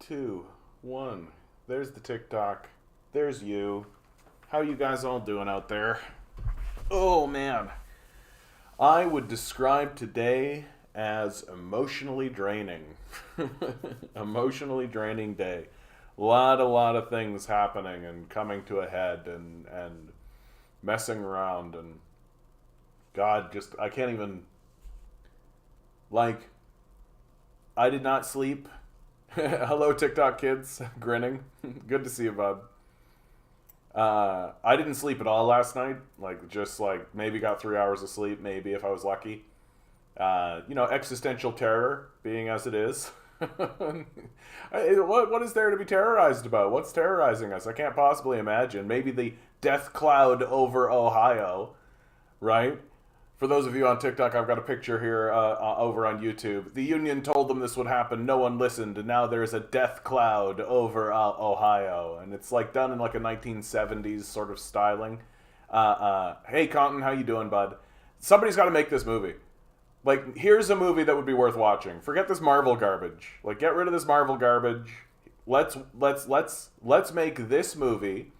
two, one. There's the TikTok. There's you. How you guys all doing out there? Oh man. I would describe today as emotionally draining. Emotionally draining day. A lot of things happening and coming to a head and messing around and God, just I can't even like I did not sleep. Hello, TikTok kids, grinning. Good to see you, bud. I didn't sleep at all last night. Just maybe got 3 hours of sleep, maybe if I was lucky. Existential terror, being as it is. What is there to be terrorized about? What's terrorizing us? I can't possibly imagine. Maybe the death cloud over Ohio, right? For those of you on TikTok, I've got a picture here over on YouTube. The union told them this would happen. No one listened, and now there's a death cloud over Ohio, and it's done in a 1970s sort of styling. Hey, Compton, how you doing, bud? Somebody's got to make this movie. Here's a movie that would be worth watching. Forget this Marvel garbage. Get rid of this Marvel garbage. Let's make this movie,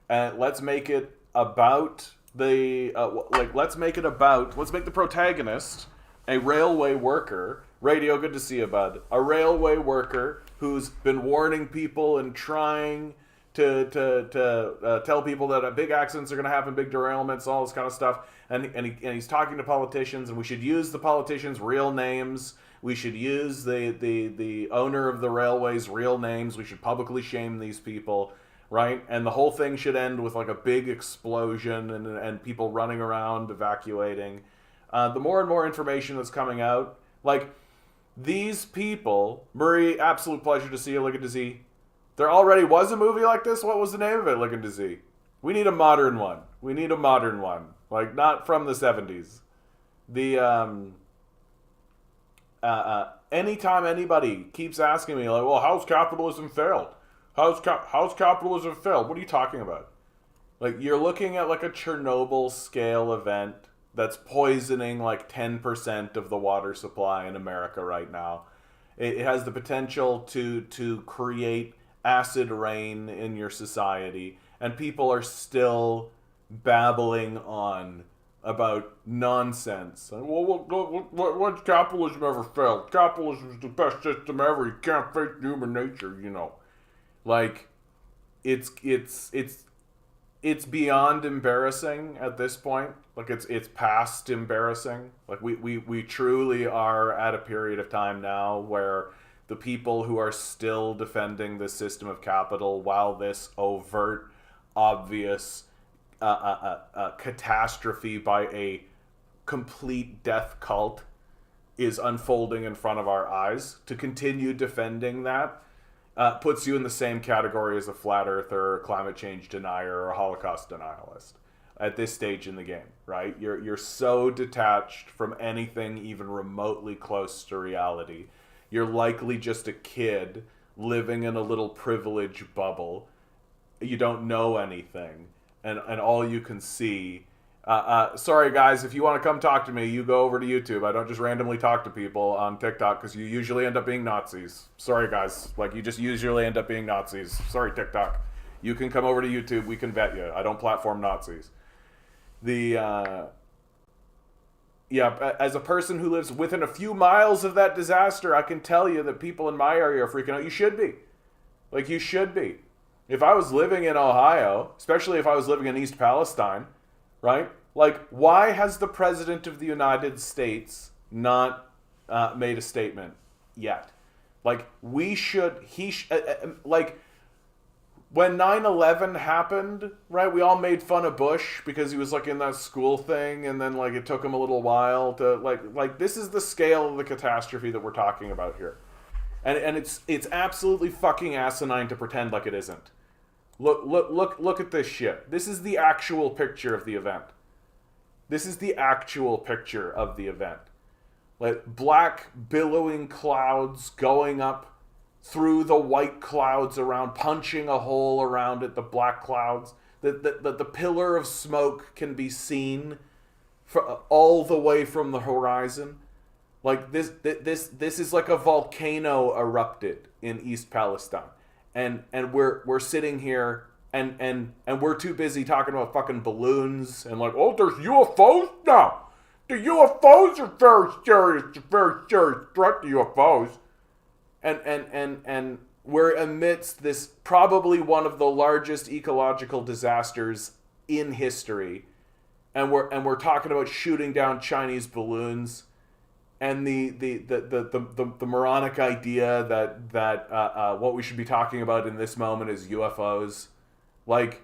and let's make it about let's make the protagonist a railway worker. Radio, good to see you, bud. A railway worker who's been warning people and trying to tell people that big accidents are going to happen, big derailments, all this kind of stuff. And he's talking to politicians, and we should use the politicians' real names. We should use the owner of the railway's real names. We should publicly shame these people. Right? And the whole thing should end with a big explosion and people running around evacuating. The more and more information that's coming out, these people, Murray, absolute pleasure to see you, looking to see. There already was a movie like this. What was the name of it, looking to see? We need a modern one. Not from the 70s. Anytime anybody keeps asking me, well, how's capitalism failed? How's capitalism failed? What are you talking about? You're looking at a Chernobyl scale event that's poisoning 10% of the water supply in America right now. It has the potential to create acid rain in your society, and people are still babbling on about nonsense. What's capitalism ever failed? Capitalism is the best system ever. You can't fake human nature, It's beyond embarrassing at this point. It's past embarrassing. We truly are at a period of time now where the people who are still defending the system of capital, while this overt, obvious catastrophe by a complete death cult is unfolding in front of our eyes, to continue defending that puts you in the same category as a flat earther, climate change denier, or Holocaust denialist at this stage in the game, right? You're so detached from anything even remotely close to reality. You're likely just a kid living in a little privilege bubble. You don't know anything, and all you can see. Sorry guys, if you want to come talk to me, you go over to YouTube. I don't just randomly talk to people on TikTok because you usually end up being Nazis. Sorry guys, you just usually end up being Nazis. Sorry TikTok. You can come over to YouTube, we can vet you. I don't platform Nazis. As a person who lives within a few miles of that disaster, I can tell you that people in my area are freaking out. You should be. You should be. If I was living in Ohio, especially if I was living in East Palestine, right? Why has the President of the United States not made a statement yet? When 9/11 happened, right? We all made fun of Bush because he was in that school thing, and then it took him a little while to this is the scale of the catastrophe that we're talking about here. And it's absolutely fucking asinine to pretend like it isn't. Look at this shit. This is the actual picture of the event. Black billowing clouds going up through the white clouds around, punching a hole around it, the black clouds. The pillar of smoke can be seen all the way from the horizon. Like this is like a volcano erupted in East Palestine, and we're sitting here and we're too busy talking about fucking balloons and like, oh, there's UFOs now. The UFOs are very serious threat to UFOs, and we're amidst this probably one of the largest ecological disasters in history, and we're talking about shooting down Chinese balloons, and the moronic idea that what we should be talking about in this moment is UFOs. Like,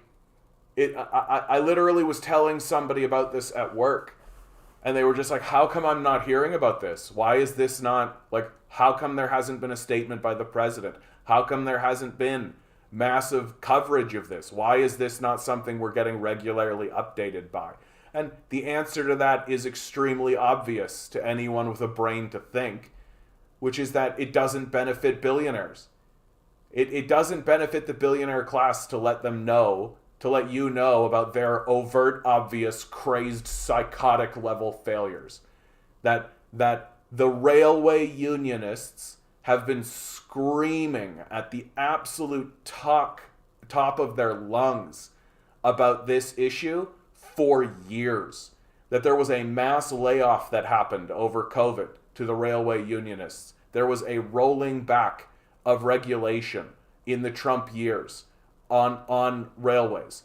I literally was telling somebody about this at work, and they were just like, how come I'm not hearing about this? Why is this not, like, how come there hasn't been a statement by the president? How come there hasn't been massive coverage of this? Why is this not something we're getting regularly updated by? And the answer to that is extremely obvious to anyone with a brain to think, which is that it doesn't benefit billionaires. It doesn't benefit the billionaire class to let you know about their overt, obvious, crazed, psychotic level failures. That the railway unionists have been screaming at the absolute top of their lungs about this issue for years. That there was a mass layoff that happened over COVID to the railway unionists. There was a rolling back of regulation in the Trump years on railways.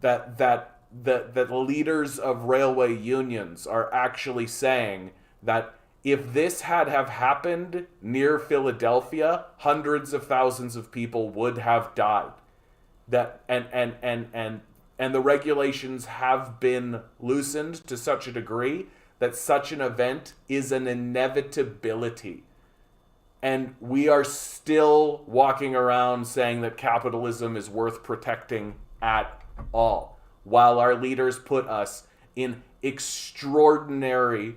That the leaders of railway unions are actually saying that if this had have happened near Philadelphia, hundreds of thousands of people would have died. That and the regulations have been loosened to such a degree that such an event is an inevitability. And we are still walking around saying that capitalism is worth protecting at all, while our leaders put us in extraordinary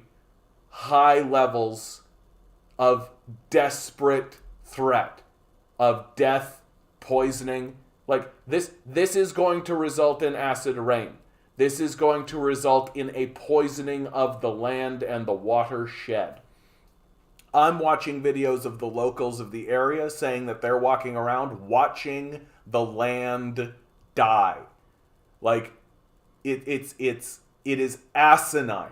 high levels of desperate threat, of death, poisoning. Like, this is going to result in acid rain. This is going to result in a poisoning of the land and the watershed. I'm watching videos of the locals of the area saying that they're walking around watching the land die. Like, it is asinine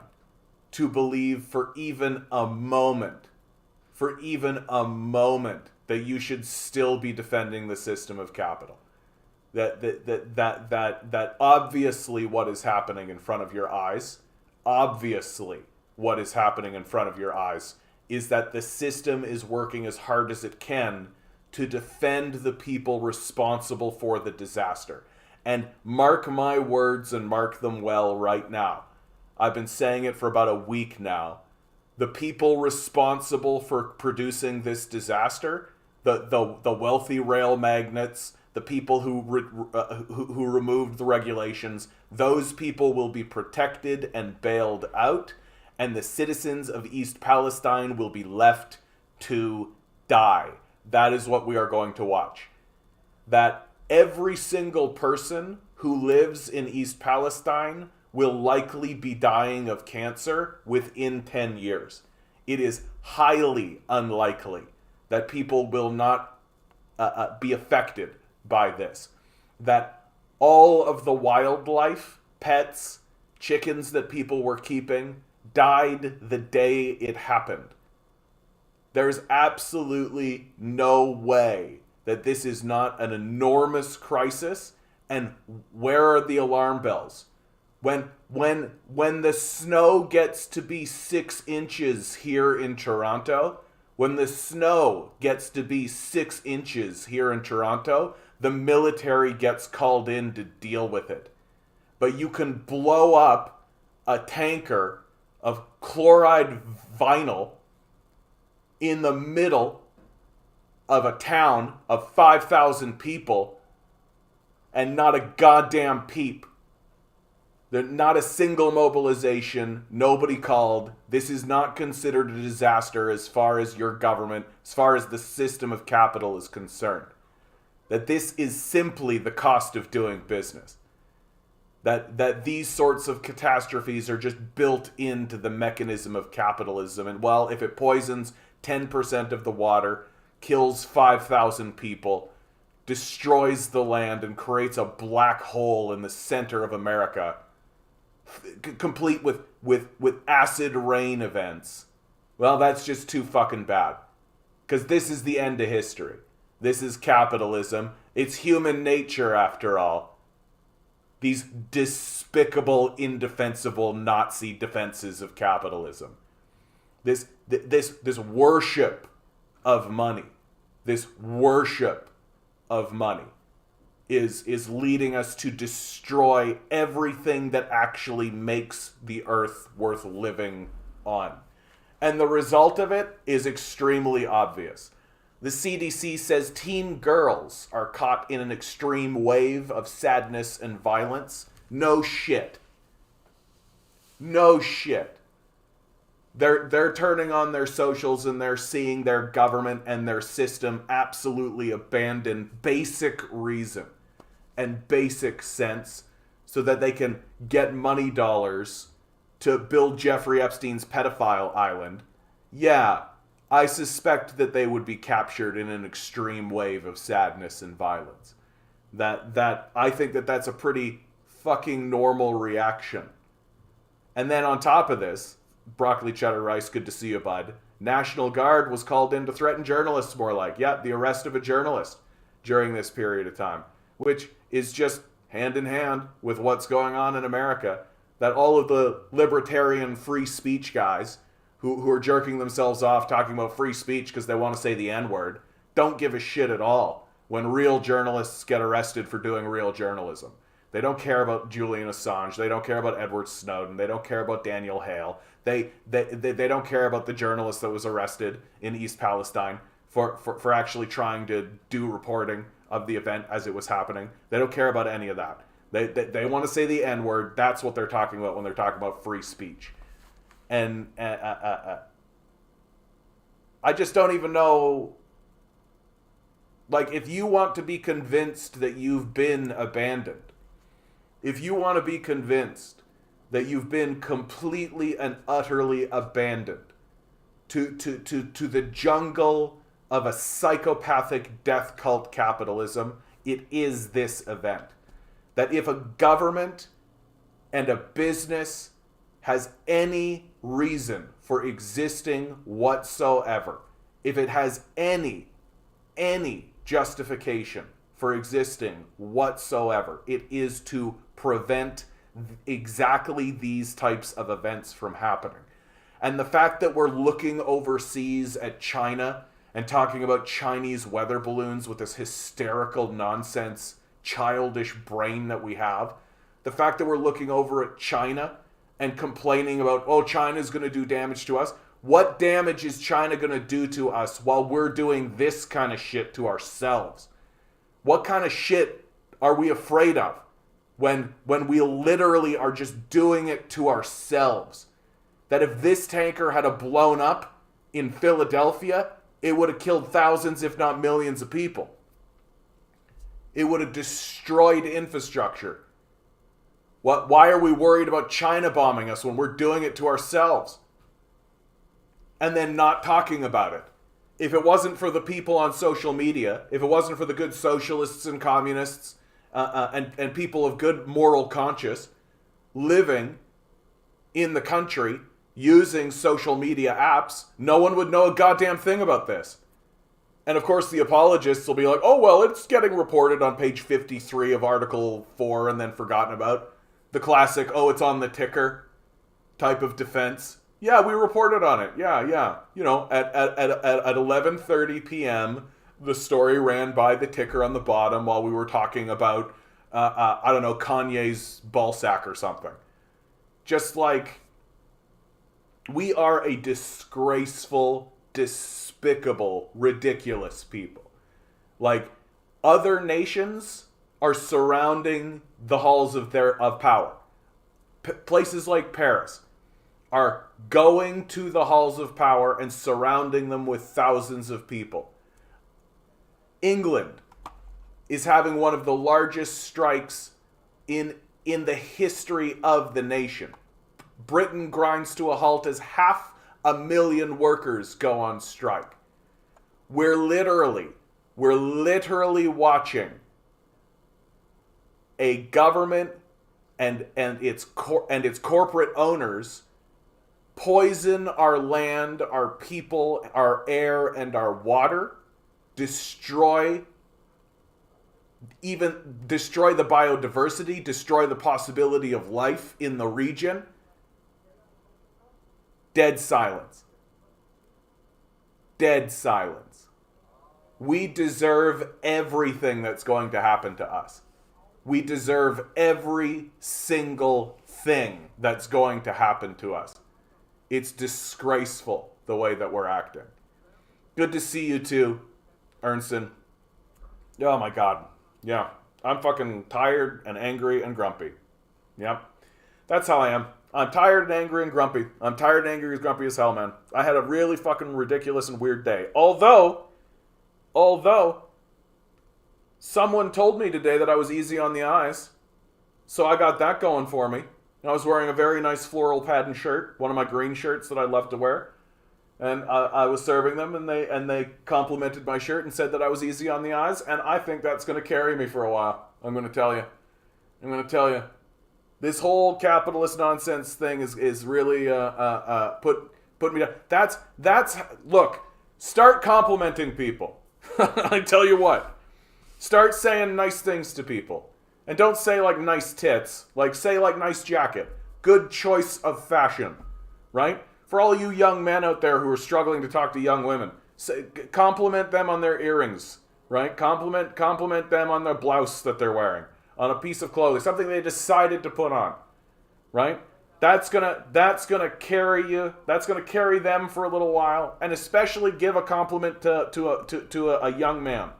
to believe for even a moment that you should still be defending the system of capital. That obviously what is happening in front of your eyes, is that the system is working as hard as it can to defend the people responsible for the disaster. And mark my words and mark them well right now. I've been saying it for about a week now. The people responsible for producing this disaster, the wealthy rail magnates, the people who removed the regulations, those people will be protected and bailed out, and the citizens of East Palestine will be left to die. That is what we are going to watch. That every single person who lives in East Palestine will likely be dying of cancer within 10 years. It is highly unlikely that people will not be affected by this. That all of the wildlife, pets, chickens that people were keeping died the day it happened. There's absolutely no way that this is not an enormous crisis. And where are the alarm bells? When the snow gets to be 6 inches here in Toronto, the military gets called in to deal with it. But you can blow up a tanker of chloride vinyl in the middle of a town of 5,000 people and not a goddamn peep. Not a single mobilization, nobody called. This is not considered a disaster as far as your government, as far as the system of capital is concerned. That this is simply the cost of doing business. That these sorts of catastrophes are just built into the mechanism of capitalism. And well, if it poisons 10% of the water, kills 5,000 people, destroys the land, and creates a black hole in the center of America, complete with acid rain events, well, that's just too fucking bad. Because this is the end of history. This is capitalism. It's human nature, after all. These despicable, indefensible Nazi defenses of capitalism. This worship of money. This worship of money is leading us to destroy everything that actually makes the earth worth living on. And the result of it is extremely obvious. The CDC says teen girls are caught in an extreme wave of sadness and violence. No shit. No shit. They're turning on their socials and they're seeing their government and their system absolutely abandon basic reason and basic sense so that they can get money dollars to build Jeffrey Epstein's pedophile island. Yeah, I suspect that they would be captured in an extreme wave of sadness and violence. That I think that's a pretty fucking normal reaction. And then on top of this, broccoli cheddar rice, good to see you, bud. National Guard was called in to threaten journalists more like. Yeah, the arrest of a journalist during this period of time, which is just hand in hand with what's going on in America. That all of the libertarian free speech guys who are jerking themselves off talking about free speech because they want to say the N-word don't give a shit at all when real journalists get arrested for doing real journalism. They don't care about Julian Assange. They don't care about Edward Snowden. They don't care about Daniel Hale. They don't care about the journalist that was arrested in East Palestine for actually trying to do reporting of the event as it was happening. They don't care about any of that. They want to say the N-word. That's what they're talking about when they're talking about free speech. And I just don't even know. Like, if you want to be convinced that you've been abandoned, if you want to be convinced that you've been completely and utterly abandoned to the jungle of a psychopathic death cult capitalism, it is this event. That if a government and a business has any reason for existing whatsoever, if it has any justification for existing whatsoever, it is to prevent exactly these types of events from happening. And the fact that we're looking overseas at China and talking about Chinese weather balloons with this hysterical nonsense, childish brain that we have, the fact that we're looking over at China and complaining about, oh, China's going to do damage to us. What damage is China going to do to us while we're doing this kind of shit to ourselves? What kind of shit are we afraid of when we literally are just doing it to ourselves? That if this tanker had blown up in Philadelphia, it would have killed thousands, if not millions of people. It would have destroyed infrastructure. Why are we worried about China bombing us when we're doing it to ourselves? And then not talking about it. If it wasn't for the people on social media, if it wasn't for the good socialists and communists and people of good moral conscience living in the country using social media apps, no one would know a goddamn thing about this. And of course the apologists will be like, oh, well, it's getting reported on page 53 of Article 4 and then forgotten about. The classic, oh, it's on the ticker type of defense. Yeah, we reported on it. Yeah. You know, at 11:30 p.m., the story ran by the ticker on the bottom while we were talking about, I don't know, Kanye's ballsack or something. Just like, we are a disgraceful, despicable, ridiculous people. Like, other nations are surrounding the halls of power. Places like Paris are going to the halls of power and surrounding them with thousands of people. England is having one of the largest strikes in in the history of the nation. Britain grinds to a halt as 500,000 workers go on strike. We're literally watching a government and its corporate owners poison our land, our people, our air, and our water, destroy the biodiversity, destroy the possibility of life in the region. Dead silence. Dead silence. We deserve everything that's going to happen to us. We deserve every single thing that's going to happen to us. It's disgraceful the way that we're acting. Good to see you too, Ernsten. Oh my God. Yeah. I'm fucking tired and angry and grumpy. Yep. That's how I am. I'm tired and angry and grumpy. I'm tired and angry and grumpy as hell, man. I had a really fucking ridiculous and weird day. Although, someone told me today that I was easy on the eyes. So I got that going for me. I was wearing a very nice floral patterned shirt, one of my green shirts that I love to wear. And I was serving them, and they complimented my shirt and said that I was easy on the eyes. And I think that's going to carry me for a while. I'm going to tell you. This whole capitalist nonsense thing is really put me down. That's look. Start complimenting people. I tell you what. Start saying nice things to people. And don't say like nice tits. Like say like nice jacket. Good choice of fashion. Right? For all you young men out there who are struggling to talk to young women, compliment them on their earrings. Right? Compliment them on their blouse that they're wearing. On a piece of clothing. Something they decided to put on. Right? That's gonna carry you. That's gonna carry them for a little while. And especially give a compliment to a young man.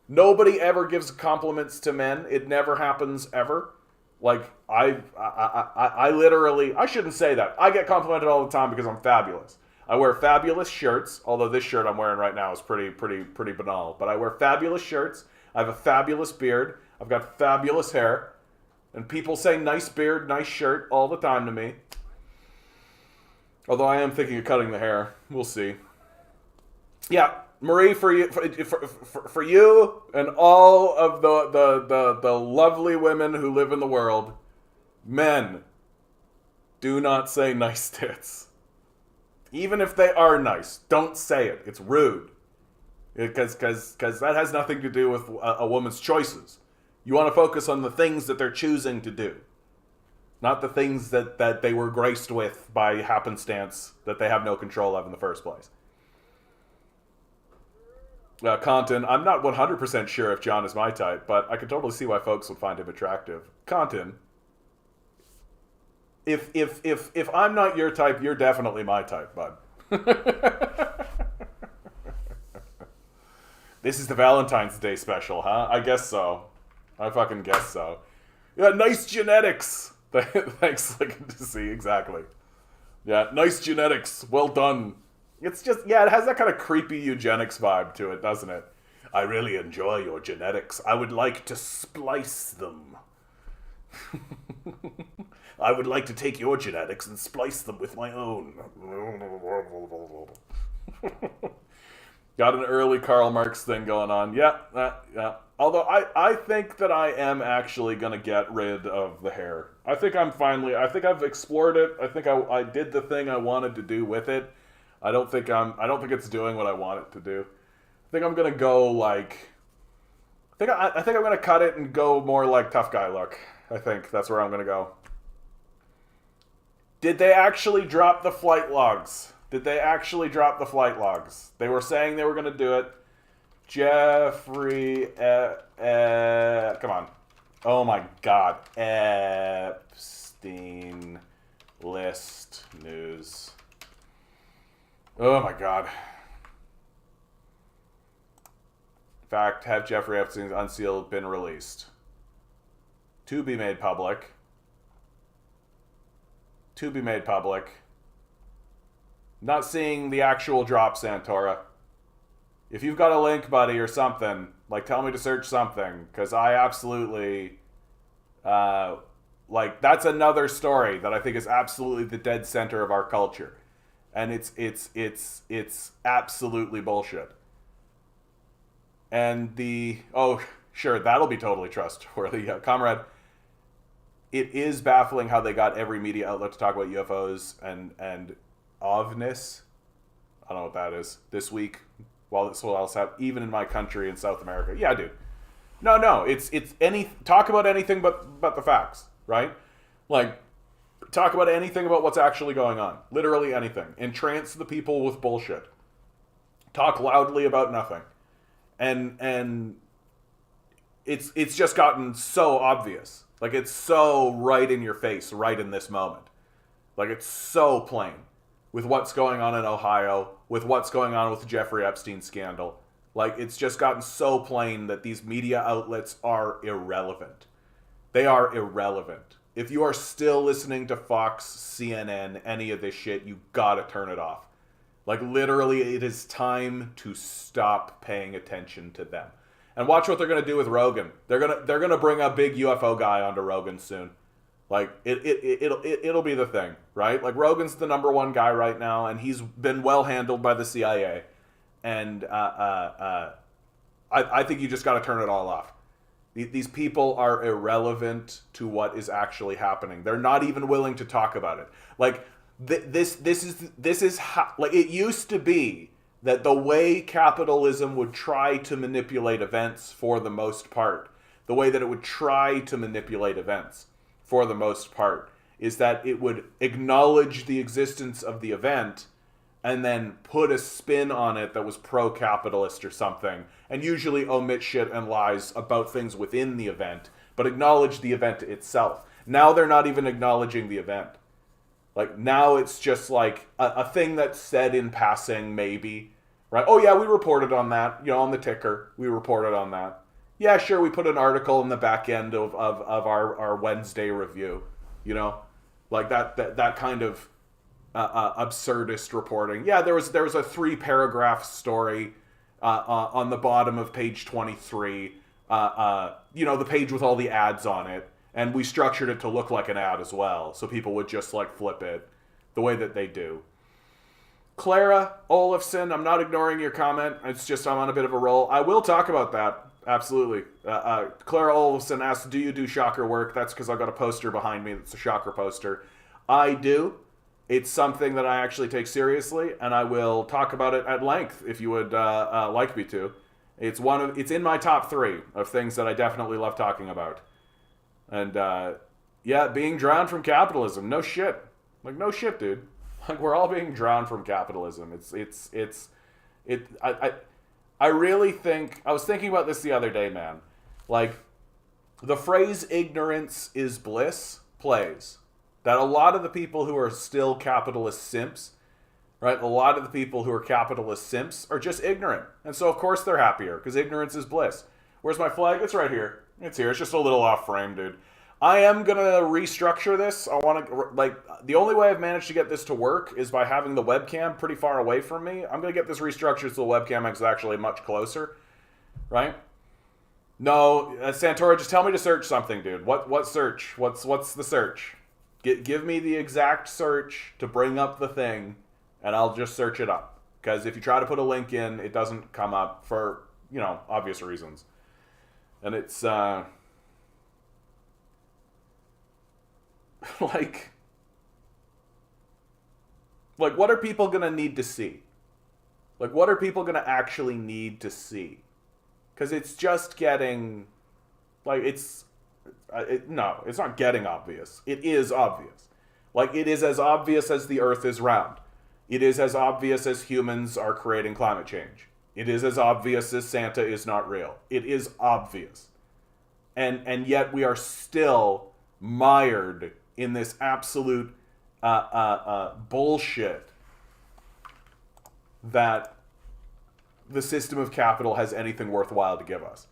Nobody ever gives compliments to men. It never happens ever. Like I literally, I shouldn't say that. I get complimented all the time because I'm fabulous. I wear fabulous shirts, although this shirt I'm wearing right now is pretty banal. But I wear fabulous shirts. I have a fabulous beard. I've got fabulous hair. And people say nice beard, nice shirt all the time to me. Although I am thinking of cutting the hair. We'll see. Yeah. Marie, for you and all of the lovely women who live in the world, men, do not say nice tits. Even if they are nice, don't say it. It's rude. Because that has nothing to do with a woman's choices. You want to focus on the things that they're choosing to do. Not the things that they were graced with by happenstance that they have no control of in the first place. Compton, I'm not 100% sure if John is my type, but I can totally see why folks would find him attractive. Compton, if I'm not your type, you're definitely my type, bud. This is the Valentine's Day special, huh? I guess so. I fucking guess so. Yeah, nice genetics. Thanks, good to see, exactly. Yeah, nice genetics. Well done. It's just, yeah, it has that kind of creepy eugenics vibe to it, doesn't it? I really enjoy your genetics. I would like to splice them. I would like to take your genetics and splice them with my own. Got an early Karl Marx thing going on. Yeah. Although I think that I am actually going to get rid of the hair. I think I've explored it. I think I did the thing I wanted to do with it. I don't think it's doing what I want it to do. I think I'm gonna go I think I'm gonna cut it and go more like tough guy look. I think that's where I'm gonna go. Did they actually drop the flight logs? They were saying they were gonna do it. Jeffrey, come on. Oh my God. Epstein list news. Oh my God. In fact, have Jeffrey Epstein's unsealed been released? To be made public. Not seeing the actual drop, Santora. If you've got a link, buddy, or something, tell me to search something, because I absolutely Like, that's another story that I think is absolutely the dead center of our culture. And it's absolutely bullshit. And sure, that'll be totally trustworthy. Yeah, comrade, it is baffling how they got every media outlet to talk about UFOs and ovnis. I don't know what that is this week. While this will else have, even in my country in South America. Yeah, dude. No. It's any talk about anything but the facts, right? Like, talk about anything about what's actually going on. Literally anything. Entrance the people with bullshit. Talk loudly about nothing. And it's just gotten so obvious. Like, it's so right in your face right in this moment. Like, it's so plain with what's going on in Ohio, with what's going on with the Jeffrey Epstein scandal. Like, it's just gotten so plain that these media outlets are irrelevant. They are irrelevant. If you are still listening to Fox, CNN, any of this shit, you gotta turn it off. Like, literally, it is time to stop paying attention to them. And watch what they're gonna do with Rogan. They're gonna bring a big UFO guy onto Rogan soon. Like, it'll be the thing, right? Like, Rogan's the number one guy right now, and he's been well handled by the CIA. And I think you just got to turn it all off. These people are irrelevant to what is actually happening. They're not even willing to talk about it. Like, this is how, like, it used to be that the way capitalism would try to manipulate events for the most part, the way that it would try to manipulate events for the most part, is that it would acknowledge the existence of the event and then put a spin on it that was pro-capitalist or something, and usually omit shit and lies about things within the event, but acknowledge the event itself. Now they're not even acknowledging the event. Like, now it's just like a thing that's said in passing, maybe, right? Oh yeah, we reported on that, on the ticker, we reported on that. Yeah, sure, we put an article in the back end of our Wednesday review, like that kind of absurdist reporting. Yeah, there was a 3-paragraph story on the bottom of page 23, the page with all the ads on it, and we structured it to look like an ad as well, so people would just like flip it the way that they do. Clara Olafson, I'm not ignoring your comment. It's just I'm on a bit of a roll. I will talk about that. Absolutely. Clara Olafson asks, do you do Shocker work? That's because I've got a poster behind me that's a Shocker poster. I do. It's something that I actually take seriously, and I will talk about it at length if you would like me to. It's in my top 3 of things that I definitely love talking about. And being drowned from capitalism. No shit. Like, no shit, dude. Like, we're all being drowned from capitalism. I really think, I was thinking about this the other day, man. Like, the phrase ignorance is bliss plays. That a lot of the people who are still capitalist simps, right? A lot of the people who are capitalist simps are just ignorant. And so, of course, they're happier, because ignorance is bliss. Where's my flag? It's right here. It's here. It's just a little off frame, dude. I am going to restructure this. I want to, like, the only way I've managed to get this to work is by having the webcam pretty far away from me. I'm going to get this restructured so the webcam is actually much closer, right? No, Santora, just tell me to search something, dude. What search? What's the search? Give me the exact search to bring up the thing, and I'll just search it up. Because if you try to put a link in, it doesn't come up for, obvious reasons. And it's, like, what are people going to need to see? Like, what are people going to actually need to see? Because it's just getting, like, no, it's not getting obvious. It is obvious. Like, it is as obvious as the Earth is round. It is as obvious as humans are creating climate change. It is as obvious as Santa is not real. It is obvious. And yet we are still mired in this absolute bullshit that the system of capital has anything worthwhile to give us.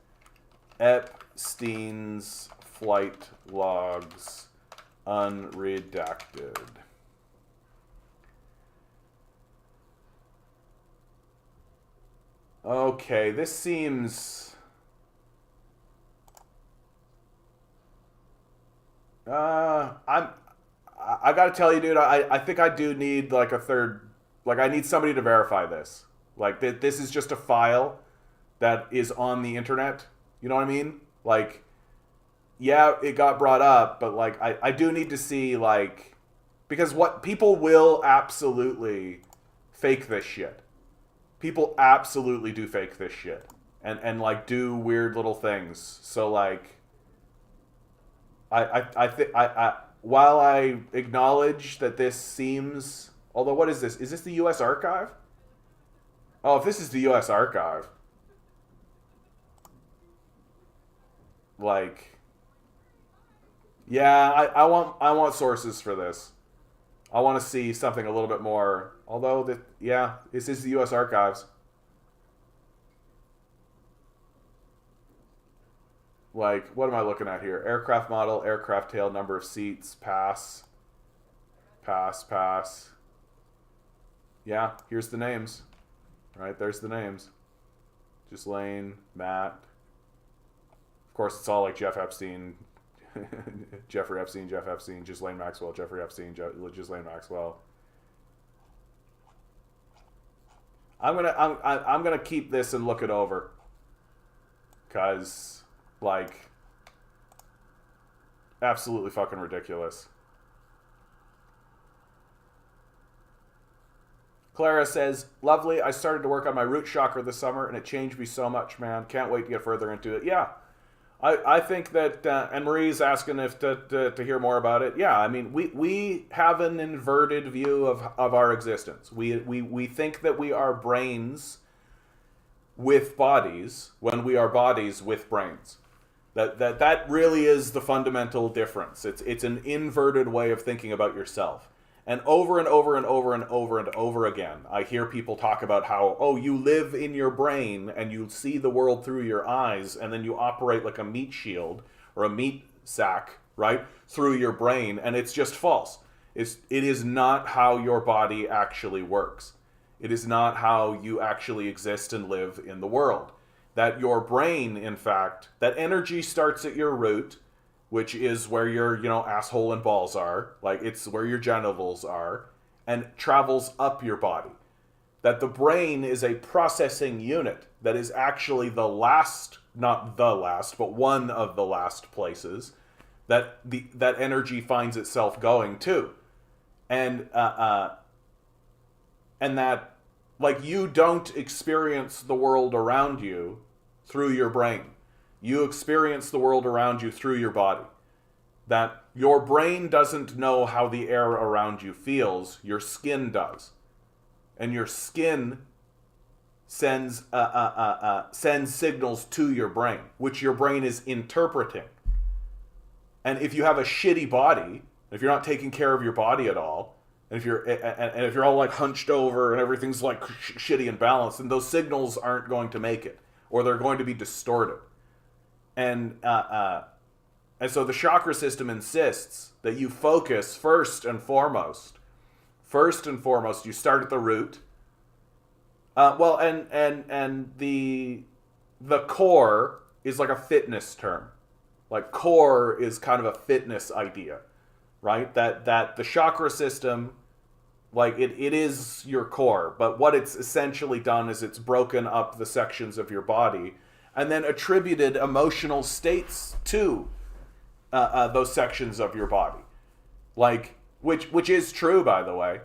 Epstein's flight logs unredacted. Okay, this seems... I'm. I gotta tell you, dude. I think I do need like a third. Like I need somebody to verify this. Like this is just a file that is on the internet. You know what I mean? Like, yeah, it got brought up, but like I do need to see like because what people will absolutely fake this shit. People absolutely do fake this shit. And like do weird little things. So like I think I while I acknowledge that this seems, although what is this? Is this the U.S. Archive? Oh, if this is the U.S. Archive, like, yeah, I want sources for this. I want to see something a little bit more. Although that, yeah, this is the U.S. Archives. Like, what am I looking at here? Aircraft model, aircraft tail, number of seats, pass, pass, pass. Yeah, here's the names. Right, there's the names. Ghislaine, Matt. Of course, it's all like Jeff Epstein, Jeffrey Epstein, Jeff Epstein, Ghislaine Maxwell, Jeffrey Epstein, Ghislaine Maxwell. I'm gonna keep this and look it over, cause like absolutely fucking ridiculous. Clara says, lovely. I started to work on my root chakra this summer and it changed me so much, man. Can't wait to get further into it. Yeah, I think that, and Marie's asking if to hear more about it. Yeah, I mean, we have an inverted view of our existence. We think that we are brains with bodies when we are bodies with brains. That really is the fundamental difference. It's an inverted way of thinking about yourself. And over and over and over and over and over again, I hear people talk about how, oh, you live in your brain and you see the world through your eyes and then you operate like a meat shield or a meat sack, right, through your brain. And it's just false. It is not how your body actually works. It is not how you actually exist and live in the world. That your brain, in fact, that energy starts at your root, which is where your, asshole and balls are, like it's where your genitals are, and travels up your body. That the brain is a processing unit that is actually the last, not the last, but one of the last places that that energy finds itself going to. And and that like you don't experience the world around you through your brain. You experience the world around you through your body. That your brain doesn't know how the air around you feels, your skin does. And your skin sends signals to your brain, which your brain is interpreting. And if you have a shitty body, if you're not taking care of your body at all, and if you're all like hunched over and everything's like shitty and balanced, then those signals aren't going to make it, or they're going to be distorted. And so the chakra system insists that you focus first and foremost. First and foremost, you start at the root. And the core is like a fitness term. Like core is kind of a fitness idea, right? That the chakra system, like it is your core, but what it's essentially done is it's broken up the sections of your body and then attributed emotional states to those sections of your body, like which is true, by the way.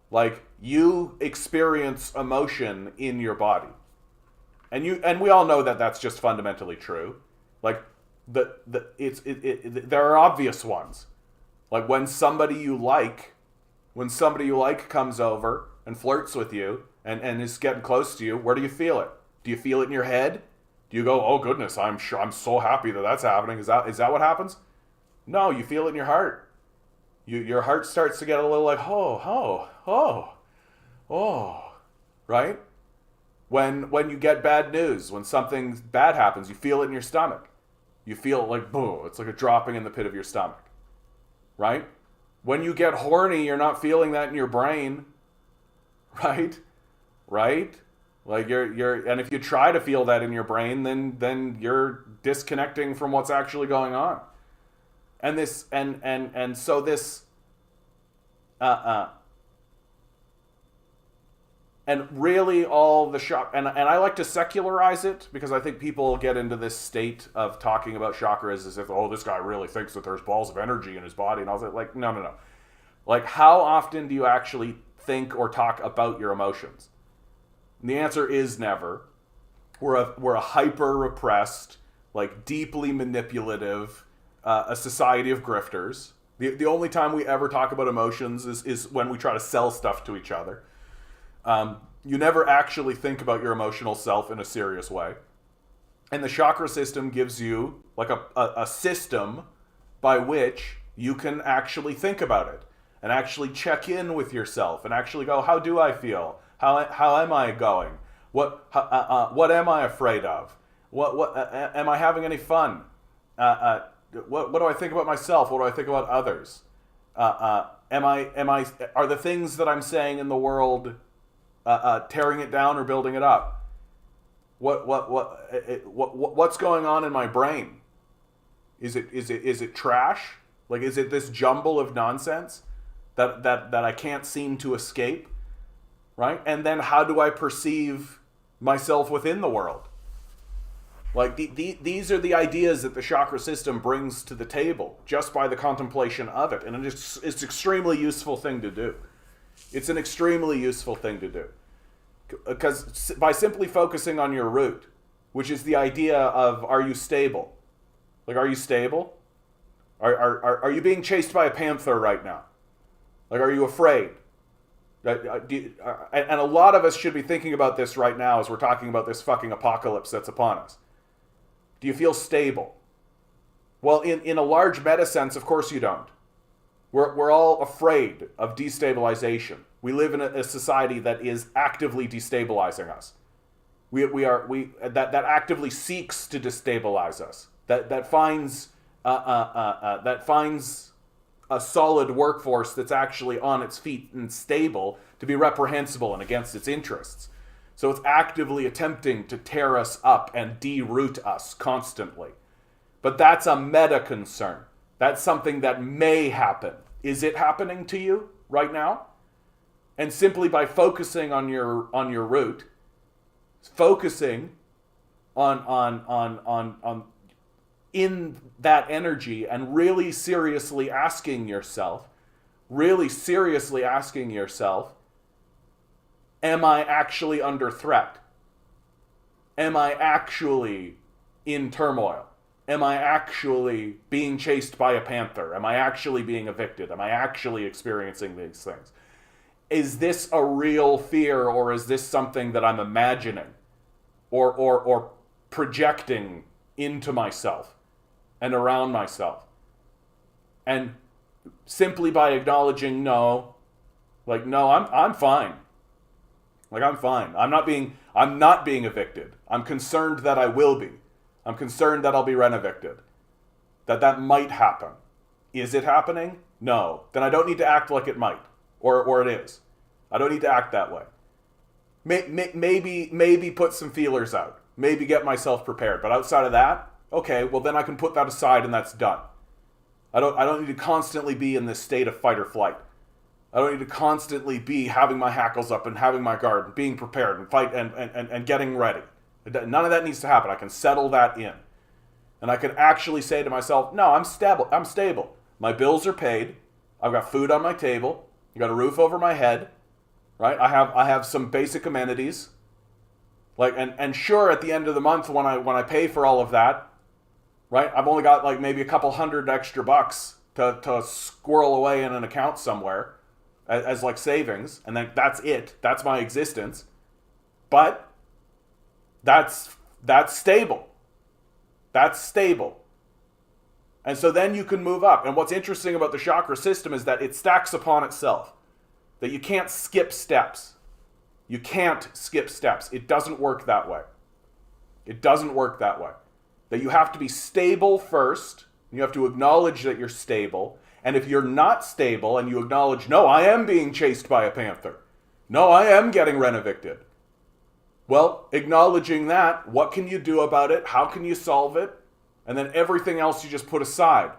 Like you experience emotion in your body, and we all know that that's just fundamentally true. Like there are obvious ones, like when somebody you like comes over and flirts with you and is getting close to you. Where do you feel it? Do you feel it in your head? Do you go, oh goodness, I'm so happy that that's happening? Is that what happens? No, you feel it in your heart. Your heart starts to get a little like, oh, right? When you get bad news, when something bad happens, you feel it in your stomach. You feel it like, boo, it's like a dropping in the pit of your stomach, right? When you get horny, you're not feeling that in your brain, right? Right? Like and if you try to feel that in your brain, then you're disconnecting from what's actually going on. And this and so this uh uh and really all the shock, and I like to secularize it because I think people get into this state of talking about chakras as if, oh, this guy really thinks that there's balls of energy in his body, and I was like, no. Like, how often do you actually think or talk about your emotions? And the answer is never. We're a hyper repressed, like deeply manipulative, a society of grifters. The only time we ever talk about emotions is when we try to sell stuff to each other. You never actually think about your emotional self in a serious way. And the chakra system gives you like a system by which you can actually think about it and actually check in with yourself and actually go, how do I feel? How am I going? What am I afraid of? What am I having any fun? What do I think about myself? What do I think about others? Are the things that I'm saying in the world tearing it down or building it up? What's going on in my brain? Is it trash? Like, is it this jumble of nonsense that I can't seem to escape? Right? And then how do I perceive myself within the world? Like, these are the ideas that the chakra system brings to the table just by the contemplation of it. And it's an extremely useful thing to do. It's an extremely useful thing to do. Because by simply focusing on your root, which is the idea of, are you stable? Like, are you stable? Are you being chased by a panther right now? Like, are you afraid? And a lot of us should be thinking about this right now as we're talking about this fucking apocalypse that's upon us. Do you feel stable? Well, in a large meta sense, of course you don't. We're all afraid of destabilization. We live in a society that is actively destabilizing us. That actively seeks to destabilize us. That finds a solid workforce that's actually on its feet and stable to be reprehensible and against its interests. So it's actively attempting to tear us up and de-root us constantly. But that's a meta concern. That's something that may happen. Is it happening to you right now? And simply by focusing on your root, focusing on in that energy and really seriously asking yourself, am I actually under threat? Am I actually in turmoil? Am I actually being chased by a panther? Am I actually being evicted? Am I actually experiencing these things? Is this a real fear, or is this something that I'm imagining or projecting into myself and around myself? And simply by acknowledging no, I'm fine. Like, I'm fine. I'm not being evicted. I'm concerned that I will be. I'm concerned that I'll be rent-evicted. That might happen. Is it happening? No. Then I don't need to act like it might. Or it is. I don't need to act that way. Maybe put some feelers out. Maybe get myself prepared. But outside of that, okay, well then I can put that aside and that's done. I don't need to constantly be in this state of fight or flight. I don't need to constantly be having my hackles up and having my guard and being prepared and fight and getting ready. None of that needs to happen. I can settle that in. And I can actually say to myself, no, I'm stable. My bills are paid. I've got food on my table. I've got a roof over my head. Right? I have some basic amenities. Like, and sure, at the end of the month when I pay for all of that, right, I've only got like maybe a couple $100 extra to squirrel away in an account somewhere as like savings, and then that's it. That's my existence. But that's stable. That's stable. And so then you can move up. And what's interesting about the chakra system is that it stacks upon itself. That you can't skip steps. You can't skip steps. It doesn't work that way. It doesn't work that way. That you have to be stable first. You have to acknowledge that you're stable. And if you're not stable and you acknowledge, no, I am being chased by a panther. No, I am getting rent-evicted. Well, acknowledging that, what can you do about it? How can you solve it? And then everything else you just put aside.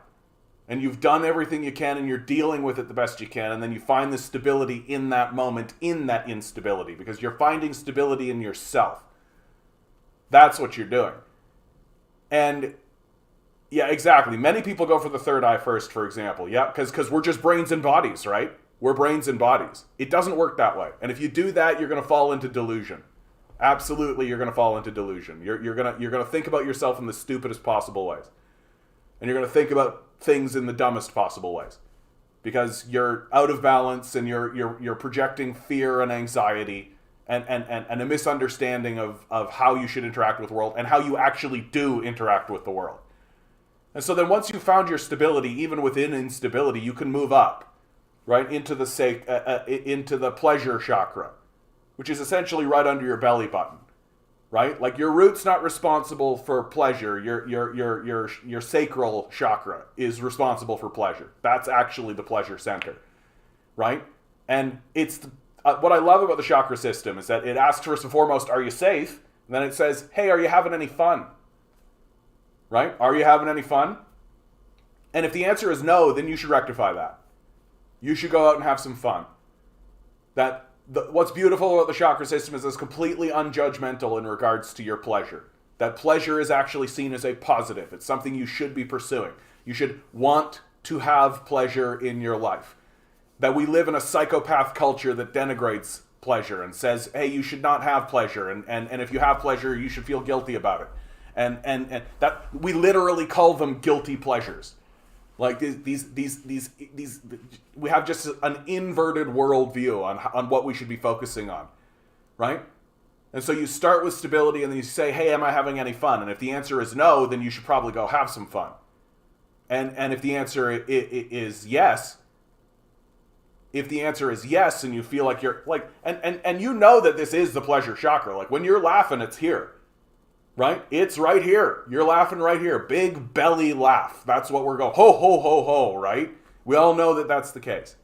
and you've done everything you can and you're dealing with it the best you can, and then you find the stability in that moment, in that instability, because you're finding stability in yourself. That's what you're doing. And yeah, exactly. Many people go for the third eye first, for example. Yeah, because we're just brains and bodies, right? We're brains and bodies. It doesn't work that way. And if you do that, you're going to fall into delusion. Absolutely, you're going to fall into delusion. You're going to think about yourself in the stupidest possible ways. And you're going to think about things in the dumbest possible ways. Because you're out of balance and you're projecting fear and anxiety and a misunderstanding of how you should interact with the world and how you actually do interact with the world. And so then once you've found your stability, even within instability, you can move up, right, into the pleasure chakra, which is essentially right under your belly button, right? Like your root's not responsible for pleasure. Your sacral chakra is responsible for pleasure. That's actually the pleasure center, right? And it's what I love about the chakra system is that it asks first and foremost, are you safe? And then it says, hey, are you having any fun? Right? Are you having any fun? And if the answer is no, then you should rectify that. You should go out and have some fun. What's beautiful about the chakra system is it's completely unjudgmental in regards to your pleasure. That pleasure is actually seen as a positive. It's something you should be pursuing. You should want to have pleasure in your life. That we live in a psychopath culture that denigrates pleasure and says, hey, you should not have pleasure. And if you have pleasure, you should feel guilty about it. And that we literally call them guilty pleasures. Like these we have just an inverted worldview on what we should be focusing on, right? And so you start with stability and then you say, hey, am I having any fun? And if the answer is no, then you should probably go have some fun. And if the answer is yes, and you feel like you're like, and you know that this is the pleasure chakra. Like when you're laughing, it's here. Right? It's right here. You're laughing right here. Big belly laugh. That's what we're going, ho, ho, ho, ho, right? We all know that that's the case.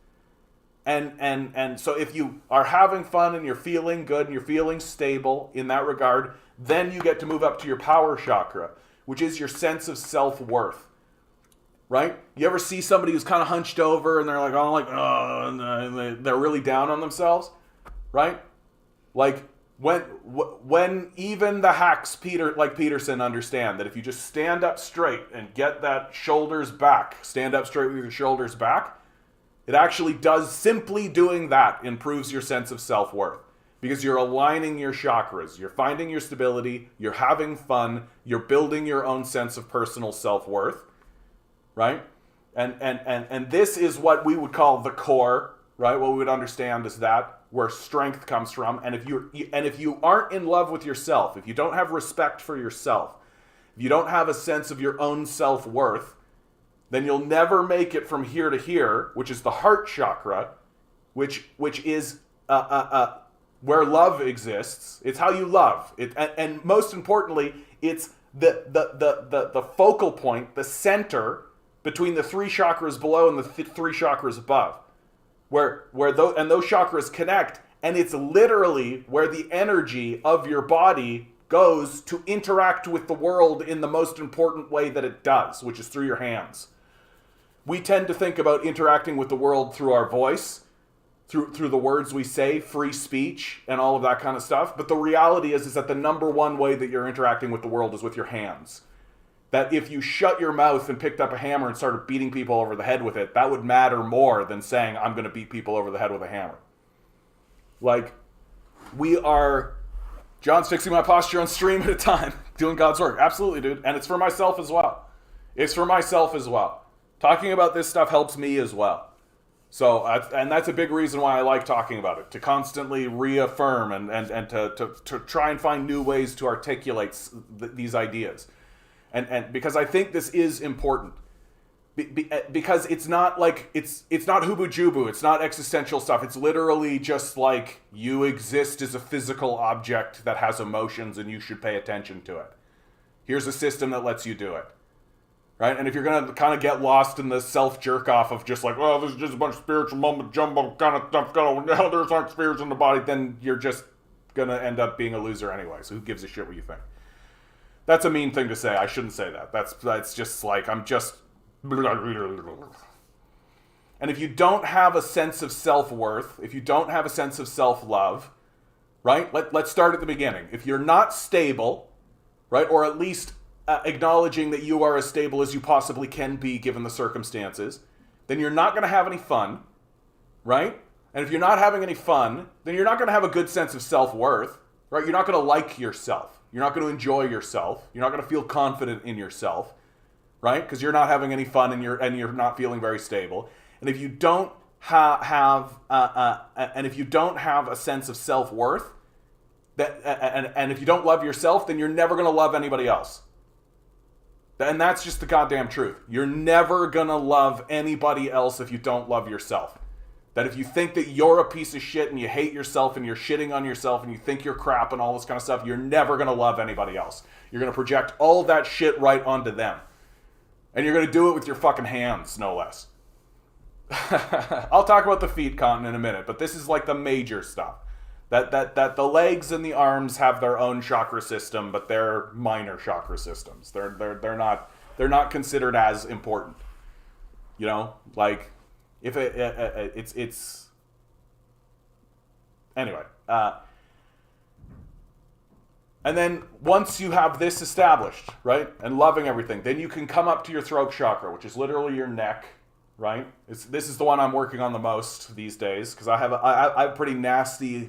And so if you are having fun and you're feeling good and you're feeling stable in that regard, then you get to move up to your power chakra, which is your sense of self-worth. Right? You ever see somebody who's kind of hunched over and they're like, and they're really down on themselves? Right? Like, when even the hacks like Peterson understand that if you just stand up straight and get that shoulders back, stand up straight with your shoulders back, it actually does, simply doing that improves your sense of self-worth because you're aligning your chakras, you're finding your stability, you're having fun, you're building your own sense of personal self-worth, right? And this is what we would call the core, right? What we would understand is that where strength comes from. And if you aren't in love with yourself, if you don't have respect for yourself, if you don't have a sense of your own self-worth, then you'll never make it from here to here, which is the heart chakra, which is where love exists. It's how you love. And most importantly, it's the focal point, the center between the three chakras below and the three chakras above. Where those chakras connect, and it's literally where the energy of your body goes to interact with the world in the most important way that it does, which is through your hands. We tend to think about interacting with the world through our voice, through the words we say, free speech, and all of that kind of stuff. But the reality is that the number one way that you're interacting with the world is with your hands. That if you shut your mouth and picked up a hammer and started beating people over the head with it, that would matter more than saying, I'm going to beat people over the head with a hammer. Like, John's fixing my posture on stream at a time, doing God's work. Absolutely, dude. And it's for myself as well. Talking about this stuff helps me as well. So, and that's a big reason why I like talking about it, to constantly reaffirm and to try and find new ways to articulate these ideas. And because I think this is important, because it's not like it's not hubu jubu, it's not existential stuff. It's literally just like you exist as a physical object that has emotions, and you should pay attention to it. Here's a system that lets you do it, right? And if you're gonna kind of get lost in the self jerk off of just like, oh, this is just a bunch of spiritual mumbo jumbo kind of stuff going, no, there's not spirits in the body, then you're just gonna end up being a loser anyway. So who gives a shit what you think? That's a mean thing to say. I shouldn't say that. That's just like, I'm just And if you don't have a sense of self-worth, if you don't have a sense of self-love, right? Let's start at the beginning. If you're not stable, right, or at least acknowledging that you are as stable as you possibly can be given the circumstances, then you're not going to have any fun, right? And if you're not having any fun, then you're not going to have a good sense of self-worth, right? You're not going to like yourself. You're not going to enjoy yourself. You're not going to feel confident in yourself, right? Because you're not having any fun and you're not feeling very stable. And if you don't have a sense of self-worth, and if you don't love yourself, then you're never going to love anybody else. And that's just the goddamn truth. You're never going to love anybody else if you don't love yourself. That if you think that you're a piece of shit and you hate yourself and you're shitting on yourself and you think you're crap and all this kind of stuff, you're never going to love anybody else. You're going to project all that shit right onto them. And you're going to do it with your fucking hands, no less. I'll talk about the feet content in a minute, but this is like the major stuff. That the legs and the arms have their own chakra system, but they're minor chakra systems. They're not considered as important. You know, like if it's anyway. And then once you have this established, right, and loving everything, then you can come up to your throat chakra, which is literally your neck, right? This is the one I'm working on the most these days because I have a pretty nasty,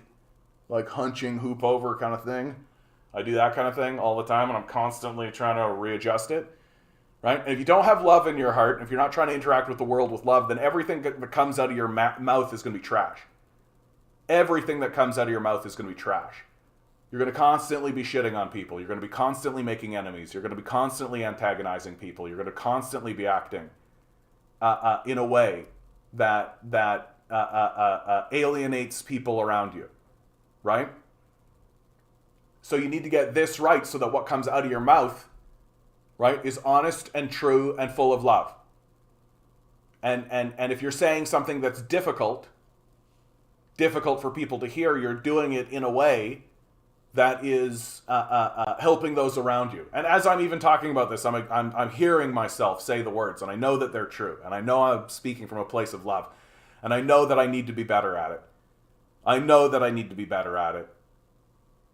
like hunching hoop over kind of thing. I do that kind of thing all the time, and I'm constantly trying to readjust it, right? And if you don't have love in your heart, if you're not trying to interact with the world with love, then everything that comes out of your mouth is going to be trash. Everything that comes out of your mouth is going to be trash. You're going to constantly be shitting on people. You're going to be constantly making enemies. You're going to be constantly antagonizing people. You're going to constantly be acting in a way that alienates people around you. Right? So you need to get this right so that what comes out of your mouth, right, is honest and true and full of love. And if you're saying something that's difficult for people to hear, you're doing it in a way that is helping those around you. And as I'm even talking about this, I'm hearing myself say the words, and I know that they're true, and I know I'm speaking from a place of love, and I know that I need to be better at it.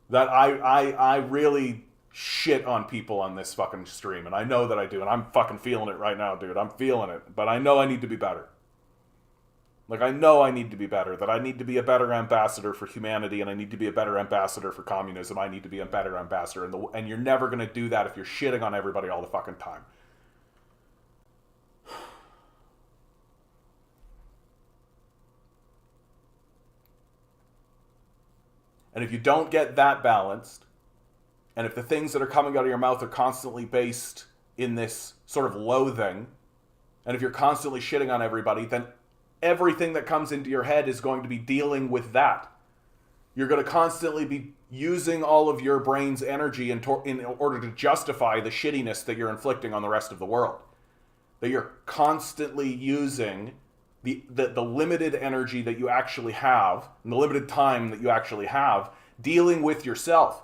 That I really shit on people on this fucking stream, and I know that I do, and I'm fucking feeling it right now, dude. I'm feeling it, but I know I need to be better. Like, I know I need to be better, that I need to be a better ambassador for humanity, and I need to be a better ambassador for communism. I need to be a better ambassador, and you're never going to do that if you're shitting on everybody all the fucking time. And if you don't get that balanced, and if the things that are coming out of your mouth are constantly based in this sort of loathing, and if you're constantly shitting on everybody, then everything that comes into your head is going to be dealing with that. You're going to constantly be using all of your brain's energy in order to justify the shittiness that you're inflicting on the rest of the world. That you're constantly using the limited energy that you actually have, and the limited time that you actually have, dealing with yourself.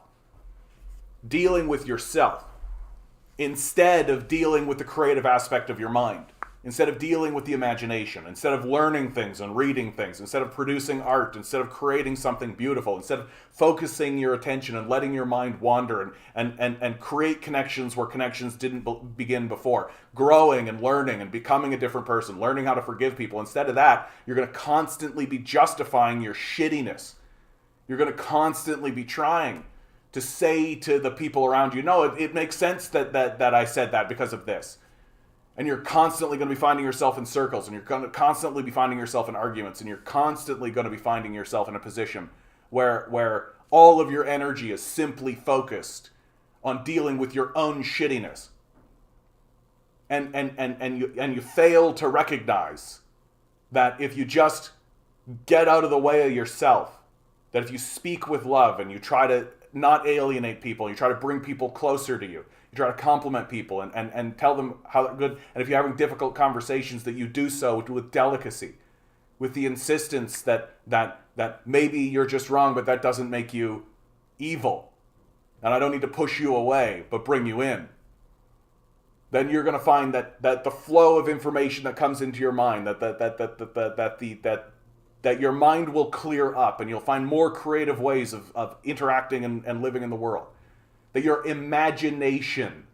Instead of dealing with the creative aspect of your mind. Instead of dealing with the imagination. Instead of learning things and reading things. Instead of producing art. Instead of creating something beautiful. Instead of focusing your attention and letting your mind wander and create connections where connections didn't begin before. Growing and learning and becoming a different person. Learning how to forgive people. Instead of that, you're going to constantly be justifying your shittiness. You're going to constantly be trying to say to the people around you, no, it makes sense that I said that because of this. And you're constantly going to be finding yourself in circles, and you're going to constantly be finding yourself in arguments, and you're constantly going to be finding yourself in a position where all of your energy is simply focused on dealing with your own shittiness. And you fail to recognize that if you just get out of the way of yourself, that if you speak with love and you try to not alienate people, you try to bring people closer to you, you try to compliment people and tell them how good, and if you're having difficult conversations, that you do so with delicacy, with the insistence that maybe you're just wrong, but that doesn't make you evil. And I don't need to push you away, but bring you in. then you're going to find that the flow of information that comes into your mind, that your mind will clear up, and you'll find more creative ways of interacting and living in the world. That your imagination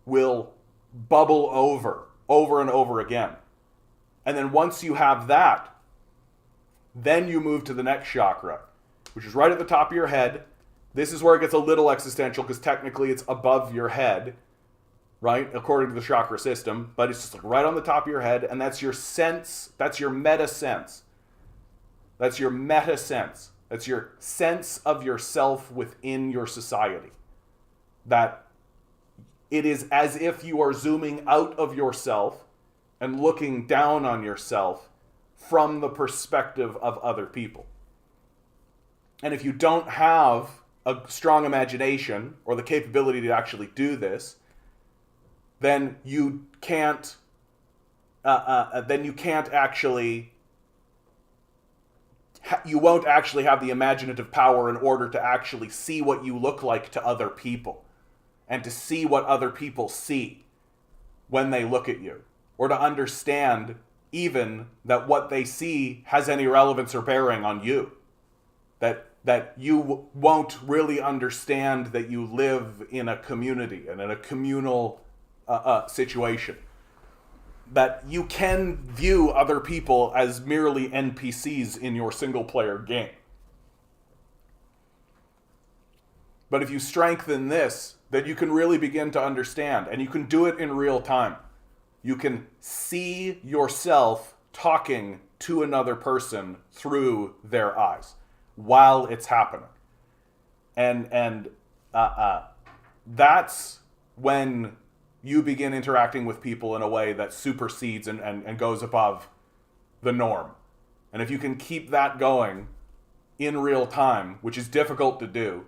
will bubble over and over again. And then once you have that, then you move to the next chakra, which is right at the top of your head. This is where it gets a little existential, because technically it's above your head, right? According to the chakra system. But it's just like right on the top of your head, and that's your sense, that's your meta sense. That's your meta sense. That's your sense of yourself within your society. That it is as if you are zooming out of yourself and looking down on yourself from the perspective of other people. And if you don't have a strong imagination or the capability to actually do this, then you can't actually, you won't actually have the imaginative power in order to actually see what you look like to other people, and to see what other people see when they look at you, or to understand even that what they see has any relevance or bearing on you. That you won't really understand that you live in a community and in a communal situation. That you can view other people as merely NPCs in your single-player game. But if you strengthen this, then you can really begin to understand, and you can do it in real time. You can see yourself talking to another person through their eyes while it's happening. And that's when you begin interacting with people in a way that supersedes and goes above the norm. And if you can keep that going in real time, which is difficult to do,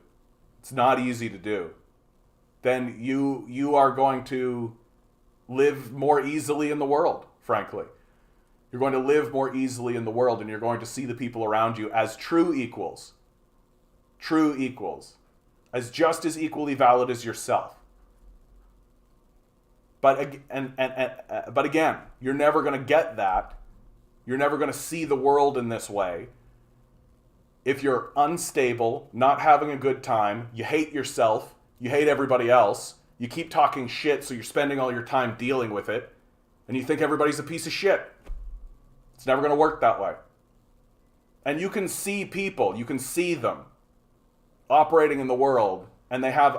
it's not easy to do, then you are going to live more easily in the world, frankly. You're going to live more easily in the world, and you're going to see the people around you as true equals. True equals. As just as equally valid as yourself. But again, you're never going to get that. You're never going to see the world in this way if you're unstable, not having a good time, you hate yourself, you hate everybody else, you keep talking shit, so you're spending all your time dealing with it, and you think everybody's a piece of shit. It's never going to work that way. And you can see people, you can see them operating in the world, and they have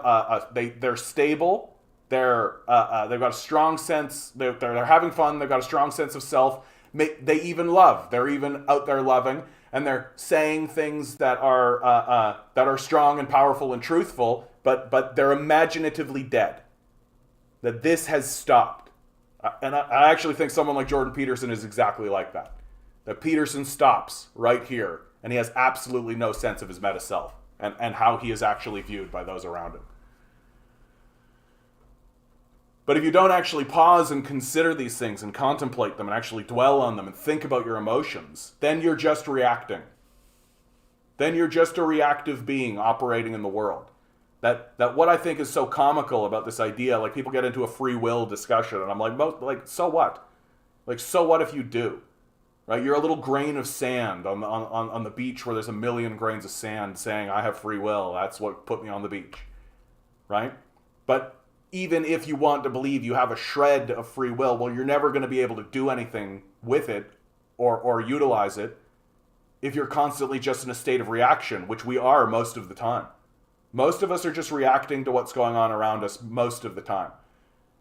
they're stable, they've got a strong sense, they're having fun, they've got a strong sense of self, they even love, they're even out there loving, and they're saying things that are strong and powerful and truthful, but they're imaginatively dead. That this has stopped. And I actually think someone like Jordan Peterson is exactly like that. That Peterson stops right here, and he has absolutely no sense of his meta self and how he is actually viewed by those around him. But if you don't actually pause and consider these things and contemplate them and actually dwell on them and think about your emotions, then you're just reacting. Then you're just a reactive being operating in the world. That what I think is so comical about this idea, like people get into a free will discussion, and I'm like, so what? Like, so what if you do? Right? You're a little grain of sand on the beach where there's a million grains of sand saying, I have free will. That's what put me on the beach. Right? But even if you want to believe you have a shred of free will, well, you're never going to be able to do anything with it or utilize it if you're constantly just in a state of reaction, which we are most of the time. Most of us are just reacting to what's going on around us most of the time.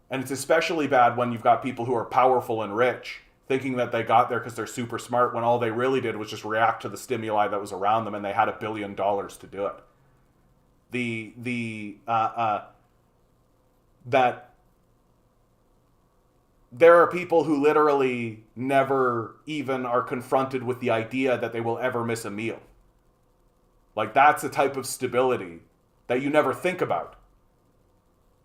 And it's especially bad when you've got people who are powerful and rich thinking that they got there because they're super smart, when all they really did was just react to the stimuli that was around them, and they had $1 billion to do it. That there are people who literally never even are confronted with the idea that they will ever miss a meal. Like, that's a type of stability that you never think about.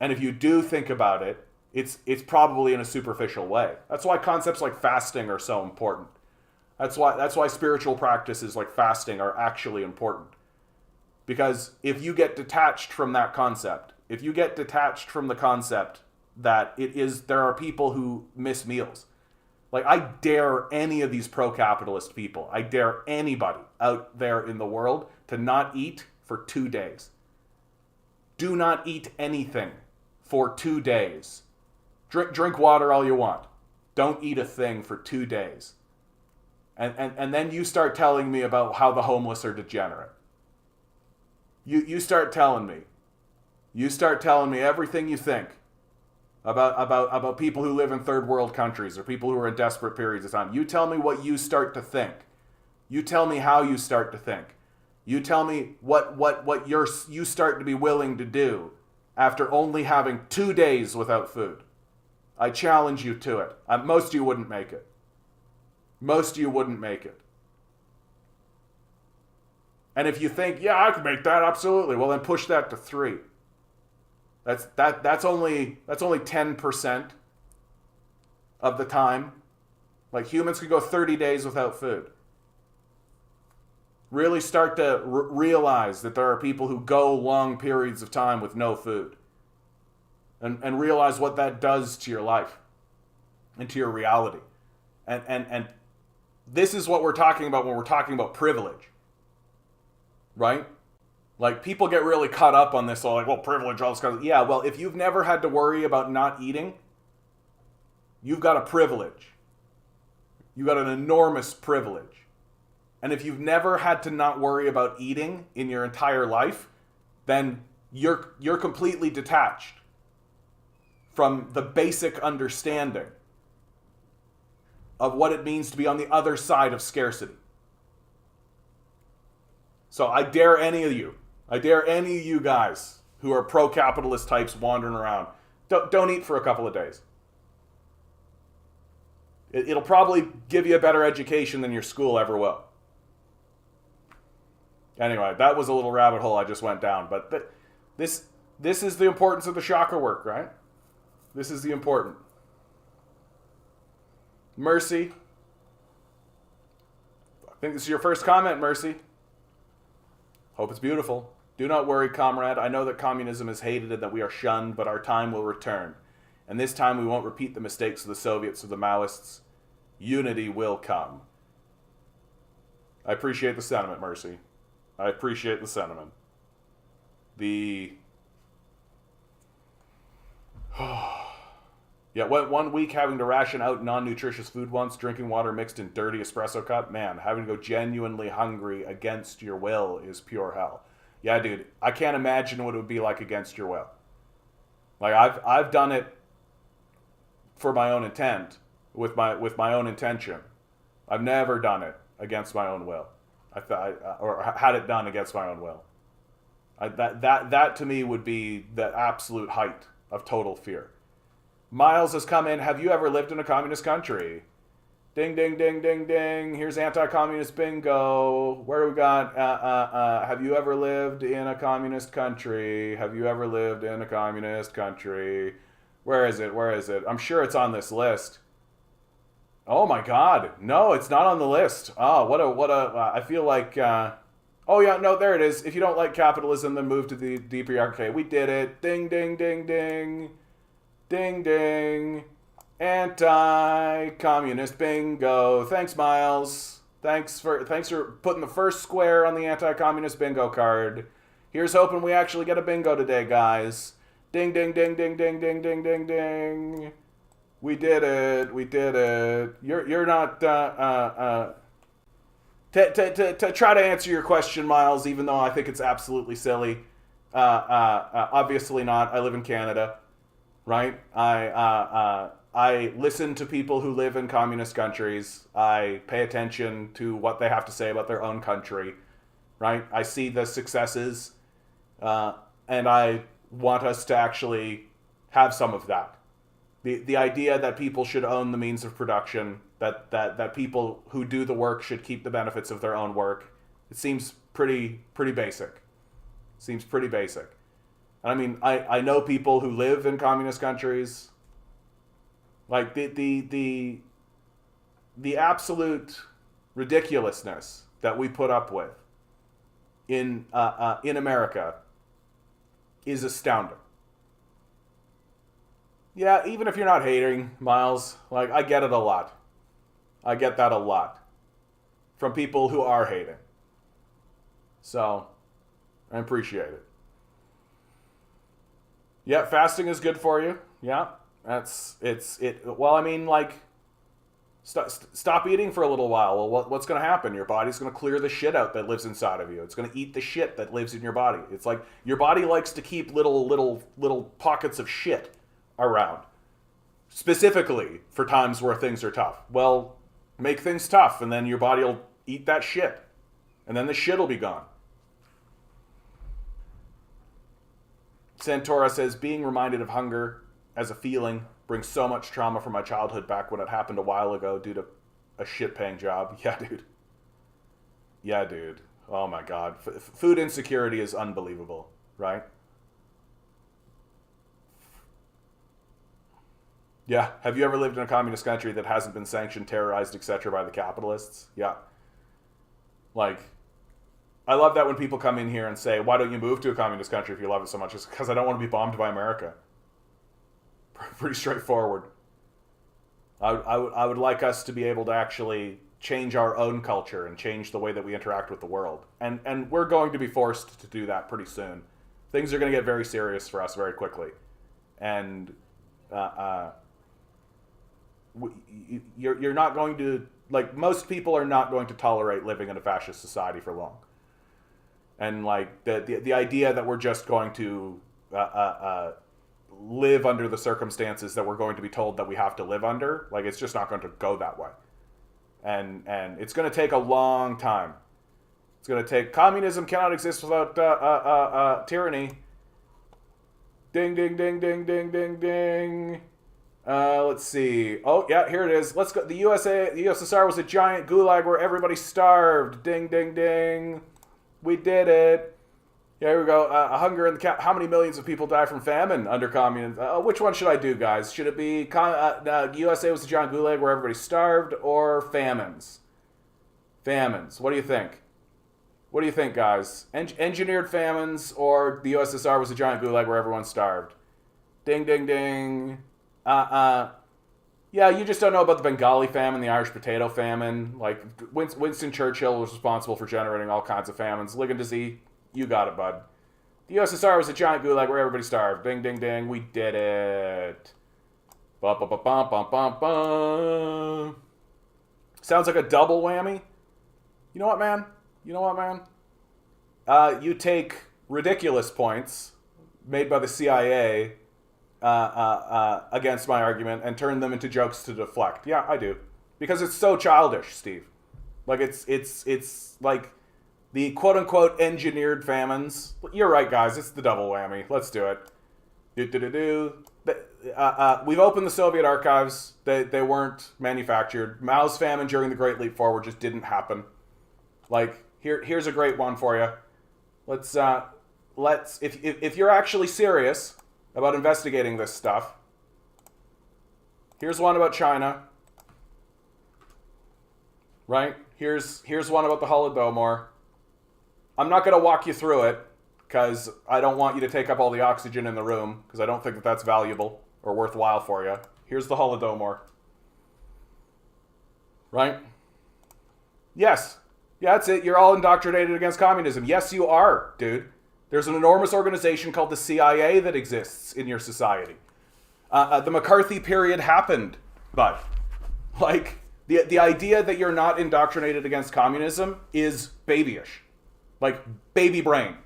And if you do think about it, it's probably in a superficial way. That's why concepts like fasting are so important. That's why spiritual practices like fasting are actually important. Because if you get detached from that concept, if you get detached from the concept that there are people who miss meals. Like, I dare any of these pro-capitalist people, I dare anybody out there in the world to not eat for 2 days. Do not eat anything for 2 days. Drink water all you want. Don't eat a thing for 2 days. And then you start telling me about how the homeless are degenerate. You start telling me. You start telling me everything you think about people who live in third world countries or people who are in desperate periods of time. You tell me what you start to think. You tell me how you start to think. You tell me what you start to be willing to do after only having 2 days without food. I challenge you to it. Most of you wouldn't make it. Most of you wouldn't make it. And if you think, yeah, I can make that, absolutely, well then push that to 3. That's only 10% of the time. Like, humans could go 30 days without food. Really start to realize that there are people who go long periods of time with no food. And realize what that does to your life and to your reality. And this is what we're talking about when we're talking about privilege. Right? Like, people get really caught up on this, all like, well, privilege, all this kind of... Yeah, well, if you've never had to worry about not eating, you've got a privilege. You've got an enormous privilege. And if you've never had to not worry about eating in your entire life, then you're completely detached from the basic understanding of what it means to be on the other side of scarcity. So I dare any of you guys who are pro-capitalist types wandering around, don't eat for a couple of days. It'll probably give you a better education than your school ever will. Anyway, that was a little rabbit hole I just went down. But this is the importance of the chakra work, right? This is the important. Mercy. I think this is your first comment, Mercy. Hope it's beautiful. Do not worry, comrade. I know that communism is hated and that we are shunned, but our time will return. And this time we won't repeat the mistakes of the Soviets or the Maoists. Unity will come. I appreciate the sentiment, Mercy. I appreciate the sentiment. Yeah, went 1 week having to ration out non-nutritious food once, drinking water mixed in dirty espresso cup. Man, having to go genuinely hungry against your will is pure hell. Yeah, dude, I can't imagine what it would be like against your will. Like, I've done it for my own intent, with my own intention. I've never done it against my own will. Or had it done against my own will. That to me would be the absolute height of total fear. Miles has come in. Have you ever lived in a communist country? Ding, ding, ding, ding, ding. Here's anti-communist bingo. Where do we got? Have you ever lived in a communist country? Have you ever lived in a communist country? Where is it? Where is it? I'm sure it's on this list. Oh my God. No, it's not on the list. Oh, what a, I feel like, oh yeah, no, there it is. If you don't like capitalism, then move to the DPRK. We did it. Ding, ding, ding, ding. Ding, ding. Anti-communist bingo. Thanks, Miles. Thanks for putting the first square on the anti-communist bingo card. Here's hoping we actually get a bingo today, guys. Ding, ding, ding, ding, ding, ding, ding, ding, ding. We did it. We did it. You're not to try to answer your question, Miles, even though I think it's absolutely silly. Obviously not. I live in Canada. Right? I listen to people who live in communist countries. I pay attention to what they have to say about their own country. Right? I see the successes, and I want us to actually have some of that. The idea that people should own the means of production, that people who do the work should keep the benefits of their own work, it seems pretty basic. Seems pretty basic. I mean, I know people who live in communist countries. Like the absolute ridiculousness that we put up with in America is astounding. Yeah, even if you're not hating, Miles, like, I get it a lot. I get that a lot. From people who are hating. So, I appreciate it. Yeah, fasting is good for you. Yeah, well, I mean, like, stop eating for a little while. Well, what's going to happen? Your body's going to clear the shit out that lives inside of you. It's going to eat the shit that lives in your body. It's like your body likes to keep little pockets of shit around, specifically for times where things are tough. Well, make things tough, and then your body will eat that shit, and then the shit will be gone. Santora says, being reminded of hunger as a feeling brings so much trauma from my childhood back when it happened a while ago due to a shit-paying job. Yeah, dude. Yeah, dude. Oh, my God. Food insecurity is unbelievable, right? Yeah. Have you ever lived in a communist country that hasn't been sanctioned, terrorized, etc. by the capitalists? Yeah. Like, I love that when people come in here and say, why don't you move to a communist country if you love it so much? It's because I don't want to be bombed by America. Pretty straightforward. I would like us to be able to actually change our own culture and change the way that we interact with the world. And we're going to be forced to do that pretty soon. Things are going to get very serious for us very quickly. And you're not going to, like, most people are not going to tolerate living in a fascist society for long. And, like, the idea that we're just going to live under the circumstances that we're going to be told that we have to live under, like, it's just not going to go that way. And it's going to take a long time. It's going to take... Communism cannot exist without tyranny. Ding, ding, ding, ding, ding, ding, ding. Let's see. Oh, yeah, here it is. Let's go. The USSR was a giant gulag where everybody starved. Ding, ding, ding. We did it. Yeah, here we go. Hunger and how many millions of people die from famine under communism? Which one should I do, guys? Should it be USA was the giant gulag where everybody starved, or famines? Famines. What do you think? What do you think, guys? Engineered famines, or the USSR was a giant gulag where everyone starved? Ding, ding, ding. Yeah, you just don't know about the Bengali famine, the Irish potato famine. Like, Winston Churchill was responsible for generating all kinds of famines. Ligon disease, you got it, bud. The USSR was a giant gulag where everybody starved. Ding, ding, ding. We did it. Bum, bum, bum, bum, bum, bum, bum. Sounds like a double whammy. You know what, man? You take ridiculous points made by the CIA against my argument and turn them into jokes to deflect. Yeah, I do. Because it's so childish, Steve. Like, it's like the quote-unquote engineered famines. You're right, guys. It's the double whammy. Let's do it. We've opened the Soviet archives. They weren't manufactured. Mao's famine during the Great Leap Forward just didn't happen. Like, here's a great one for you. Let's if you're actually serious about investigating this stuff, here's one about China. Right? Here's one about the Holodomor. I'm not going to walk you through it because I don't want you to take up all the oxygen in the room, because I don't think that that's valuable or worthwhile for you. Here's the Holodomor. Right? Yes. Yeah, that's it. You're all indoctrinated against communism. Yes, you are, dude. There's an enormous organization called the CIA that exists in your society. The McCarthy period happened, bud. Like, the idea that you're not indoctrinated against communism is babyish. Like, baby brain.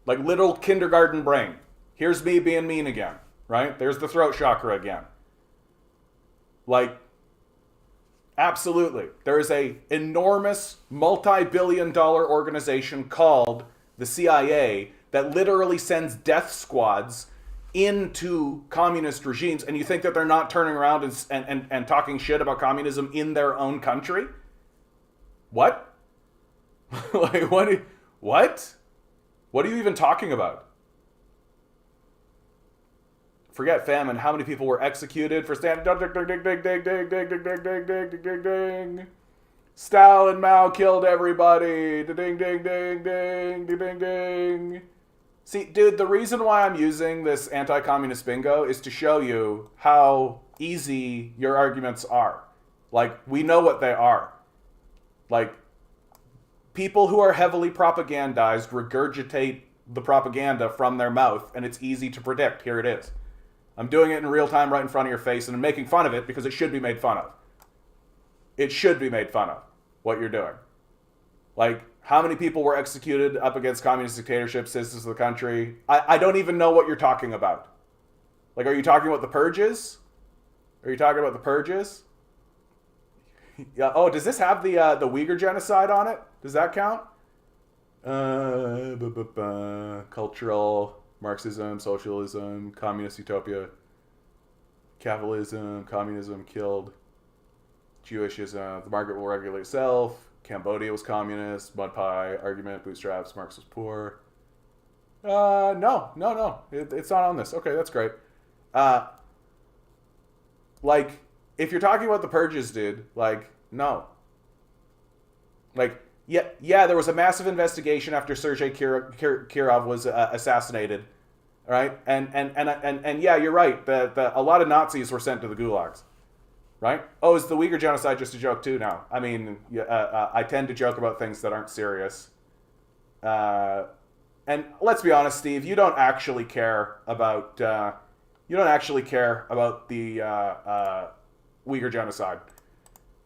Like, little kindergarten brain. Here's me being mean again, right? There's the throat chakra again. Like, absolutely. There is a enormous multi-billion-dollar organization called the CIA that literally sends death squads into communist regimes, and you think that they're not turning around and talking shit about communism in their own country? What? Like, what? What are you even talking about? Forget famine. How many people were executed for standing? Stalin, Mao killed everybody. Ding, ding, ding, ding, ding, ding, ding. See, dude, the reason why I'm using this anti-communist bingo is to show you how easy your arguments are. Like, we know what they are. Like, people who are heavily propagandized regurgitate the propaganda from their mouth, and it's easy to predict. Here it is. I'm doing it in real time right in front of your face, and I'm making fun of it because it should be made fun of. It should be made fun of, what you're doing. Like, how many people were executed up against communist dictatorships, citizens of the country? I don't even know what you're talking about. Like, are you talking about the purges? Are you talking about the purges? Yeah. Oh, does this have the Uyghur genocide on it? Does that count? Cultural Marxism, socialism, communist utopia, capitalism, communism killed Jewishism. The market will regulate itself. Cambodia was communist. Mud pie argument. Bootstraps. Marx was poor. No. It's not on this. Okay, that's great. Like, if you're talking about the purges, dude, like, no. Like, yeah, there was a massive investigation after Sergei Kirov was assassinated, right? And yeah, you're right. A lot of Nazis were sent to the gulags, right? Oh, is the Uyghur genocide just a joke too now? I mean, I tend to joke about things that aren't serious. And let's be honest, Steve, you don't actually care about the Uyghur genocide.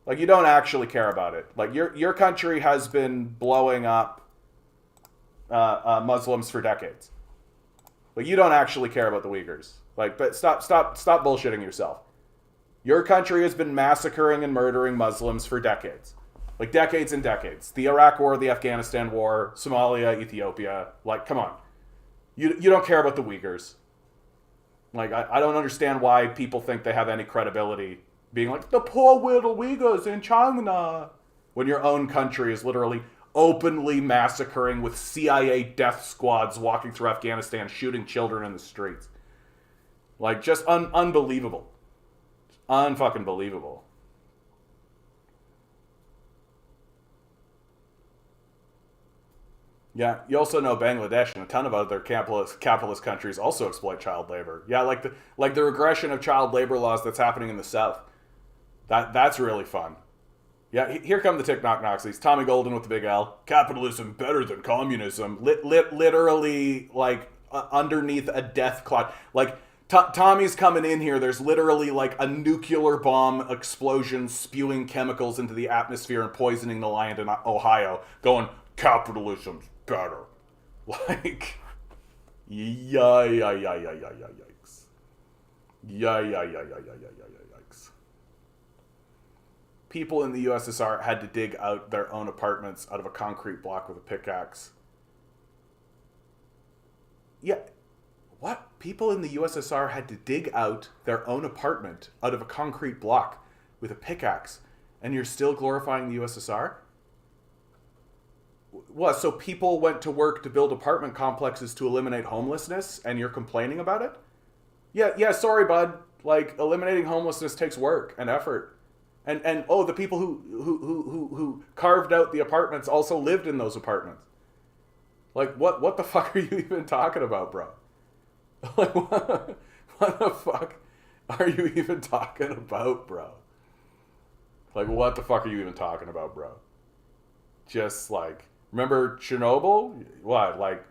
Like, you don't actually care about it. Like, your country has been blowing up Muslims for decades. Like, you don't actually care about the Uyghurs. Like, but stop bullshitting yourself. Your country has been massacring and murdering Muslims for decades. Like, decades and decades. The Iraq War, the Afghanistan War, Somalia, Ethiopia. Like, come on. You don't care about the Uyghurs. Like, I don't understand why people think they have any credibility being like, the poor little Uyghurs in China, when your own country is literally openly massacring with CIA death squads walking through Afghanistan, shooting children in the streets. Like, just unbelievable. Unfucking believable. Yeah, you also know Bangladesh and a ton of other capitalist countries also exploit child labor. Yeah, like the regression of child labor laws that's happening in the South. That's really fun. Yeah, here come the TikTok Nazis. Tommy Golden with the big L. Capitalism better than communism. Literally, like, underneath a death cloud. Like, Tommy's coming in here. There's literally, like, a nuclear bomb explosion spewing chemicals into the atmosphere and poisoning the land in Ohio. Going, capitalism's better. Like, yikes. Yikes. People in the USSR had to dig out their own apartments out of a concrete block with a pickaxe. Yeah. What? People in the USSR had to dig out their own apartment out of a concrete block with a pickaxe, and you're still glorifying the USSR? What, so people went to work to build apartment complexes to eliminate homelessness, and you're complaining about it? Yeah, sorry, bud. Like, eliminating homelessness takes work and effort. And oh, the people who carved out the apartments also lived in those apartments. Like, what the fuck are you even talking about, bro? Like, what the fuck are you even talking about, bro? Like, what the fuck are you even talking about, bro? Just, like, remember Chernobyl? What, like,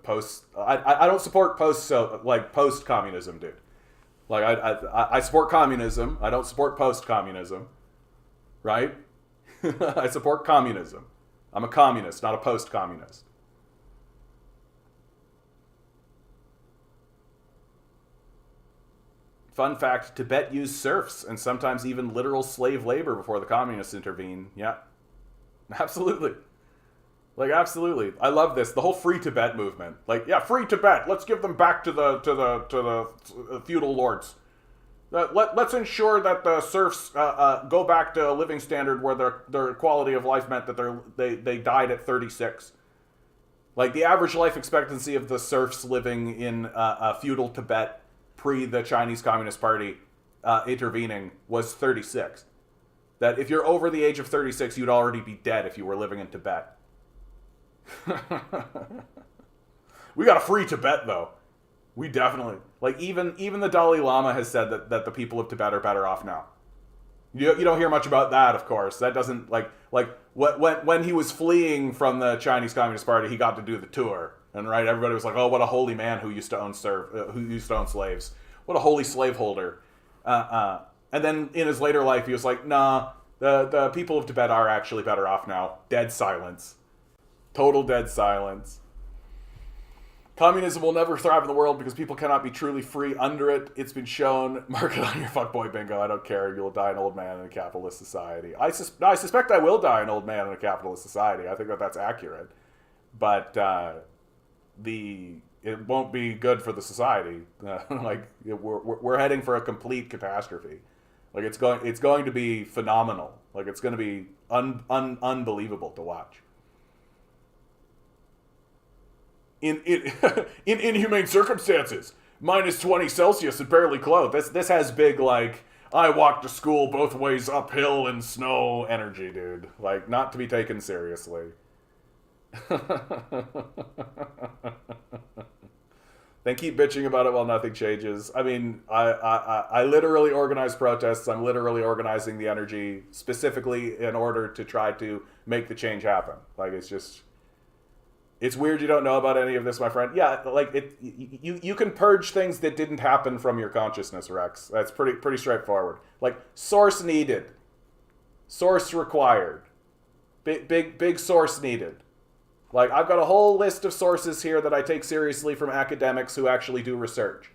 post... I don't support post-communism, dude. Like, I support communism. I don't support post-communism. Right? I support communism. I'm a communist, not a post-communist. Fun fact, Tibet used serfs and sometimes even literal slave labor before the communists intervened. Yeah. Absolutely. Like, absolutely. I love this. The whole Free Tibet movement. Like, yeah, Free Tibet. Let's give them back to the feudal lords. Let's ensure that the serfs go back to a living standard where their quality of life meant that they died at 36. Like, the average life expectancy of the serfs living in feudal Tibet pre the Chinese Communist Party intervening was 36. That if you're over the age of 36, you'd already be dead if you were living in Tibet. We gotta free Tibet, though. We definitely, like, even the Dalai Lama has said that the people of Tibet are better off now. You don't hear much about that, of course. That doesn't, like when he was fleeing from the Chinese Communist Party, he got to do the tour, and right, everybody was like, "Oh, what a holy man who used to own slaves. What a holy slaveholder." And then in his later life, he was like, "Nah, the people of Tibet are actually better off now." Dead silence, total dead silence. Communism will never thrive in the world because people cannot be truly free under it. It's been shown. Mark it on your fuckboy bingo. I don't care. You'll die an old man in a capitalist society. I suspect I will die an old man in a capitalist society. I think that's accurate. But it won't be good for the society. We're heading for a complete catastrophe. Like it's going to be phenomenal. Like it's going to be unbelievable to watch. In inhumane circumstances, minus 20 Celsius and barely clothed. This has big, like, I walked to school both ways uphill in snow energy, dude. Like, not to be taken seriously. Then keep bitching about it while nothing changes. I mean, I literally organize protests. I'm literally organizing the energy specifically in order to try to make the change happen. Like, it's weird you don't know about any of this, my friend. Yeah, like you can purge things that didn't happen from your consciousness, Rex. That's pretty straightforward. Like source needed, source required, big source needed. Like I've got a whole list of sources here that I take seriously from academics who actually do research.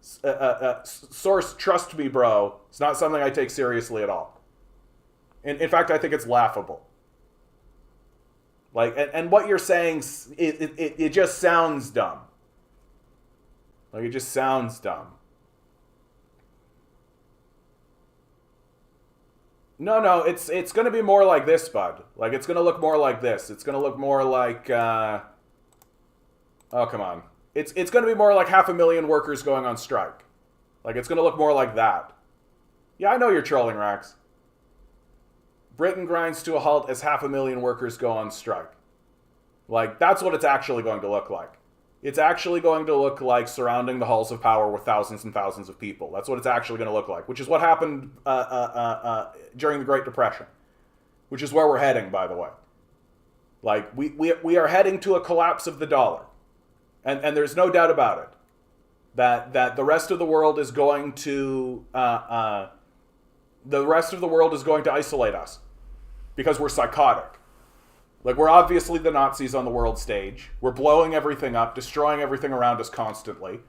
Source, trust me, bro. It's not something I take seriously at all. In fact, I think it's laughable. Like, and what you're saying, it just sounds dumb. Like, it just sounds dumb. No, it's going to be more like this, bud. Like, it's going to look more like this. It's going to look more like, oh, come on. It's going to be more like 500,000 workers going on strike. Like, it's going to look more like that. Yeah, I know you're trolling, Rax. Britain grinds to a halt as 500,000 workers go on strike. Like, that's what it's actually going to look like. It's actually going to look like surrounding the halls of power with thousands and thousands of people. That's what it's actually going to look like, which is what happened during the Great Depression, which is where we're heading, by the way. Like, we are heading to a collapse of the dollar. And there's no doubt about it. That the rest of the world is going to isolate us. Because we're psychotic. Like, we're obviously the Nazis on the world stage. We're blowing everything up, destroying everything around us constantly,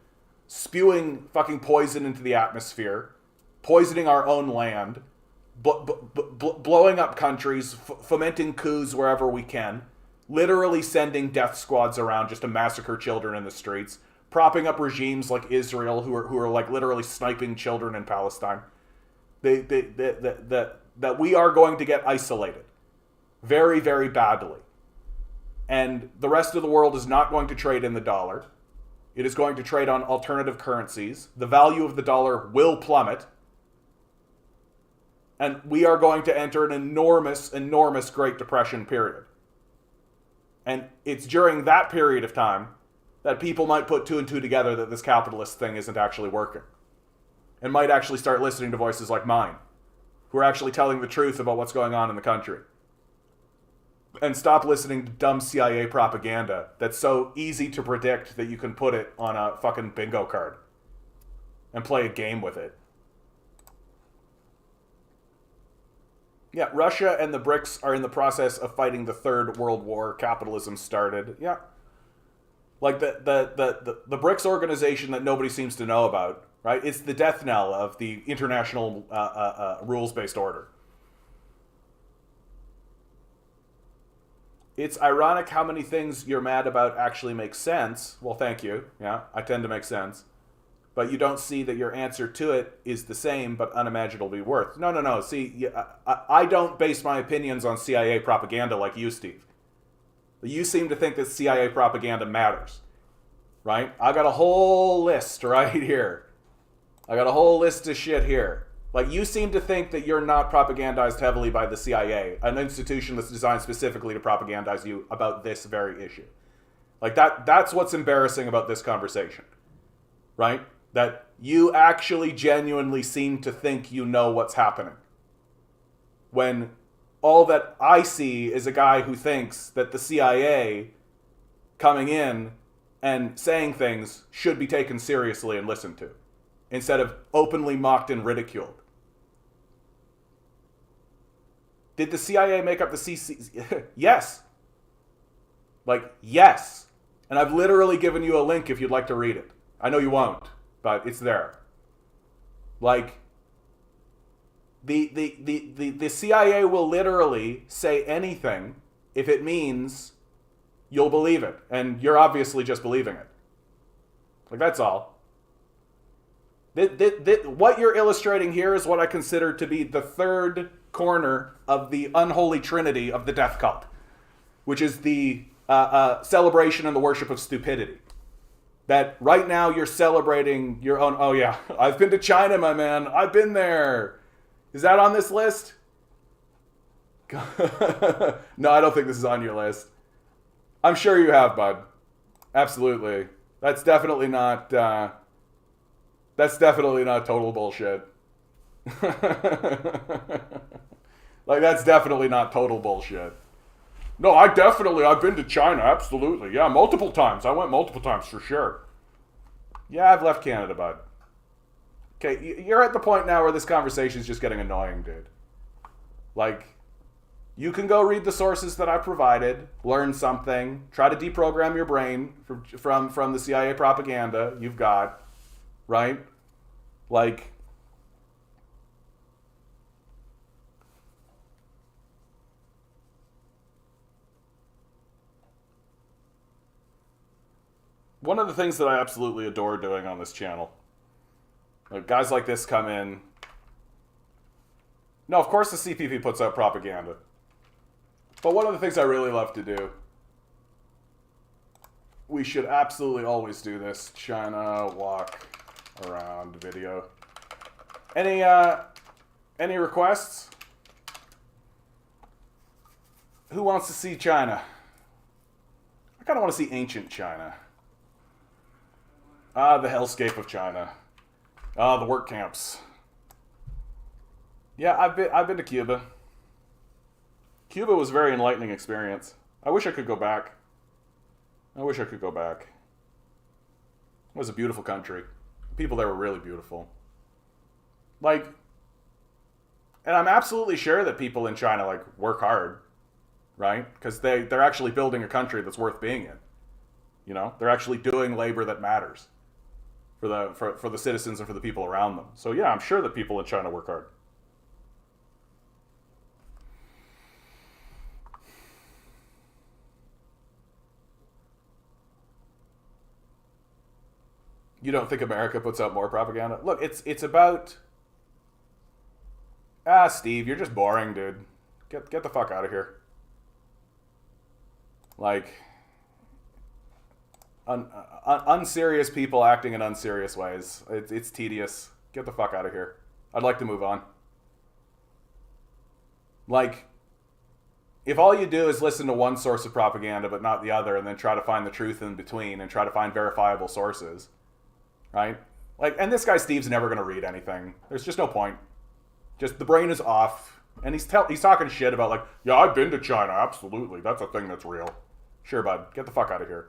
spewing fucking poison into the atmosphere, poisoning our own land, blowing up countries, fomenting coups wherever we can, literally sending death squads around just to massacre children in the streets, propping up regimes like Israel who are like literally sniping children in Palestine. That we are going to get isolated very, very badly. And the rest of the world is not going to trade in the dollar. It is going to trade on alternative currencies. The value of the dollar will plummet. And we are going to enter an enormous, enormous Great Depression period. And it's during that period of time that people might put two and two together that this capitalist thing isn't actually working. And might actually start listening to voices like mine, who are actually telling the truth about what's going on in the country. And stop listening to dumb CIA propaganda that's so easy to predict that you can put it on a fucking bingo card and play a game with it. Yeah, Russia and the BRICS are in the process of fighting the Third World War. Capitalism started. Yeah. Like the BRICS organization that nobody seems to know about, right? It's the death knell of the international rules-based order. It's ironic how many things you're mad about actually make sense. Well, thank you. Yeah, I tend to make sense. But you don't see that your answer to it is the same, but unimaginably worse. No. See, I don't base my opinions on CIA propaganda like you, Steve. You seem to think that CIA propaganda matters, right? I got a whole list right here. I got a whole list of shit here. Like, you seem to think that you're not propagandized heavily by the CIA, an institution that's designed specifically to propagandize you about this very issue. Like that's what's embarrassing about this conversation, right? That you actually genuinely seem to think you know what's happening. When all that I see is a guy who thinks that the CIA coming in and saying things should be taken seriously and listened to, instead of openly mocked and ridiculed. Did the CIA make up the CC? Yes. Like, yes. And I've literally given you a link if you'd like to read it. I know you won't, but it's there. Like, the CIA will literally say anything if it means you'll believe it. And you're obviously just believing it. Like, that's all. What you're illustrating here is what I consider to be the third corner of the unholy trinity of the death cult, which is the celebration and the worship of stupidity. That right now you're celebrating your own, oh yeah, I've been to China, my man. I've been there. Is that on this list? No, I don't think this is on your list. I'm sure you have, bud. Absolutely. That's definitely not total bullshit. Like, that's definitely not total bullshit. No, I've been to China, absolutely. Yeah, multiple times. I went multiple times for sure. Yeah, I've left Canada, bud. Okay, you're at the point now where this conversation is just getting annoying, dude. Like, you can go read the sources that I provided, learn something, try to deprogram your brain from the CIA propaganda you've got, right? Like, one of the things that I absolutely adore doing on this channel, like, guys like this come in. No, of course the CPP puts out propaganda. But one of the things I really love to do, we should absolutely always do this, China walk around video. Any requests? Who wants to see China? I kind of want to see ancient China. Ah, the hellscape of China. Ah, the work camps. Yeah, I've been to Cuba. Cuba was a very enlightening experience. I wish I could go back. It was a beautiful country. People there were really beautiful. Like, and I'm absolutely sure that people in China, like, work hard, right? Because they're actually building a country that's worth being in. You know, they're actually doing labor that matters for the citizens and for the people around them. So yeah, I'm sure that people in China work hard. You don't think America puts out more propaganda? Look, it's about... Steve, you're just boring, dude. Get the fuck out of here. Like, unserious people acting in unserious ways. It's tedious. Get the fuck out of here. I'd like to move on. Like, if all you do is listen to one source of propaganda but not the other, and then try to find the truth in between and try to find verifiable sources, right? Like, and this guy Steve's never going to read anything. There's just no point. Just the brain is off, and he's talking shit about, like, yeah, I've been to China, absolutely. That's a thing that's real. Sure, bud. Get the fuck out of here.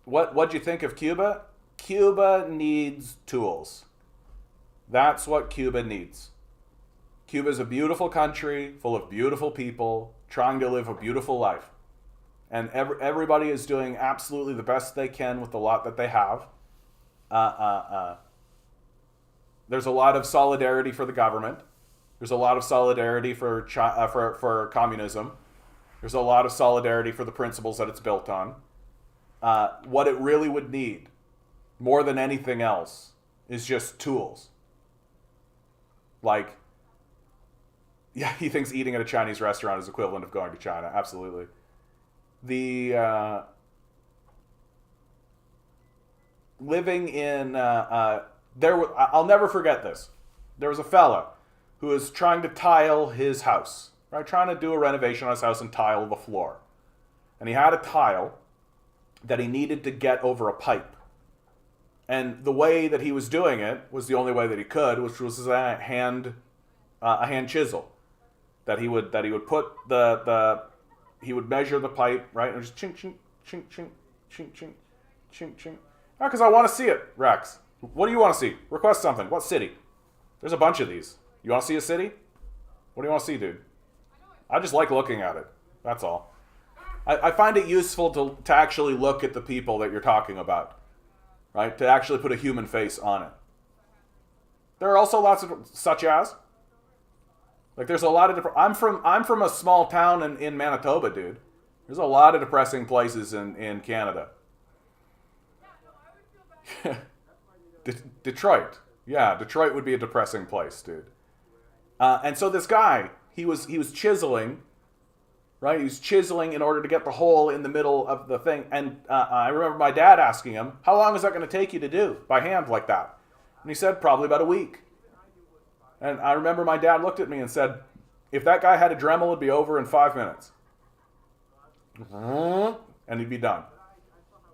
What'd you think of Cuba? Cuba needs tools. That's what Cuba needs. Cuba's a beautiful country full of beautiful people trying to live a beautiful life. And everybody is doing absolutely the best they can with the lot that they have. There's a lot of solidarity for the government. There's a lot of solidarity for communism. There's a lot of solidarity for the principles that it's built on. What it really would need, more than anything else, is just tools. Like, yeah, he thinks eating at a Chinese restaurant is equivalent of going to China. Absolutely. Living in... I'll never forget this. There was a fella who was trying to tile his house, right? Trying to do a renovation on his house and tile the floor. and he had a tile that he needed to get over a pipe. And the way that he was doing it was the only way that he could, which was a hand chisel that he would put he would measure the pipe, right, and just chink chink chink chink chink chink chink chink. Because I want to see it, Rex. What do you want to see? Request something. What city? There's a bunch of these. You want to see a city? What do you want to see, dude? I just like looking at it. That's all. I find it useful to actually look at the people that you're talking about, right? To actually put a human face on it. There are also lots of, such as, like there's a lot of different, I'm from a small town in Manitoba, dude. There's a lot of depressing places in Canada. Detroit. Yeah, Detroit would be a depressing place, dude. And so this guy, he was chiseling, right? He was chiseling in order to get the hole in the middle of the thing. And I remember my dad asking him, how long is that going to take you to do by hand like that? And he said, probably about a week. And I remember my dad looked at me and said, if that guy had a Dremel, it'd be over in 5 minutes. And he'd be done.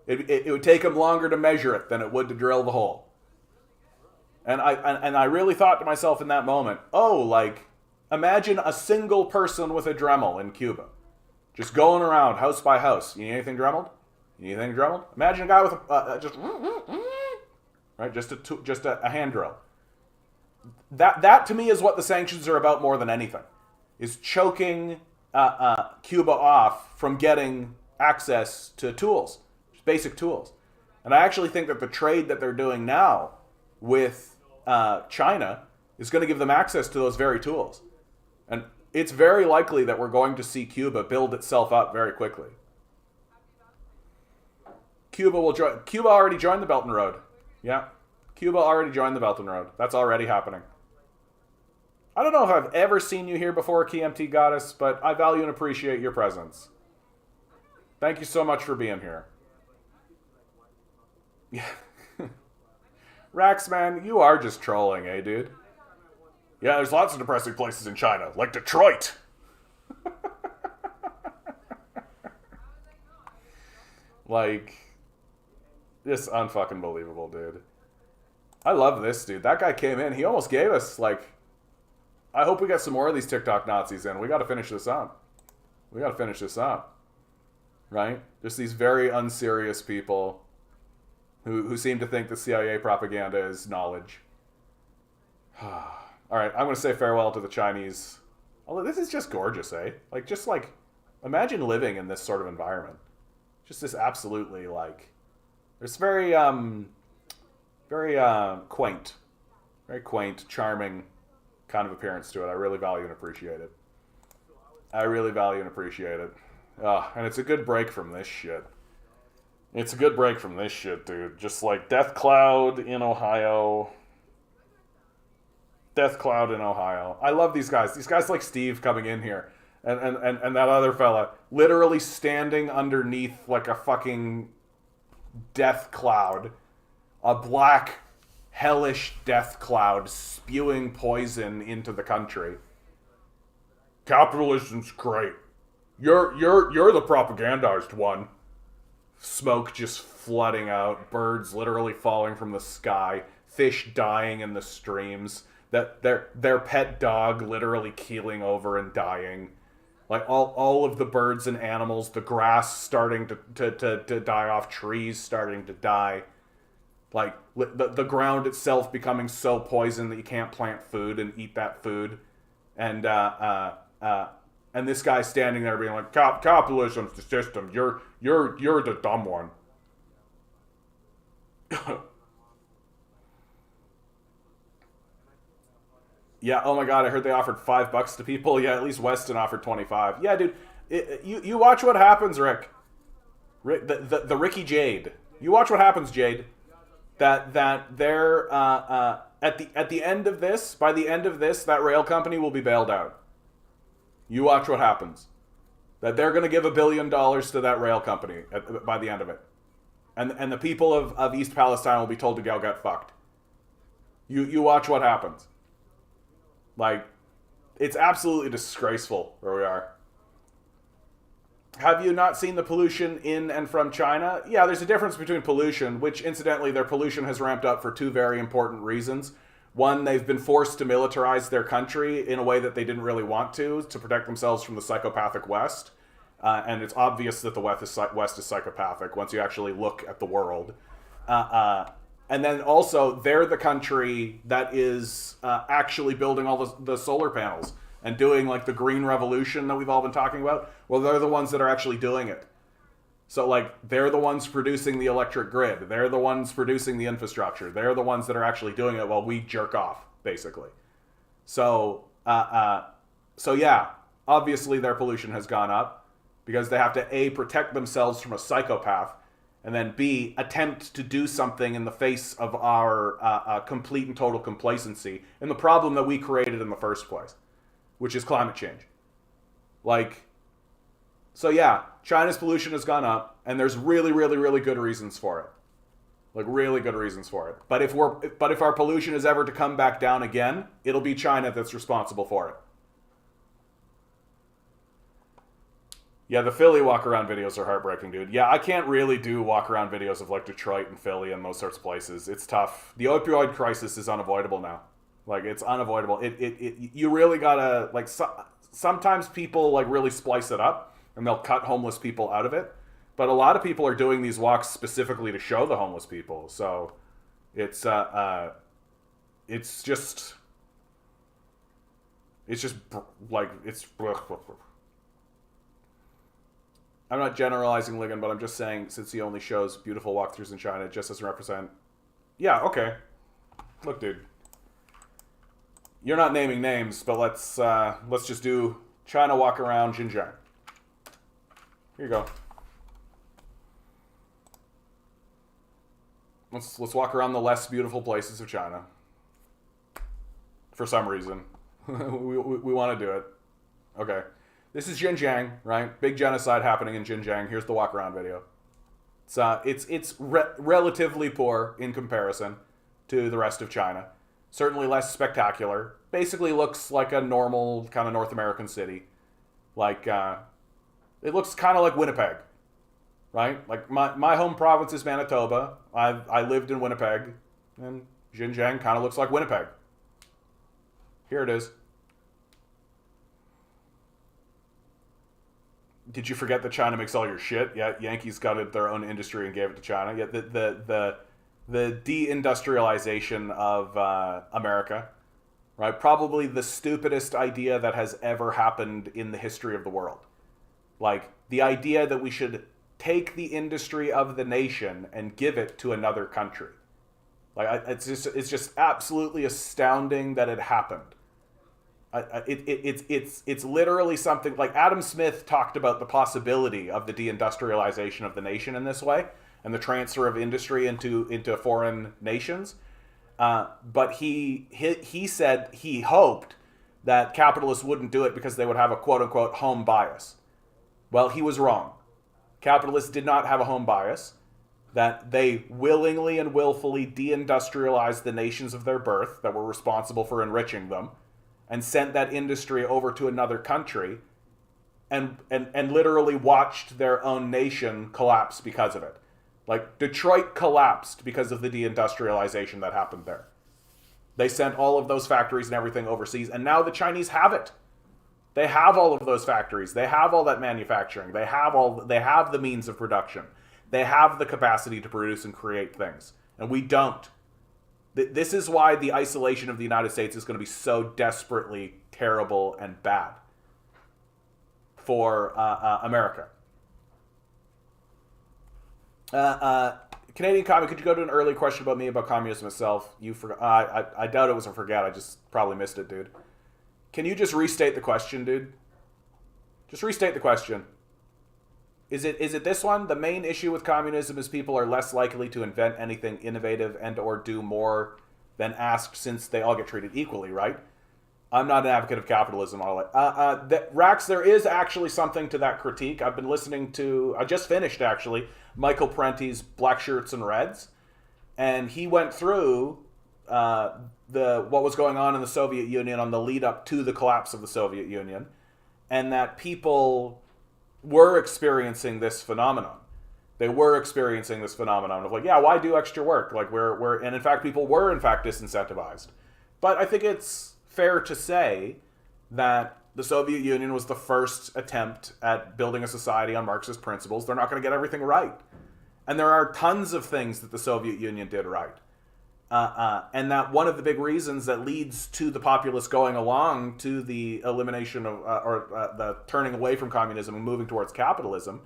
It would take him longer to measure it than it would to drill the hole. And I really thought to myself in that moment, oh, like, imagine a single person with a Dremel in Cuba. Just going around house by house. You need anything Dremeled? You need anything Dremeled? Imagine a guy with right, just a hand drill. That to me is what the sanctions are about more than anything. Is choking Cuba off from getting access to tools. Basic tools. And I actually think that the trade that they're doing now with China is going to give them access to those very tools. And it's very likely that we're going to see Cuba build itself up very quickly. Cuba already joined the Belt and Road. Yeah. Cuba already joined the Belt and Road. That's already happening. I don't know if I've ever seen you here before, KMT Goddess, but I value and appreciate your presence. Thank you so much for being here. Yeah. Rax, man, you are just trolling, eh, dude? Yeah, there's lots of depressing places in China, like Detroit. Like, this unfucking believable, dude. I love this dude. That guy came in. He almost gave us, like, I hope we get some more of these TikTok Nazis in. We got to finish this up. We got to finish this up. Right? Just these very unserious people who seem to think the CIA propaganda is knowledge. All right, I'm going to say farewell to the Chinese. Although this is just gorgeous, eh? Like, just like, imagine living in this sort of environment. Just this absolutely, like, it's very quaint, charming kind of appearance to it. I really value and appreciate it. I really value and appreciate it. And it's a good break from this shit. It's a good break from this shit, dude. Just like Death Cloud in Ohio. Death Cloud in Ohio. I love these guys. These guys like Steve coming in here. And that other fella literally standing underneath like a fucking death cloud. A black, hellish death cloud spewing poison into the country. Capitalism's great. You're the propagandized one. Smoke just flooding out, birds literally falling from the sky, fish dying in the streams, that their pet dog literally keeling over and dying. Like all of the birds and animals, the grass starting to die off, trees starting to die. Like the ground itself becoming so poisoned that you can't plant food and eat that food. And this guy standing there being like, capitalism's the system. You're the dumb one. Yeah, oh my god, I heard they offered $5 to people. Yeah, at least Weston offered 25. Yeah, dude, you watch what happens, Rick. The Ricky Jade. You watch what happens, Jade. That they're at the end of this, by the end of this, that rail company will be bailed out. You watch what happens. That they're going to give $1 billion to that rail company by the end of it. And the people of East Palestine will be told to go get fucked. You watch what happens. Like, it's absolutely disgraceful where we are. Have you not seen the pollution in and from China? Yeah, there's a difference between pollution, which incidentally their pollution has ramped up for two very important reasons. One, they've been forced to militarize their country in a way that they didn't really want to protect themselves from the psychopathic West. And it's obvious that the West is psychopathic once you actually look at the world. And then also, they're the country that is actually building all the solar panels and doing like the green revolution that we've all been talking about. Well, they're the ones that are actually doing it. So like, they're the ones producing the electric grid. They're the ones producing the infrastructure. They're the ones that are actually doing it while we jerk off, basically. So yeah, obviously their pollution has gone up because they have to A, protect themselves from a psychopath, and then B, attempt to do something in the face of our complete and total complacency and the problem that we created in the first place, which is climate change. Like, so yeah, China's pollution has gone up, and there's really, really, really good reasons for it. Like, really good reasons for it. But if our pollution is ever to come back down again, it'll be China that's responsible for it. Yeah, the Philly walk-around videos are heartbreaking, dude. Yeah, I can't really do walk-around videos of, like, Detroit and Philly and those sorts of places. It's tough. The opioid crisis is unavoidable now. Like, it's unavoidable. You really gotta, like, sometimes people, like, really splice it up, and they'll cut homeless people out of it. But a lot of people are doing these walks specifically to show the homeless people. So, it's just, like, it's... I'm not generalizing Ligon, but I'm just saying, since he only shows beautiful walkthroughs in China, it just doesn't represent... Yeah, okay. Look, dude. You're not naming names, but let's just do China walk around Xinjiang. Here you go. Let's walk around the less beautiful places of China. For some reason. we want to do it. Okay. This is Xinjiang, right? Big genocide happening in Xinjiang. Here's the walk-around video. It's relatively poor in comparison to the rest of China. Certainly less spectacular. Basically looks like a normal kind of North American city. Like, it looks kind of like Winnipeg, right? Like, my home province is Manitoba. I lived in Winnipeg, and Xinjiang kind of looks like Winnipeg. Here it is. Did you forget that China makes all your shit? Yeah, Yankees gutted their own industry and gave it to China. Yeah, the deindustrialization of America, right? Probably the stupidest idea that has ever happened in the history of the world. Like, the idea that we should take the industry of the nation and give it to another country. Like, it's just absolutely astounding that it happened. It's literally something like Adam Smith talked about the possibility of the deindustrialization of the nation in this way and the transfer of industry into foreign nations. But he said he hoped that capitalists wouldn't do it because they would have a quote unquote home bias. Well, he was wrong. Capitalists did not have a home bias. That they willingly and willfully deindustrialized the nations of their birth that were responsible for enriching them, and sent that industry over to another country and literally watched their own nation collapse because of it. Like, Detroit collapsed because of the deindustrialization that happened there. They sent all of those factories and everything overseas, and now the Chinese have it. They have all of those factories. They have all that manufacturing. They have the means of production. They have the capacity to produce and create things. And we don't. This is why the isolation of the United States is going to be so desperately terrible and bad for America. Canadian Commie, could you go to an early question about me about communism itself? You forgot. I doubt it was a forget. I just probably missed it, dude. Can you just restate the question, dude? Just restate the question. Is it this one? The main issue with communism is people are less likely to invent anything innovative and or do more than asked since they all get treated equally, right? I'm not an advocate of capitalism. Rax, there is actually something to that critique. I've been listening to, I just finished actually, Michael Parenti's Black Shirts and Reds, and he went through what was going on in the Soviet Union on the lead up to the collapse of the Soviet Union, and that people were experiencing this phenomenon. They were experiencing this phenomenon of like, yeah, why do extra work? Like and in fact, people were in fact disincentivized. But I think it's fair to say that the Soviet Union was the first attempt at building a society on Marxist principles. They're not going to get everything right. And there are tons of things that the Soviet Union did right. And that one of the big reasons that leads to the populace going along to the elimination of, the turning away from communism and moving towards capitalism,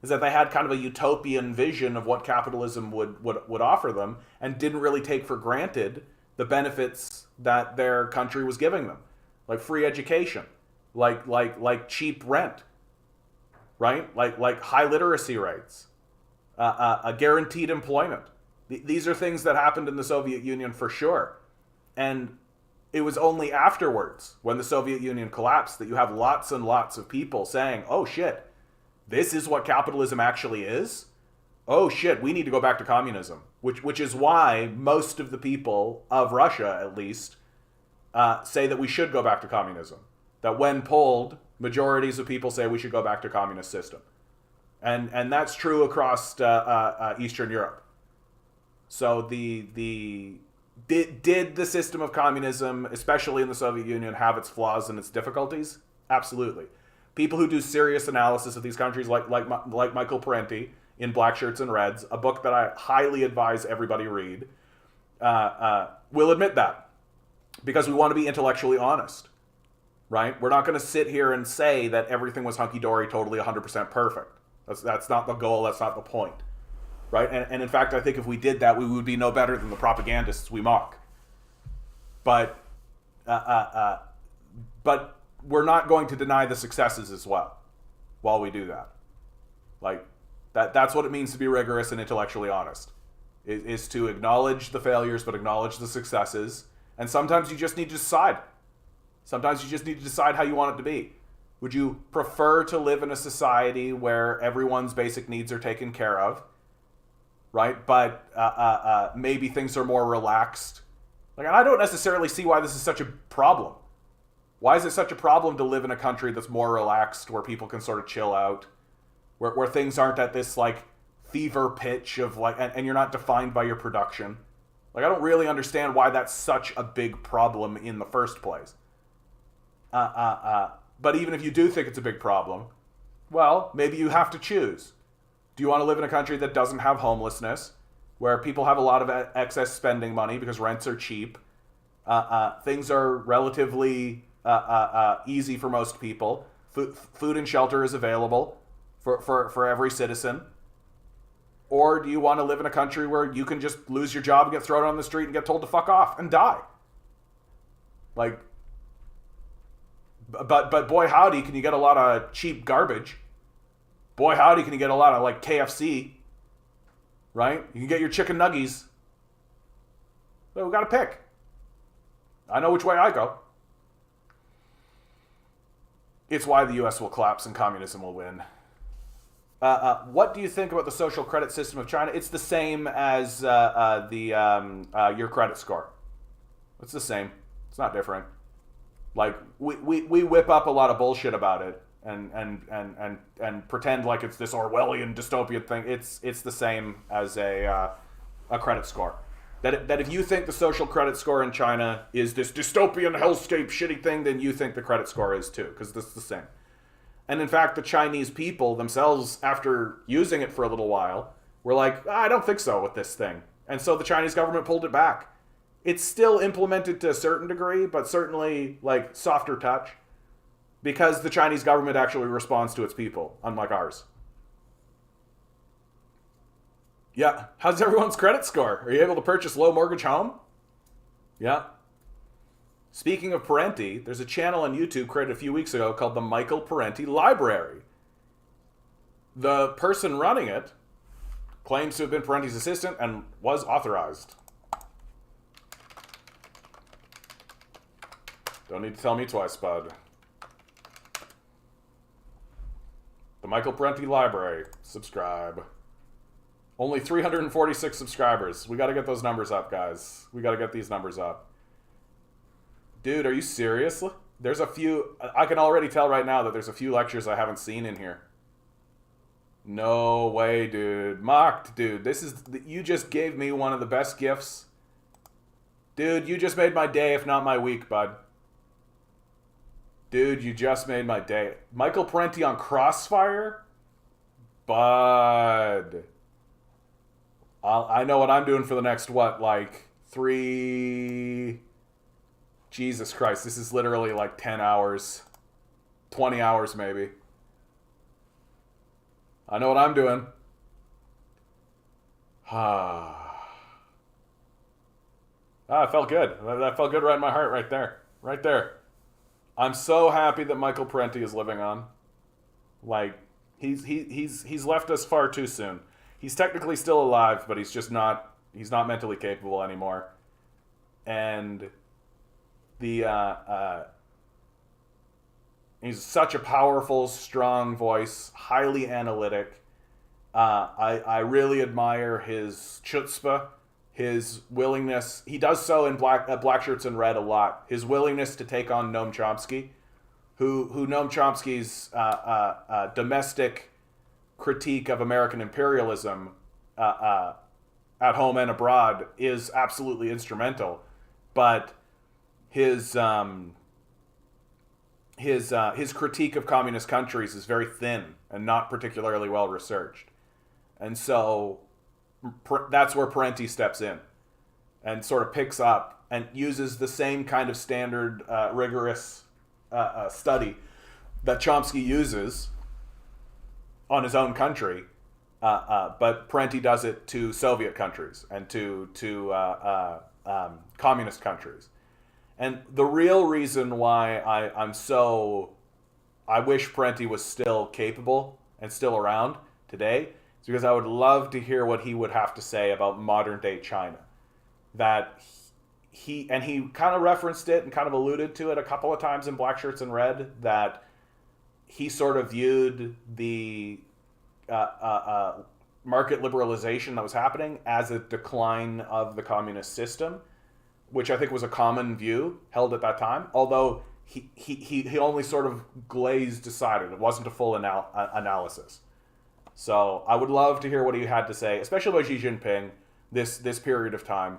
is that they had kind of a utopian vision of what capitalism would offer them and didn't really take for granted the benefits that their country was giving them. Like free education, like cheap rent, right? Like high literacy rates, a guaranteed employment. These are things that happened in the Soviet Union for sure. And it was only afterwards, when the Soviet Union collapsed, that you have lots and lots of people saying, oh shit, this is what capitalism actually is? Oh shit, we need to go back to communism. Which is why most of the people of Russia, at least, say that we should go back to communism. That when polled, majorities of people say we should go back to communist system. And that's true across Eastern Europe. So did the system of communism, especially in the Soviet Union, have its flaws and its difficulties? Absolutely. People who do serious analysis of these countries, like Michael Parenti in Black Shirts and Reds, a book that I highly advise everybody read, will admit that, because we want to be intellectually honest, right? We're not going to sit here and say that everything was hunky-dory, totally 100% perfect. That's not the goal. That's not the point. Right? And in fact, I think if we did that, we would be no better than the propagandists we mock. But we're not going to deny the successes as well while we do that. Like, that's what it means to be rigorous and intellectually honest, is to acknowledge the failures but acknowledge the successes. And sometimes you just need to decide. Sometimes you just need to decide how you want it to be. Would you prefer to live in a society where everyone's basic needs are taken care of? Right, but maybe things are more relaxed. Like, I don't necessarily see why this is such a problem. Why is it such a problem to live in a country that's more relaxed, where people can sort of chill out, where things aren't at this like fever pitch of like, and you're not defined by your production. Like, I don't really understand why that's such a big problem in the first place. But even if you do think it's a big problem, well, maybe you have to choose. Do you want to live in a country that doesn't have homelessness, where people have a lot of excess spending money because rents are cheap, things are relatively easy for most people, food and shelter is available for every citizen? Or do you want to live in a country where you can just lose your job and get thrown on the street and get told to fuck off and die? Like, but boy howdy, can you get a lot of cheap garbage. Boy howdy, can you get a lot of like KFC, right? You can get your chicken nuggies. But we got to pick. I know which way I go. It's why the U.S. will collapse and communism will win. What do you think about the social credit system of China? It's the same as your credit score. It's the same. It's not different. Like, we whip up a lot of bullshit about it. And pretend like it's this Orwellian dystopian thing. It's the same as a credit score. That if you think the social credit score in China is this dystopian hellscape shitty thing, then you think the credit score is too, because this is the same. And in fact, the Chinese people themselves, after using it for a little while, were like, I don't think so with this thing. And so the Chinese government pulled it back. It's still implemented to a certain degree, but certainly like softer touch. Because the Chinese government actually responds to its people, unlike ours. Yeah. How's everyone's credit score? Are you able to purchase low mortgage home? Yeah. Speaking of Parenti, there's a channel on YouTube created a few weeks ago called the Michael Parenti Library. The person running it claims to have been Parenti's assistant and was authorized. Don't need to tell me twice, bud. The Michael Parenti Library. Subscribe. Only 346 subscribers. We got to get those numbers up, guys. We got to get these numbers up. Dude, are you serious? There's a few... I can already tell right now that there's a few lectures I haven't seen in here. No way, dude. Mocked, dude. You just gave me one of the best gifts. Dude, you just made my day, if not my week, bud. Dude, you just made my day. Michael Parenti on Crossfire? Bud. I know what I'm doing for the next, what, like, 3... Jesus Christ, this is literally like 10 hours. 20 hours, maybe. I know what I'm doing. It felt good. That felt good right in my heart right there. Right there. I'm so happy that Michael Parenti is living on. Like, he's left us far too soon. He's technically still alive, but he's not mentally capable anymore. And he's such a powerful, strong voice, highly analytic. I really admire his chutzpah, his willingness. He does so in Black Shirts in Red a lot. His willingness to take on Noam Chomsky, who Noam Chomsky's domestic critique of American imperialism at home and abroad is absolutely instrumental, but his critique of communist countries is very thin and not particularly well researched, and so that's where Parenti steps in and sort of picks up and uses the same kind of standard rigorous study that Chomsky uses on his own country, but Parenti does it to Soviet countries and to communist countries. And the real reason why I wish Parenti was still capable and still around today is because I would love to hear what he would have to say about modern day China. That he kind of referenced it and kind of alluded to it a couple of times in Black Shirts in Red, that he sort of viewed the market liberalization that was happening as a decline of the communist system, which I think was a common view held at that time, although he only sort of glazed decided. It wasn't a full analysis. So I would love to hear what he had to say, especially about Xi Jinping, this period of time.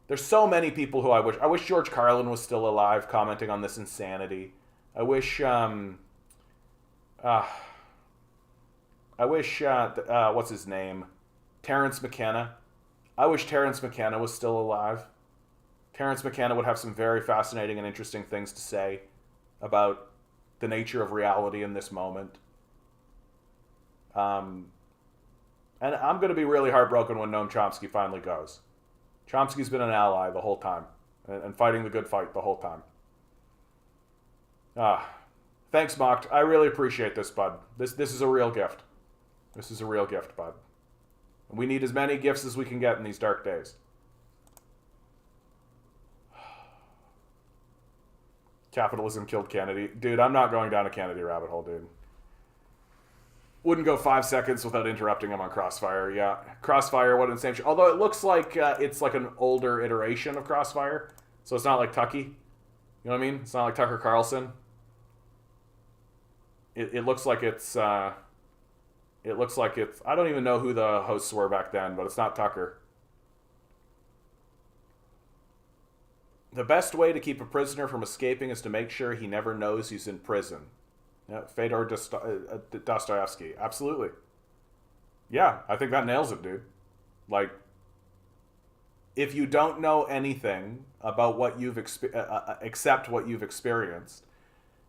There's so many people who I wish George Carlin was still alive commenting on this insanity. I wish what's his name? Terence McKenna. I wish Terence McKenna was still alive. Terence McKenna would have some very fascinating and interesting things to say about the nature of reality in this moment. And I'm going to be really heartbroken when Noam Chomsky finally goes. Chomsky's been an ally the whole time and fighting the good fight the whole time. Thanks, Mocked. I really appreciate this, bud. This is a real gift. This is a real gift, bud. We need as many gifts as we can get in these dark days. Capitalism killed Kennedy. Dude, I'm not going down a Kennedy rabbit hole, dude. Wouldn't go 5 seconds without interrupting him on Crossfire. Yeah, Crossfire, what an insane show. Although it looks like it's like an older iteration of Crossfire. So it's not like Tucky. You know what I mean? It's not like Tucker Carlson. It looks like it's... I don't even know who the hosts were back then, but it's not Tucker. The best way to keep a prisoner from escaping is to make sure he never knows he's in prison. Yeah, Fyodor Dostoevsky. Absolutely. Yeah, I think that nails it, dude. Like, if you don't know anything about what you've except what you've experienced,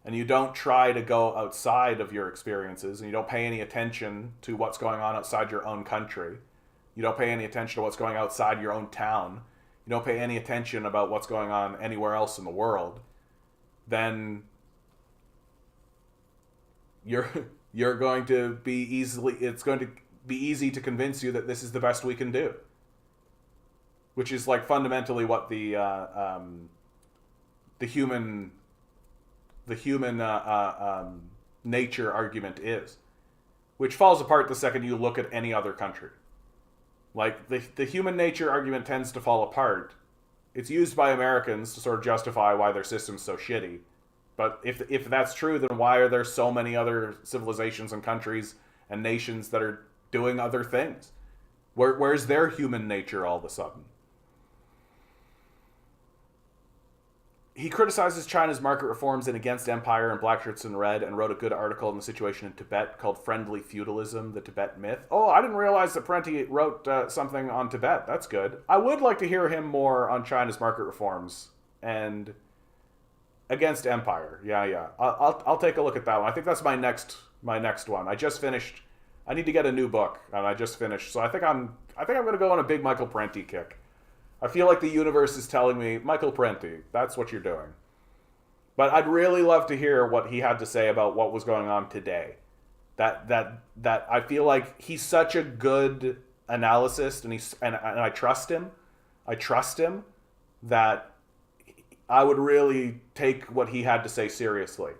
and you don't try to go outside of your experiences, and you don't pay any attention to what's going on outside your own country, you don't pay any attention to what's going outside your own town, you don't pay any attention about what's going on anywhere else in the world, then you're going to be it's going to be easy to convince you that this is the best we can do, which is like fundamentally what the human nature argument is, which falls apart the second you look at any other country. Like, the human nature argument tends to fall apart. It's used by Americans to sort of justify why their system's so shitty. But if that's true, then why are there so many other civilizations and countries and nations that are doing other things. Where's their human nature all of a sudden? He criticizes China's market reforms and against empire and black shirts in red, and wrote a good article on the situation in Tibet called Friendly Feudalism, the Tibet Myth. Oh, I didn't realize that Parenti wrote something on Tibet. That's good. I would like to hear him more on China's market reforms and against empire. Yeah. I'll take a look at that one. I think that's my next one. I just finished. I need to get a new book, and I just finished. So I think I'm going to go on a big Michael Parenti kick. I feel like the universe is telling me, Michael Parenti, that's what you're doing. But I'd really love to hear what he had to say about what was going on today. That I feel like he's such a good analyst, and I trust him. I trust him that I would really take what he had to say seriously.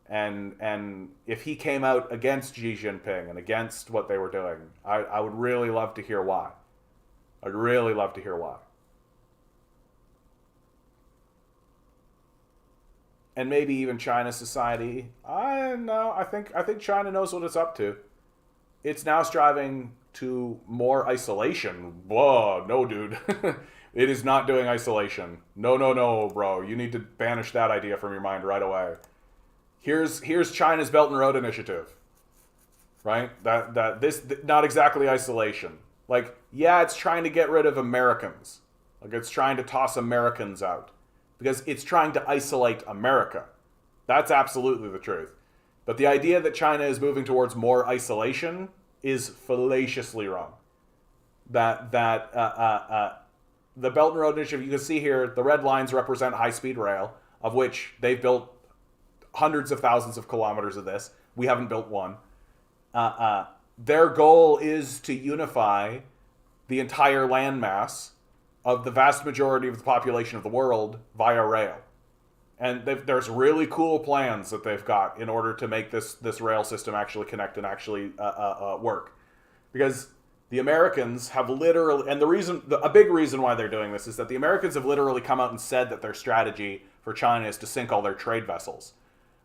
And if he came out against Xi Jinping and against what they were doing, I would really love to hear why. I'd really love to hear why. And maybe even China society. I think China knows what it's up to. It's now striving to more isolation. Whoa, no, dude. It is not doing isolation. No, bro. You need to banish that idea from your mind right away. Here's China's Belt and Road Initiative. Right? This not exactly isolation. Like, yeah, it's trying to get rid of Americans. Like, it's trying to toss Americans out. Because it's trying to isolate America. That's absolutely the truth. But the idea that China is moving towards more isolation is fallaciously wrong. The Belt and Road Initiative, you can see here, the red lines represent high-speed rail, of which they've built hundreds of thousands of kilometers of this. We haven't built one. Their goal is to unify the entire landmass of the vast majority of the population of the world via rail. And there's really cool plans that they've got in order to make this rail system actually connect and actually work. Because the Americans have literally, and a big reason why they're doing this is that the Americans have literally come out and said that their strategy for China is to sink all their trade vessels.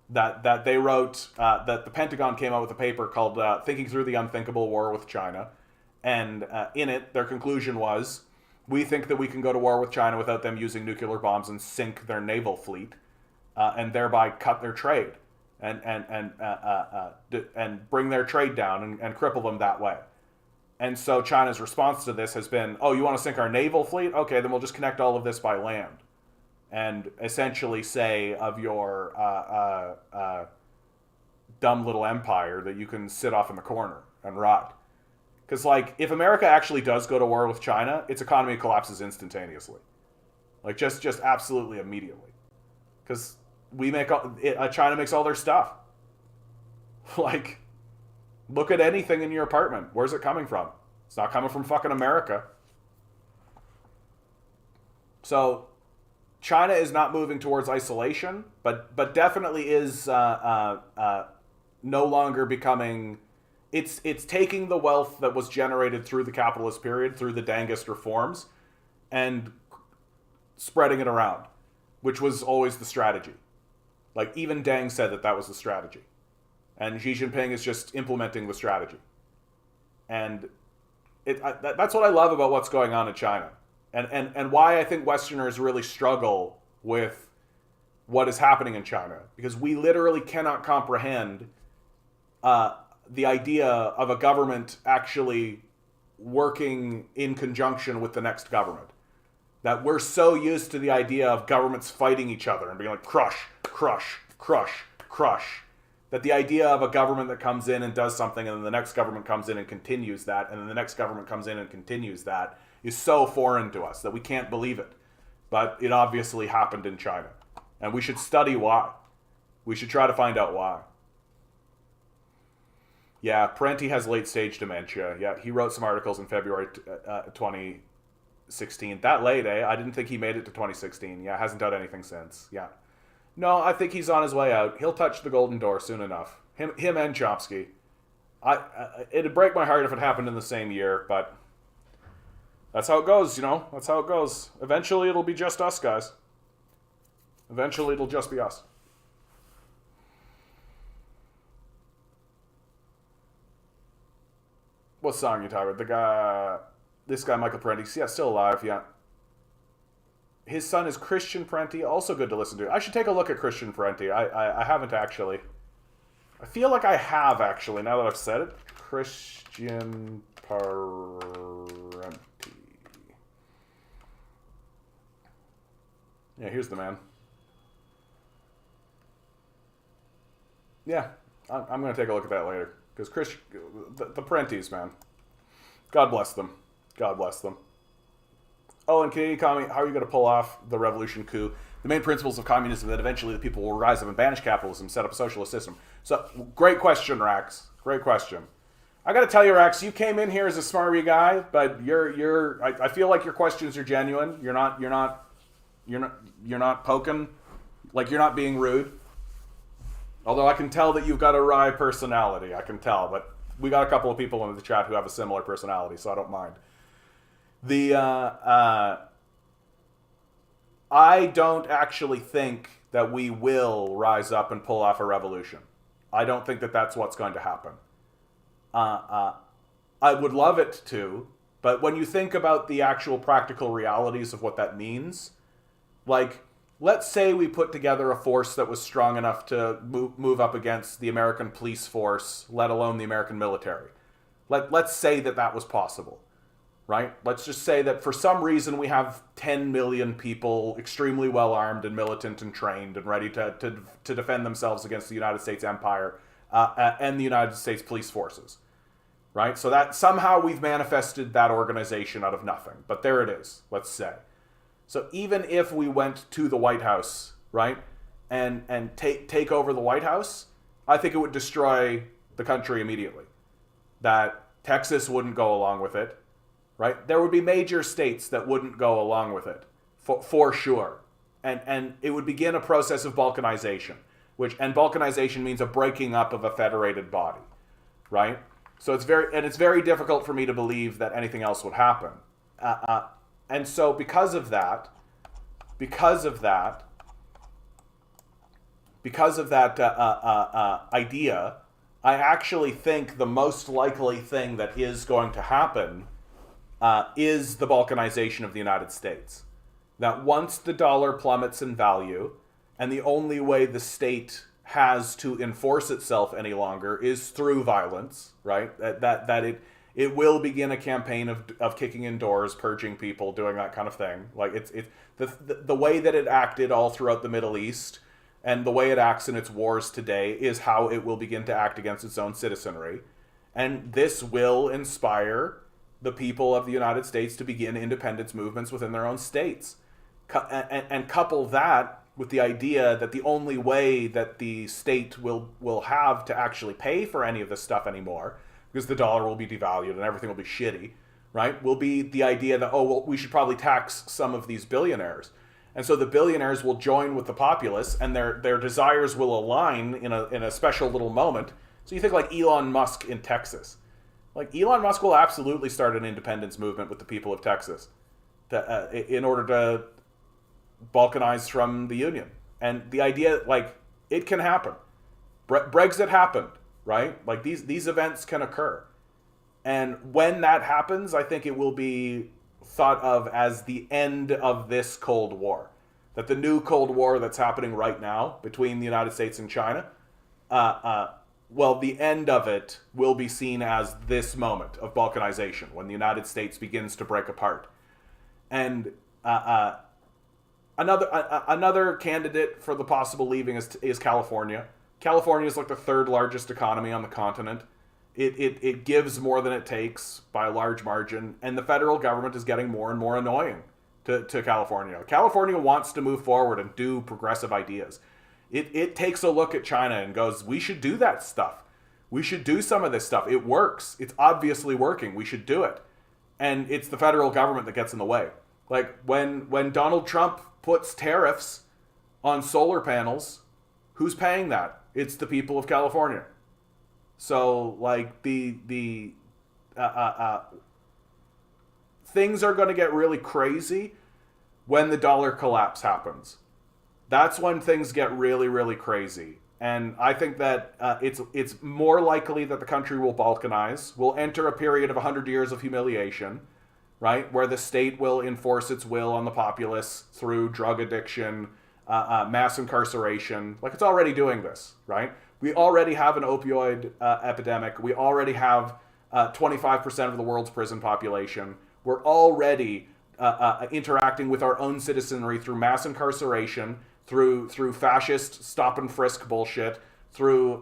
That they wrote, that the Pentagon came out with a paper called Thinking Through the Unthinkable War with China. And in it, their conclusion was, we think that we can go to war with China without them using nuclear bombs and sink their naval fleet, and thereby cut their trade and bring their trade down and cripple them that way. And so China's response to this has been, oh, you want to sink our naval fleet? Okay, then we'll just connect all of this by land. And essentially say of your dumb little empire that you can sit off in the corner and rot. Because, like, if America actually does go to war with China, its economy collapses instantaneously. Like, just absolutely immediately. Because China makes all their stuff. Like, look at anything in your apartment. Where's it coming from? It's not coming from fucking America. So, China is not moving towards isolation, but definitely is no longer becoming... It's taking the wealth that was generated through the capitalist period, through the Dengist reforms, and spreading it around, which was always the strategy. Like, even Deng said that was the strategy. And Xi Jinping is just implementing the strategy. And that's what I love about what's going on in China. And why I think Westerners really struggle with what is happening in China. Because we literally cannot comprehend the idea of a government actually working in conjunction with the next government. That we're so used to the idea of governments fighting each other and being like, crush, crush, crush, crush. That the idea of a government that comes in and does something and then the next government comes in and continues that, and then the next government comes in and continues that, is so foreign to us that we can't believe it. But it obviously happened in China. And we should study why. We should try to find out why. Yeah, Parenti has late-stage dementia. Yeah, he wrote some articles in February 2016. That late, eh? I didn't think he made it to 2016. Yeah, hasn't done anything since. Yeah. No, I think he's on his way out. He'll touch the golden door soon enough. Him and Chomsky. It'd break my heart if it happened in the same year, but that's how it goes, you know? That's how it goes. Eventually, it'll be just us, guys. Eventually, it'll just be us. What song you talking about? This guy Michael Parenti. Yeah, still alive. Yeah, his son is Christian Parenti. Also good to listen to. I should take a look at Christian Parenti. I haven't actually. I feel like I have actually. Now that I've said it, Christian Parenti. Yeah, here's the man. Yeah, I'm going to take a look at that later. Because the Parentis, man. God bless them. God bless them. Oh, and Canadian economy, how are you going to pull off the revolution coup? The main principles of communism that eventually the people will rise up and banish capitalism, set up a socialist system. So, great question, Rax. Great question. I got to tell you, Rax, you came in here as a smarmy guy, but I feel like your questions are genuine. You're not poking, like you're not being rude. Although I can tell that you've got a wry personality. I can tell, but we got a couple of people in the chat who have a similar personality, so I don't mind. I don't actually think that we will rise up and pull off a revolution. I don't think that that's what's going to happen. I would love it to, but when you think about the actual practical realities of what that means, like, let's say we put together a force that was strong enough to move up against the American police force, let alone the American military. Let's say that that was possible, right? Let's just say that for some reason we have 10 million people extremely well armed and militant and trained and ready to defend themselves against the United States empire and the United States police forces, right? So that somehow we've manifested that organization out of nothing. But there it is, let's say. So even if we went to the White House, right, and take over the White House, I think it would destroy the country immediately. That Texas wouldn't go along with it, right? There would be major states that wouldn't go along with it, for sure. And it would begin a process of balkanization, and balkanization means a breaking up of a federated body, right? So it's very difficult for me to believe that anything else would happen. And so because of that idea, I actually think the most likely thing that is going to happen is the balkanization of the United States. That once the dollar plummets in value, and the only way the state has to enforce itself any longer is through violence, right? That it will begin a campaign of kicking in doors, purging people, doing that kind of thing. Like it's the way that it acted all throughout the Middle East and the way it acts in its wars today is how it will begin to act against its own citizenry. And this will inspire the people of the United States to begin independence movements within their own states. And couple that with the idea that the only way that the state will have to actually pay for any of this stuff anymore, because the dollar will be devalued and everything will be shitty, right, will be the idea that, oh, well, we should probably tax some of these billionaires. And so the billionaires will join with the populace and their desires will align in a special little moment. So you think like Elon Musk in Texas. Like Elon Musk will absolutely start an independence movement with the people of Texas in order to balkanize from the Union. And the idea, like, it can happen. Brexit happened, right? Like these events can occur. And when that happens, I think it will be thought of as the end of this Cold War. That the new Cold War that's happening right now between the United States and China, well, the end of it will be seen as this moment of balkanization, when the United States begins to break apart. And another candidate for the possible leaving is California. California is like the third largest economy on the continent. It gives more than it takes by a large margin, and the federal government is getting more and more annoying to California. California wants to move forward and do progressive ideas. It takes a look at China and goes, we should do that stuff. We should do some of this stuff. It works. It's obviously working. We should do it. And it's the federal government that gets in the way. Like when Donald Trump puts tariffs on solar panels, who's paying that? It's the people of California. So like the things are going to get really crazy when the dollar collapse happens. That's when things get really, really crazy. And I think that it's more likely that the country will balkanize, will enter a period of 100 years of humiliation, right, where the state will enforce its will on the populace through drug addiction, mass incarceration. Like, it's already doing this, right? We already have an opioid epidemic. We already have 25% of the world's prison population. We're already interacting with our own citizenry through mass incarceration, through fascist stop and frisk bullshit, through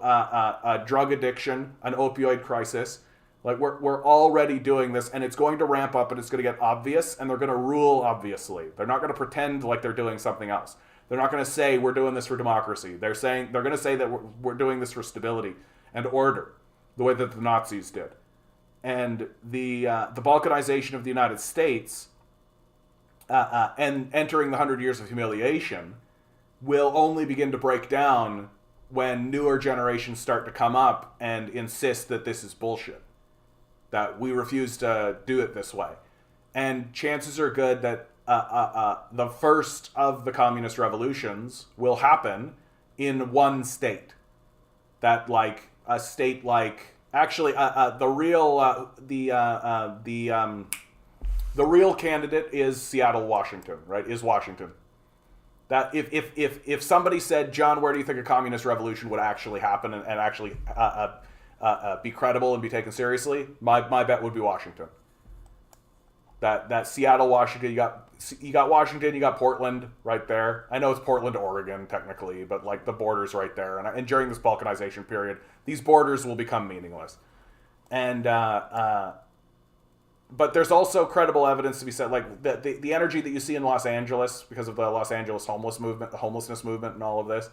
drug addiction, an opioid crisis. Like, we're already doing this, and it's going to ramp up, and it's going to get obvious, and they're going to rule obviously. They're not going to pretend like they're doing something else. They're not going to say we're doing this for democracy. They're going to say that we're doing this for stability and order, the way that the Nazis did. And the balkanization of the United States and entering the 100 years of humiliation will only begin to break down when newer generations start to come up and insist that this is bullshit, that we refuse to do it this way. And chances are good that the first of the communist revolutions will happen in one state. That, like, a state like, actually, the real candidate is Seattle, Washington, right? Is Washington. That if somebody said, John, where do you think a communist revolution would actually happen and actually be credible and be taken seriously, my bet would be Washington. That Seattle, Washington, you got Washington, you got Portland right there. I know it's Portland, Oregon, technically, but like the border's right there. And during this balkanization period, these borders will become meaningless. And but there's also credible evidence to be said, like the energy that you see in Los Angeles because of the Los Angeles homelessness movement, and all of this.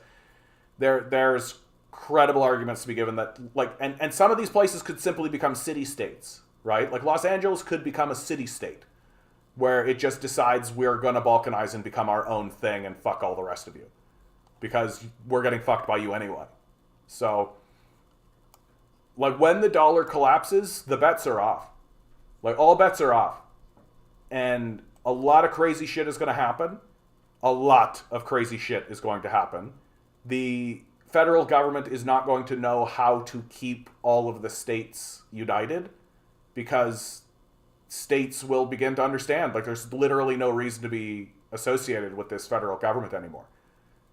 There's credible arguments to be given that, like, and some of these places could simply become city-states, right? Like, Los Angeles could become a city-state where it just decides we're going to balkanize and become our own thing and fuck all the rest of you because we're getting fucked by you anyway. So, like, when the dollar collapses, the bets are off. Like, all bets are off. And a lot of crazy shit is going to happen. A lot of crazy shit is going to happen. The federal government is not going to know how to keep all of the states united because states will begin to understand, like, there's literally no reason to be associated with this federal government anymore.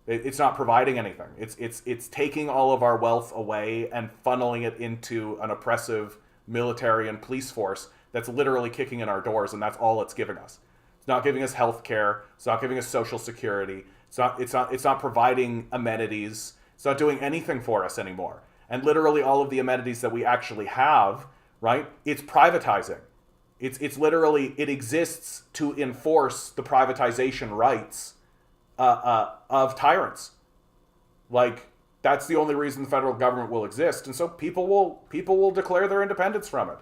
It's not providing anything. It's taking all of our wealth away and funneling it into an oppressive military and police force that's literally kicking in our doors, and that's all it's giving us. It's not giving us health care. It's not giving us social security. It's not providing amenities. It's not doing anything for us anymore. And literally all of the amenities that we actually have, right? It's privatizing. It's literally, it exists to enforce the privatization rights of tyrants. Like, that's the only reason the federal government will exist. And so people will declare their independence from it.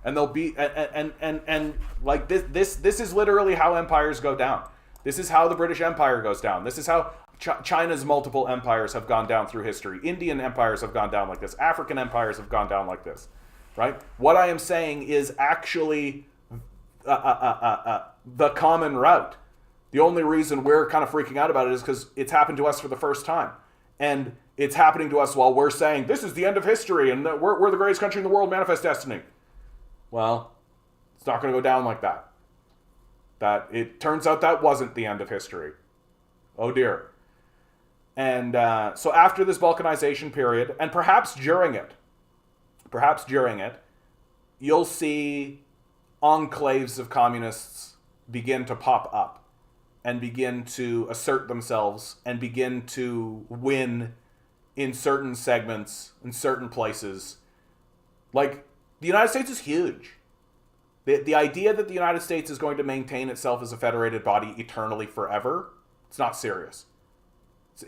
And they'll be and like this is literally how empires go down. This is how the British Empire goes down. This is how China's multiple empires have gone down through history. Indian empires have gone down like this. African empires have gone down like this. Right? What I am saying is actually the common route. The only reason we're kind of freaking out about it is because it's happened to us for the first time. And it's happening to us while we're saying, this is the end of history, and we're the greatest country in the world, manifest destiny. Well, it's not going to go down like that. That it turns out that wasn't the end of history. Oh dear. And so after this balkanization period, and perhaps during it, you'll see enclaves of communists begin to pop up and begin to assert themselves and begin to win in certain segments, in certain places. Like, the United States is huge. The idea that the United States is going to maintain itself as a federated body eternally forever, it's not serious.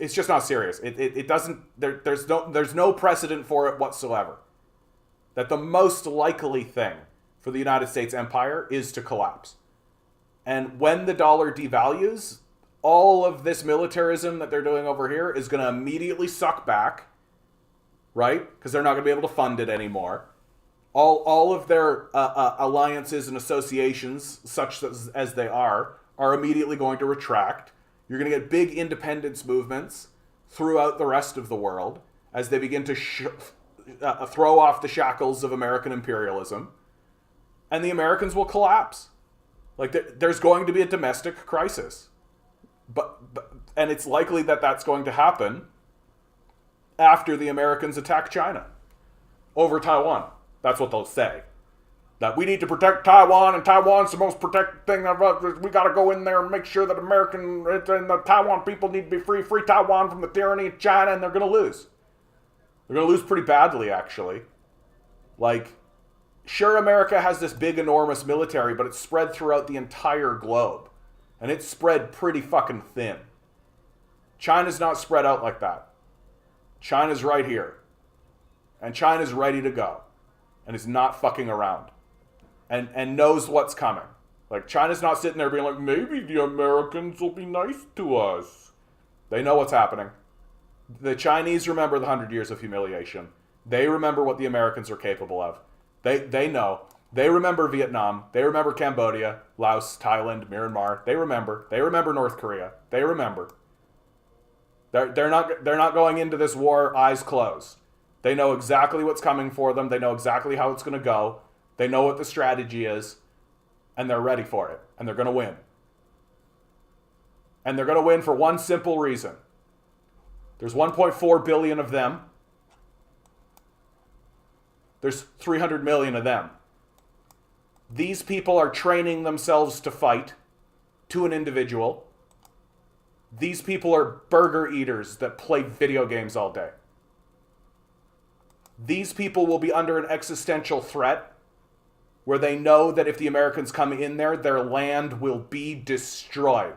It's just not serious. It doesn't, there's no precedent for it whatsoever. That the most likely thing for the United States empire is to collapse. And when the dollar devalues, all of this militarism that they're doing over here is going to immediately suck back, right? Because they're not going to be able to fund it anymore. All of their alliances and associations, such as they are immediately going to retract. You're going to get big independence movements throughout the rest of the world as they begin to throw off the shackles of American imperialism, and the Americans will collapse. Like, there's going to be a domestic crisis. And it's likely that that's going to happen after the Americans attack China over Taiwan. That's what they'll say. That we need to protect Taiwan, and Taiwan's the most protected thing. We got to go in there and make sure that American and the Taiwan people need to be free. Free Taiwan from the tyranny of China, and they're going to lose. They're going to lose pretty badly, actually. Like, sure, America has this big, enormous military, but it's spread throughout the entire globe. And it's spread pretty fucking thin. China's not spread out like that. China's right here. And China's ready to go. And is not fucking around. And knows what's coming. Like, China's not sitting there being like, maybe the Americans will be nice to us. They know what's happening. The Chinese remember the 100 years of humiliation. They remember what the Americans are capable of. They know. They remember Vietnam. They remember Cambodia, Laos, Thailand, Myanmar. They remember. They remember North Korea. They remember. They're not going into this war eyes closed. They know exactly what's coming for them. They know exactly how it's going to go. They know what the strategy is, and they're ready for it, and they're going to win. And they're going to win for one simple reason. There's 1.4 billion of them. There's 300 million of them. These people are training themselves to fight to an individual. These people are burger eaters that play video games all day. These people will be under an existential threat where they know that if the Americans come in there, their land will be destroyed.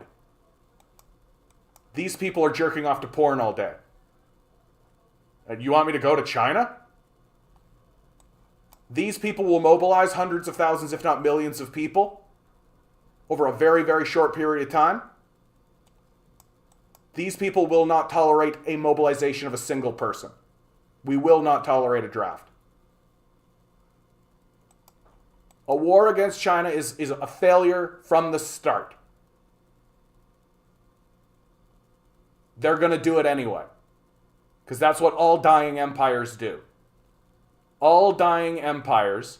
These people are jerking off to porn all day. And you want me to go to China? These people will mobilize hundreds of thousands, if not millions of people over a very, very short period of time. These people will not tolerate a mobilization of a single person. We will not tolerate a draft. A war against China is a failure from the start. They're going to do it anyway. Because that's what all dying empires do. All dying empires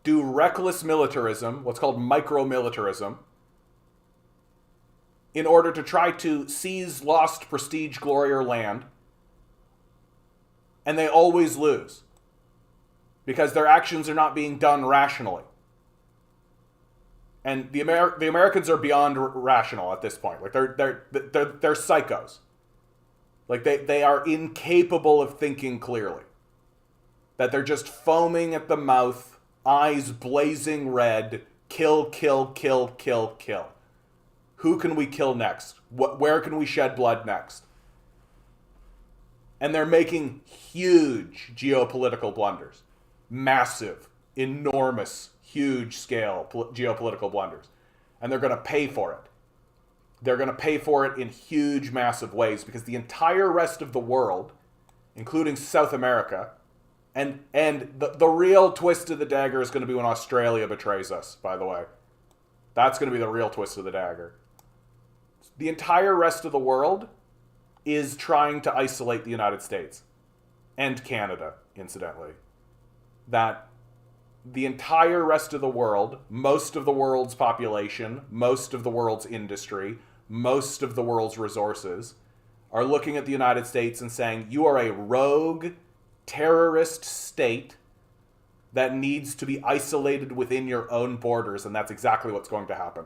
do reckless militarism, what's called micro-militarism, in order to try to seize lost prestige, glory, or land. And they always lose. Because their actions are not being done rationally. And the Americans are beyond rational at this point. Like they're psychos. Like they are incapable of thinking clearly. That they're just foaming at the mouth, eyes blazing red, kill, kill, kill, kill, kill. Who can we kill next? Where can we shed blood next? And they're making huge geopolitical blunders. Massive, enormous, huge scale geopolitical blunders. And they're going to pay for it. They're going to pay for it in huge, massive ways because the entire rest of the world, including South America, and the real twist of the dagger is going to be when Australia betrays us, by the way. That's going to be the real twist of the dagger. The entire rest of the world is trying to isolate the United States. And Canada, incidentally. That the entire rest of the world, most of the world's population, most of the world's industry, most of the world's resources, are looking at the United States and saying, you are a rogue, terrorist state that needs to be isolated within your own borders, and that's exactly what's going to happen.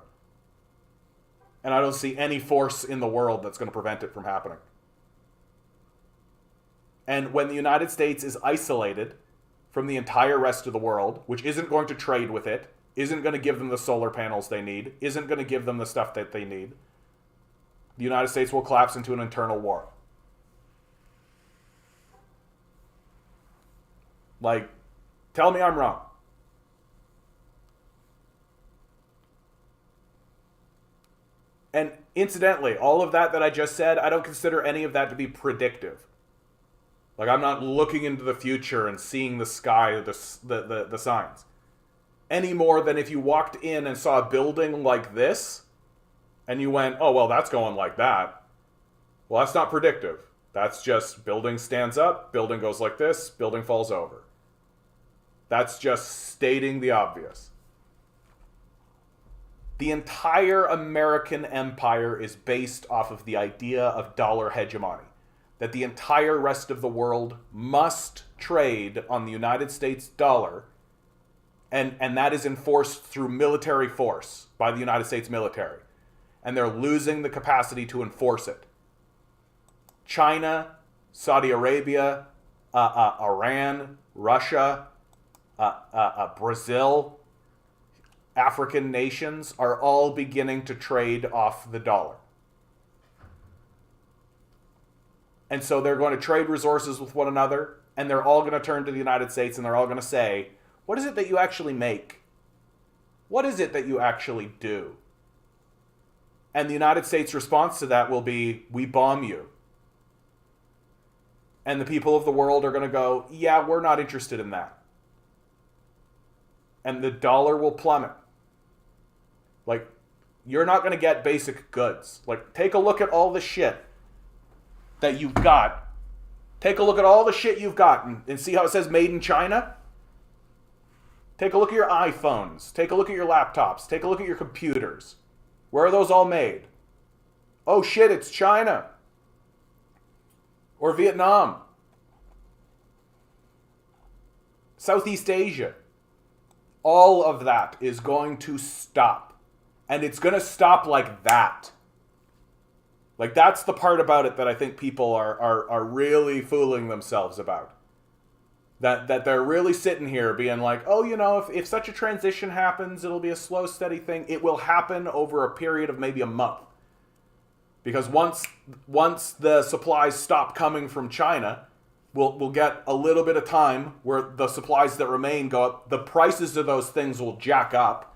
And I don't see any force in the world that's going to prevent it from happening. And when the United States is isolated from the entire rest of the world, which isn't going to trade with it, isn't going to give them the solar panels they need, isn't going to give them the stuff that they need, the United States will collapse into an internal war. Like, tell me I'm wrong. And incidentally, all of that I just said, I don't consider any of that to be predictive. Like, I'm not looking into the future and seeing the sky, the signs. Any more than if you walked in and saw a building like this, and you went, oh, well, that's going like that. Well, that's not predictive. That's just building stands up, building goes like this, building falls over. That's just stating the obvious. The entire American empire is based off of the idea of dollar hegemony. That the entire rest of the world must trade on the United States dollar, and that is enforced through military force by the United States military. And they're losing the capacity to enforce it. China, Saudi Arabia, Iran, Russia, Brazil, African nations are all beginning to trade off the dollar. And so they're going to trade resources with one another, and they're all going to turn to the United States, and they're all going to say, what is it that you actually make? What is it that you actually do? And the United States' response to that will be, we bomb you. And the people of the world are going to go, yeah, we're not interested in that. And the dollar will plummet. Like, you're not going to get basic goods. Like, take a look at all the shit that you've got. Take a look at all the shit you've got and see how it says made in China. Take a look at your iPhones. Take a look at your laptops. Take a look at your computers. Where are those all made? Oh shit, it's China. Or Vietnam. Southeast Asia. All of that is going to stop. And it's going to stop like that. Like, that's the part about it that I think people are really fooling themselves about. That they're really sitting here being like, oh, you know, if such a transition happens, it'll be a slow, steady thing. It will happen over a period of maybe a month. Because once the supplies stop coming from China, we'll get a little bit of time where the supplies that remain go up. The prices of those things will jack up.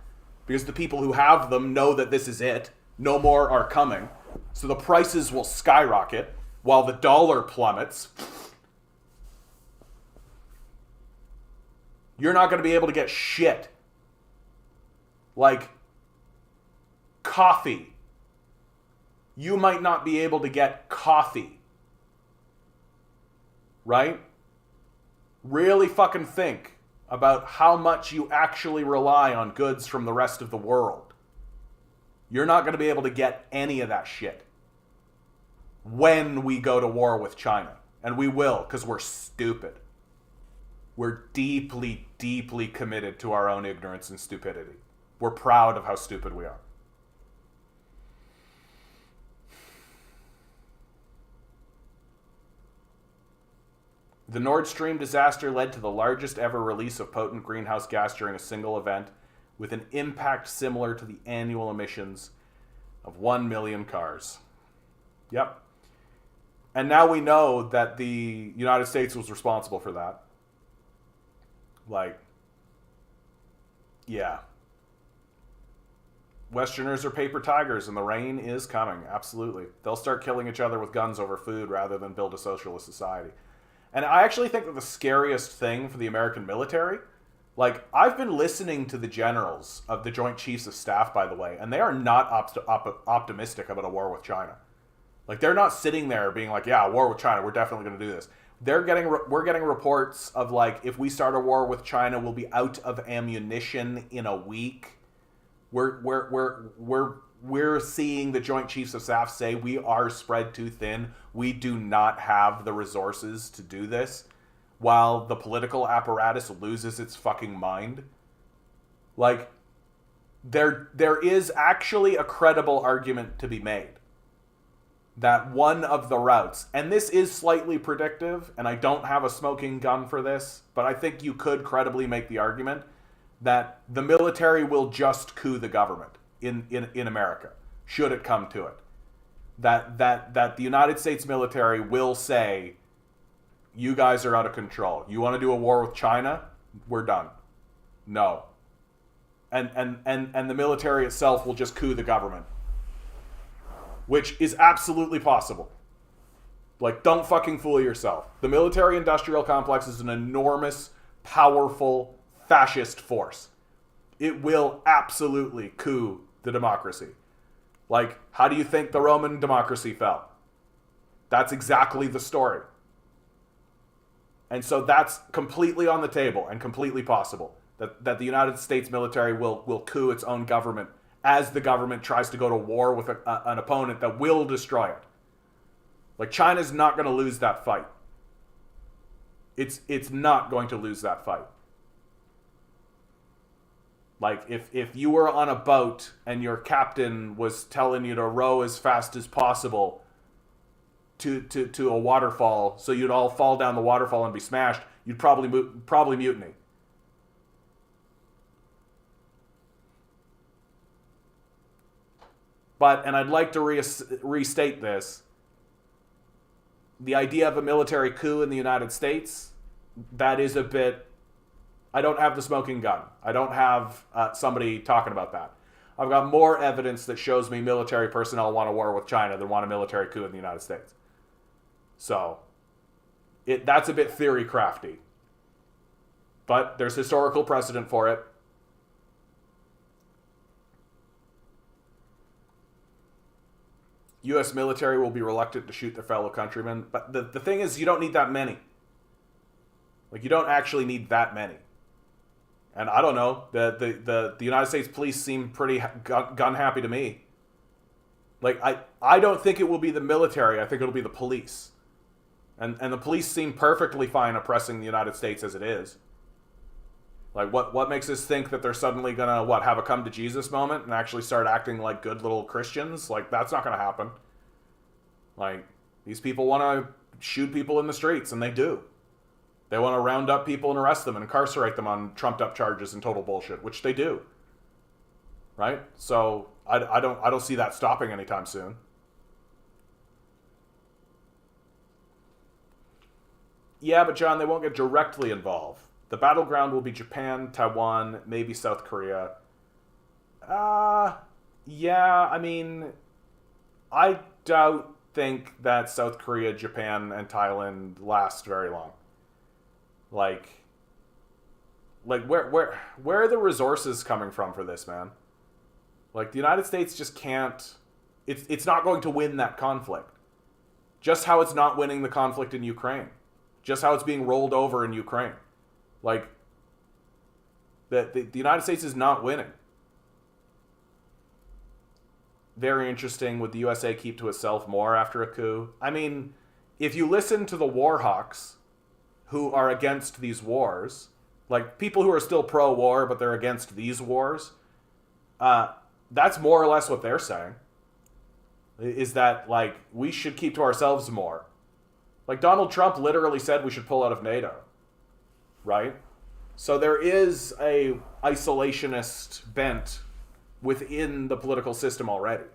Because the people who have them know that this is it. No more are coming. So the prices will skyrocket while the dollar plummets. You're not going to be able to get shit. Like coffee. You might not be able to get coffee. Right? Really fucking think about how much you actually rely on goods from the rest of the world. You're not going to be able to get any of that shit when we go to war with China. And we will, because we're stupid. We're deeply, deeply committed to our own ignorance and stupidity. We're proud of how stupid we are. The Nord Stream disaster led to the largest ever release of potent greenhouse gas during a single event, with an impact similar to the annual emissions of 1 million cars. Yep. And now we know that the United States was responsible for that. Like, yeah. Westerners are paper tigers, and the rain is coming. Absolutely. They'll start killing each other with guns over food rather than build a socialist society. And I actually think that the scariest thing for the American military, like, I've been listening to the generals of the Joint Chiefs of Staff, by the way, and they are not optimistic about a war with China. Like, they're not sitting there being like, yeah, war with China, we're definitely going to do this. We're getting reports of, like, if we start a war with China, we'll be out of ammunition in a week. We're seeing the Joint Chiefs of Staff say we are spread too thin. We do not have the resources to do this, while the political apparatus loses its fucking mind. Like, there is actually a credible argument to be made that one of the routes, and this is slightly predictive, and I don't have a smoking gun for this, but I think you could credibly make the argument that the military will just coup the government in America, should it come to it. That the United States military will say, you guys are out of control. You want to do a war with China? We're done. No. And the military itself will just coup the government. Which is absolutely possible. Like, don't fucking fool yourself. The military-industrial complex is an enormous, powerful, fascist force. It will absolutely coup the democracy. Like, how do you think the Roman democracy fell? That's exactly the story. And so that's completely on the table and completely possible. That the United States military will coup its own government as the government tries to go to war with an opponent that will destroy it. Like, China's not going to lose that fight. It's not going to lose that fight. Like, if you were on a boat and your captain was telling you to row as fast as possible to a waterfall, so you'd all fall down the waterfall and be smashed, you'd probably mutiny. But, and I'd like to restate this, the idea of a military coup in the United States, that is a bit... I don't have the smoking gun. I don't have somebody talking about that. I've got more evidence that shows me military personnel want a war with China than want a military coup in the United States. So, that's a bit theory crafty. But there's historical precedent for it. U.S. military will be reluctant to shoot their fellow countrymen. But the thing is, you don't need that many. Like, you don't actually need that many. And I don't know, the United States police seem pretty gun happy to me. Like, I don't think it will be the military, I think it'll be the police. And the police seem perfectly fine oppressing the United States as it is. Like, what makes us think that they're suddenly gonna, have a come to Jesus moment and actually start acting like good little Christians? Like, that's not gonna happen. Like, these people want to shoot people in the streets, and they do. They want to round up people and arrest them and incarcerate them on trumped up charges and total bullshit, which they do. Right? So I don't see that stopping anytime soon. Yeah, but John, they won't get directly involved. The battleground will be Japan, Taiwan, maybe South Korea. Yeah, I mean, I don't think that South Korea, Japan, and Thailand last very long. Like where are the resources coming from for this, man? Like, the United States just can't... It's not going to win that conflict. Just how it's not winning the conflict in Ukraine. Just how it's being rolled over in Ukraine. Like, the United States is not winning. Very interesting. Would the USA keep to itself more after a coup? I mean, if you listen to the war hawks who are against these wars, like people who are still pro-war but they're against these wars, that's more or less what they're saying. Is that, like, we should keep to ourselves more. Like, Donald Trump literally said we should pull out of NATO. Right? So there is a isolationist bent within the political system already.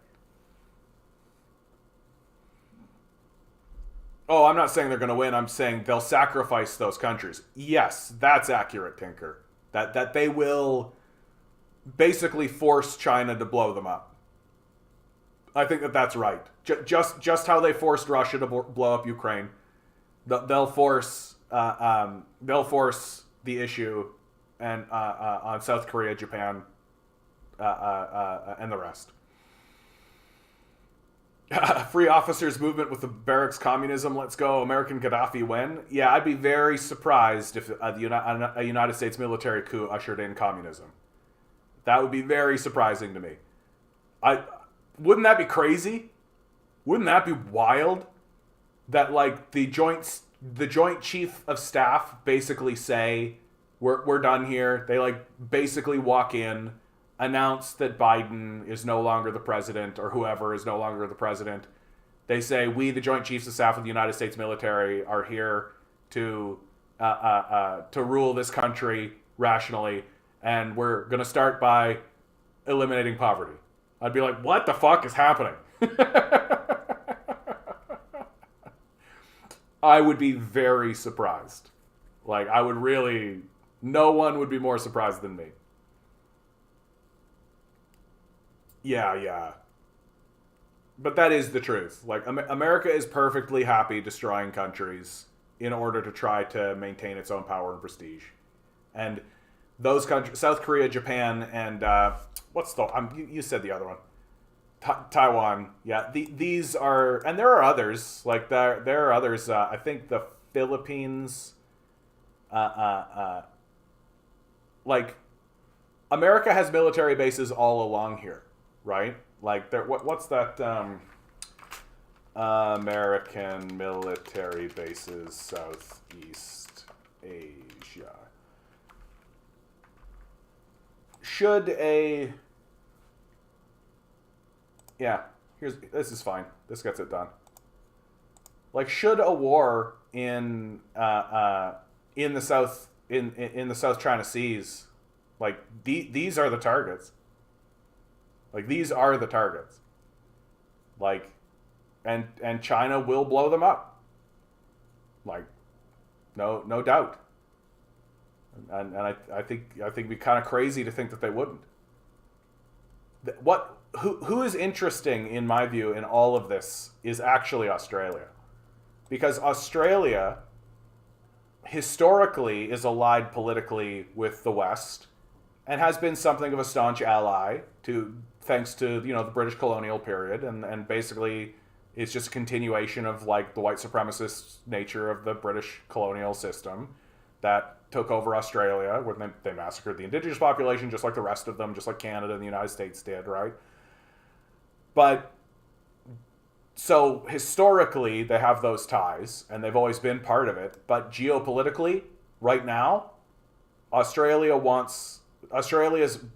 Oh, I'm not saying they're going to win. I'm saying they'll sacrifice those countries. Yes, that's accurate, Tinker. That they will basically force China to blow them up. I think that's right. Just how they forced Russia to blow up Ukraine, they'll force the issue and on South Korea, Japan, and the rest. Free officers movement with the barracks communism. Let's go. American Gaddafi when? Yeah, I'd be very surprised if a United States military coup ushered in communism. That would be very surprising to me. Wouldn't that be crazy? Wouldn't that be wild? That, like, the joint chief of staff basically say, we're done here. They, like, basically walk in, announce that Biden is no longer the president, or whoever is no longer the president. They say, we, the Joint Chiefs of Staff of the United States military, are here to rule this country rationally, and we're going to start by eliminating poverty. I'd be like, what the fuck is happening? I would be very surprised. Like, I would really... No one would be more surprised than me. Yeah. But that is the truth. Like, America is perfectly happy destroying countries in order to try to maintain its own power and prestige. And those countries, South Korea, Japan, and you said the other one. Taiwan, yeah. These are, and there are others. Like there are others. I think the Philippines, uh, uh, uh, like America has military bases all along here, right? Like there, what's that? American military bases, Southeast Asia. Should a yeah, this is fine. This gets it done. Like, should a war in the South in the South China Seas, like these are the targets. Like these are the targets. Like, and China will blow them up. Like, no doubt. And I think it'd be kind of crazy to think that they wouldn't. Who is interesting in my view in all of this is actually Australia, because Australia historically is allied politically with the West and has been something of a staunch ally to thanks to the British colonial period, and basically it's just a continuation of like the white supremacist nature of the British colonial system that took over Australia, where they massacred the indigenous population just like the rest of them, just like Canada and the United States did, right? But so historically they have those ties and they've always been part of it. But geopolitically, right now, Australia's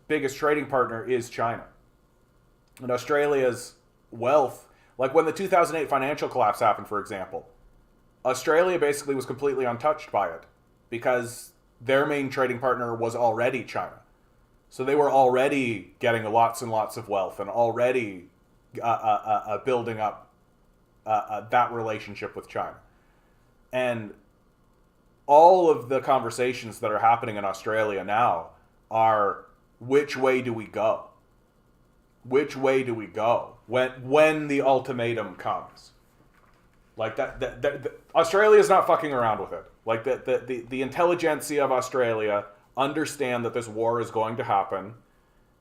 biggest trading partner is China. And Australia's wealth, like when the 2008 financial collapse happened, for example, Australia basically was completely untouched by it because their main trading partner was already China. So they were already getting lots and lots of wealth and already building up that relationship with China. And all of the conversations that are happening in Australia now are, which way do we go? Which way do we go when the ultimatum comes? Like that Australia is not fucking around with it. Like the intelligentsia of Australia understand that this war is going to happen,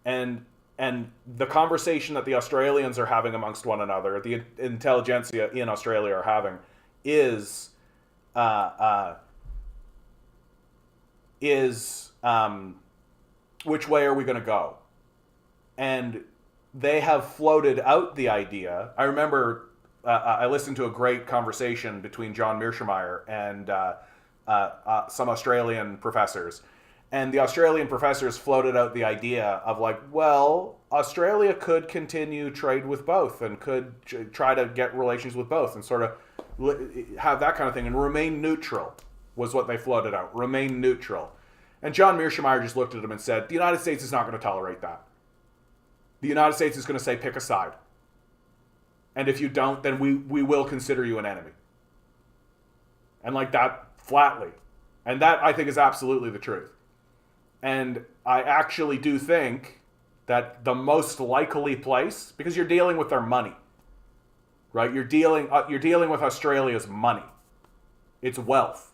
and the conversation that the Australians are having amongst one another, the intelligentsia in Australia are having, is which way are we going to go? And they have floated out the idea. I remember I listened to a great conversation between John Mearsheimer and some Australian professors. And the Australian professors floated out the idea of like, well, Australia could continue trade with both and could try to get relations with both and sort of have that kind of thing and remain neutral was what they floated out. Remain neutral. And John Mearsheimer just looked at him and said, the United States is not going to tolerate that. The United States is going to say, pick a side. And if you don't, then we will consider you an enemy. And like that, flatly. And that, I think, is absolutely the truth. And I actually do think that the most likely place, because you're dealing with their money, right? You're dealing with Australia's money, its wealth,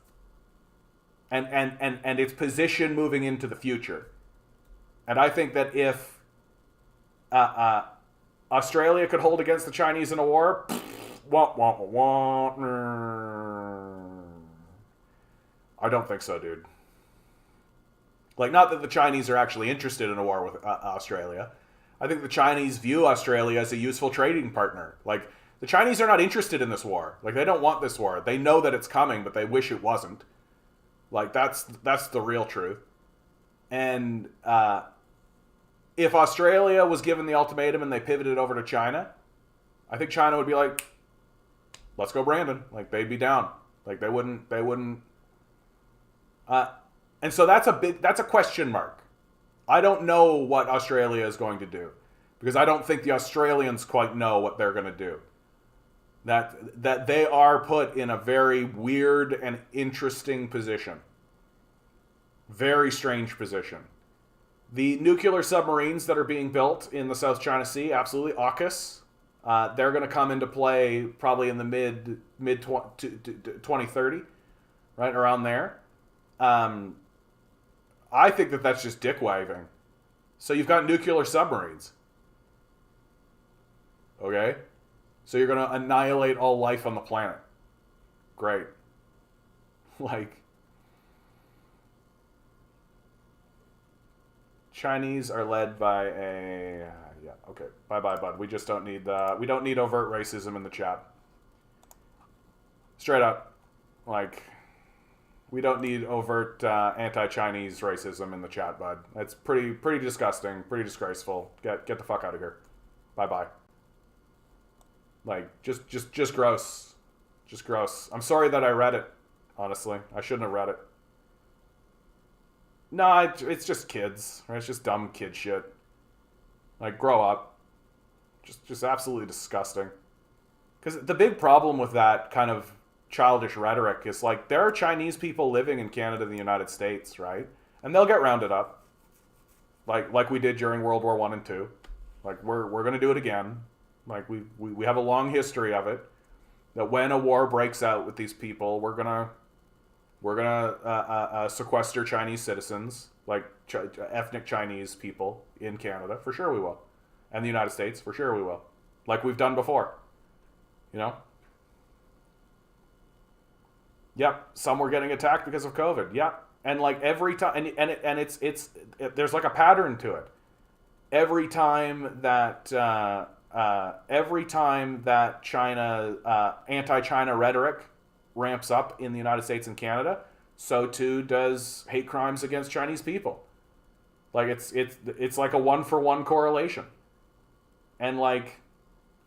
and its position moving into the future. And I think that if Australia could hold against the Chinese in a war, I don't think so, dude. Like, not that the Chinese are actually interested in a war with Australia. I think the Chinese view Australia as a useful trading partner. Like, the Chinese are not interested in this war. Like, they don't want this war. They know that it's coming, but they wish it wasn't. Like, that's the real truth. And if Australia was given the ultimatum and they pivoted over to China, I think China would be like, let's go, Brandon. Like, they'd be down. Like, they wouldn't. And so that's a question mark. I don't know what Australia is going to do because I don't think the Australians quite know what they're going to do. That they are put in a very weird and interesting position. Very strange position. The nuclear submarines that are being built in the South China Sea, absolutely AUKUS. They're going to come into play probably in the mid 2030, right around there. I think that's just dick waving. So you've got nuclear submarines. Okay? So you're going to annihilate all life on the planet. Great. Like, Chinese are led by a... yeah, okay. Bye-bye, bud. We just don't need... we don't need overt racism in the chat. Straight up. Like, we don't need overt anti-Chinese racism in the chat, bud. That's pretty disgusting, pretty disgraceful. Get the fuck out of here. Bye-bye. Like, just gross. Just gross. I'm sorry that I read it, honestly. I shouldn't have read it. No, it's just kids. Right? It's just dumb kid shit. Like, grow up. Just absolutely disgusting. Because the big problem with that kind of childish rhetoric is, like, there are Chinese people living in Canada and the United States, right? And they'll get rounded up. Like we did during World War I and II. Like, we're going to do it again. Like, we have a long history of it. That when a war breaks out with these people, we're gonna sequester Chinese citizens, like ethnic Chinese people in Canada. For sure we will. And the United States, for sure we will. Like we've done before. You know? Yep, some were getting attacked because of COVID. Yep. And like every time, and it's there's like a pattern to it. Every time that China anti-China rhetoric ramps up in the United States and Canada, so too does hate crimes against Chinese people. Like it's like a 1-for-1 correlation. And like,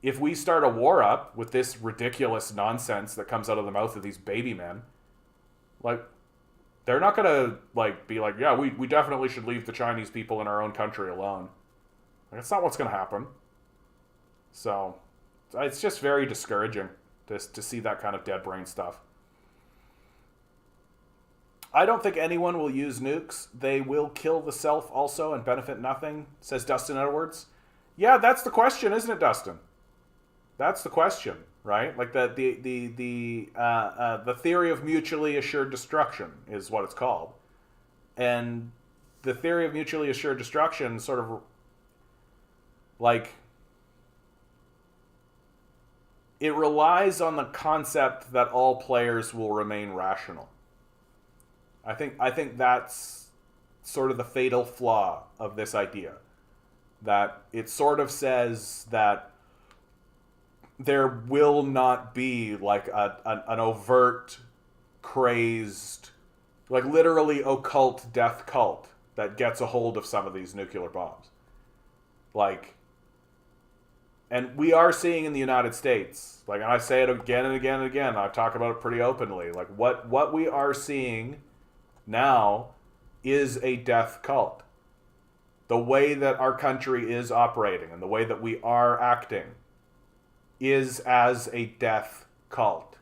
if we start a war up with this ridiculous nonsense that comes out of the mouth of these baby men, like, they're not gonna like be like, yeah, we definitely should leave the Chinese people in our own country alone. Like, that's not what's gonna happen. So it's just very discouraging to see that kind of dead brain stuff. I don't think anyone will use nukes. They will kill the self also and benefit nothing, says Dustin Edwards. Yeah, that's the question, isn't it, Dustin? That's the question, right? Like the theory of mutually assured destruction is what it's called. And the theory of mutually assured destruction sort of like, it relies on the concept that all players will remain rational. I think that's sort of the fatal flaw of this idea. That it sort of says that there will not be like an overt, crazed, like literally occult death cult that gets a hold of some of these nuclear bombs. Like, and we are seeing in the United States, like, and I say it again and again and again, I talk about it pretty openly, like what we are seeing now is a death cult. The way that our country is operating and the way that we are acting is as a death cult.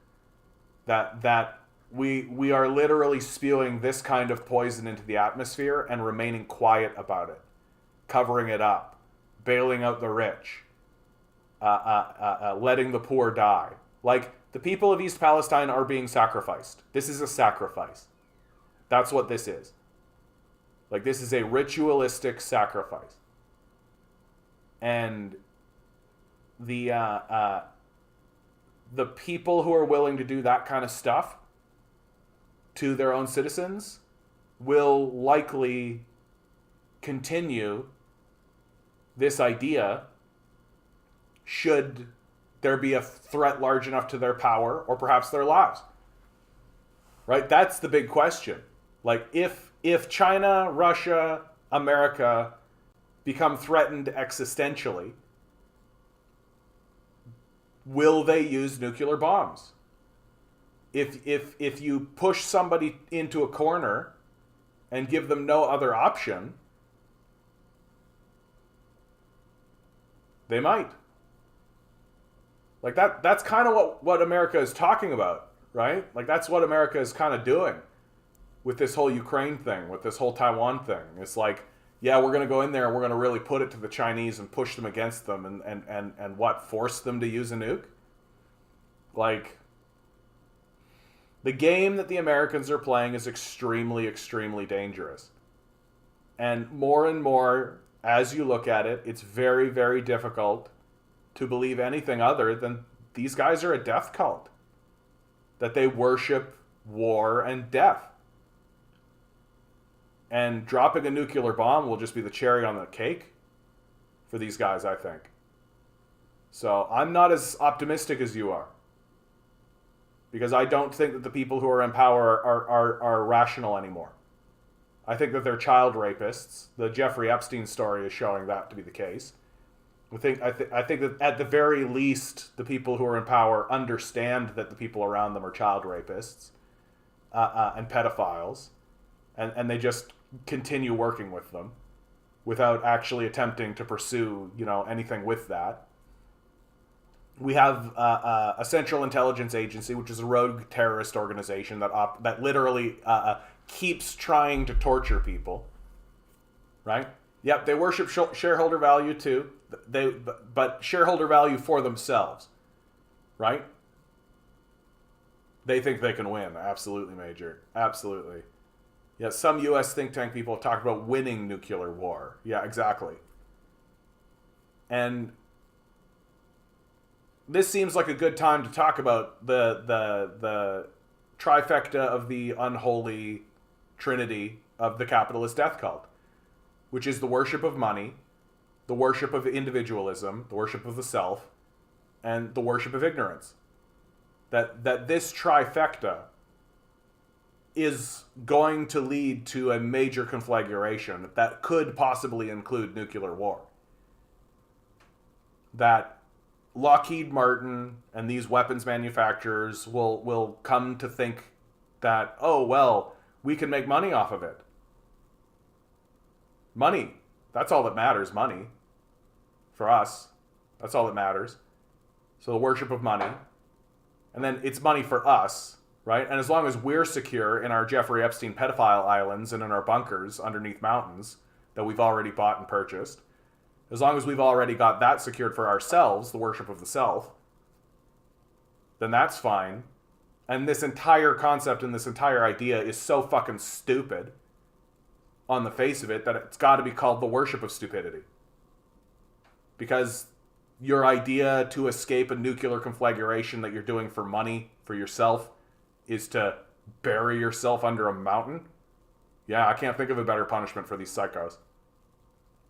That we are literally spewing this kind of poison into the atmosphere and remaining quiet about it, covering it up, bailing out the rich, letting the poor die. Like, the people of East Palestine are being sacrificed. This is a sacrifice. That's what this is. Like, this is a ritualistic sacrifice. And the people who are willing to do that kind of stuff to their own citizens will likely continue this idea should there be a threat large enough to their power or perhaps their lives. Right? That's the big question. Like, if China, Russia, America become threatened existentially, will they use nuclear bombs? If you push somebody into a corner and give them no other option, they might. Like, that's kind of what America is talking about, right? Like, that's what America is kind of doing with this whole Ukraine thing, with this whole Taiwan thing. It's like, yeah, we're going to go in there and we're going to really put it to the Chinese and push them against them and what, force them to use a nuke? Like, the game that the Americans are playing is extremely, extremely dangerous. And more, as you look at it, it's very, very difficult to believe anything other than these guys are a death cult. That they worship war and death. And dropping a nuclear bomb will just be the cherry on the cake for these guys, I think. So I'm not as optimistic as you are. Because I don't think that the people who are in power are rational anymore. I think that they're child rapists. The Jeffrey Epstein story is showing that to be the case. I think that at the very least, the people who are in power understand that the people around them are child rapists and pedophiles, and they just continue working with them without actually attempting to pursue, anything with that. We have a Central Intelligence Agency, which is a rogue terrorist organization that literally keeps trying to torture people. Right? Yep, they worship shareholder value too. But shareholder value for themselves. Right? They think they can win. Absolutely, Major. Absolutely. Yeah, some U.S. think tank people have talked about winning nuclear war. Yeah, exactly. And this seems like a good time to talk about the trifecta of the unholy trinity of the capitalist death cult, which is the worship of money, the worship of individualism, the worship of the self, and the worship of ignorance. That this trifecta is going to lead to a major conflagration that could possibly include nuclear war. That Lockheed Martin and these weapons manufacturers will come to think that, oh, well, we can make money off of it. Money. That's all that matters, money. For us. That's all that matters. So the worship of money. And then it's money for us, right? And as long as we're secure in our Jeffrey Epstein pedophile islands and in our bunkers underneath mountains that we've already bought and purchased, as long as we've already got that secured for ourselves, the worship of the self, then that's fine. And this entire concept and this entire idea is so fucking stupid on the face of it that it's got to be called the worship of stupidity. Because your idea to escape a nuclear conflagration that you're doing for money, for yourself, is to bury yourself under a mountain? Yeah, I can't think of a better punishment for these psychos.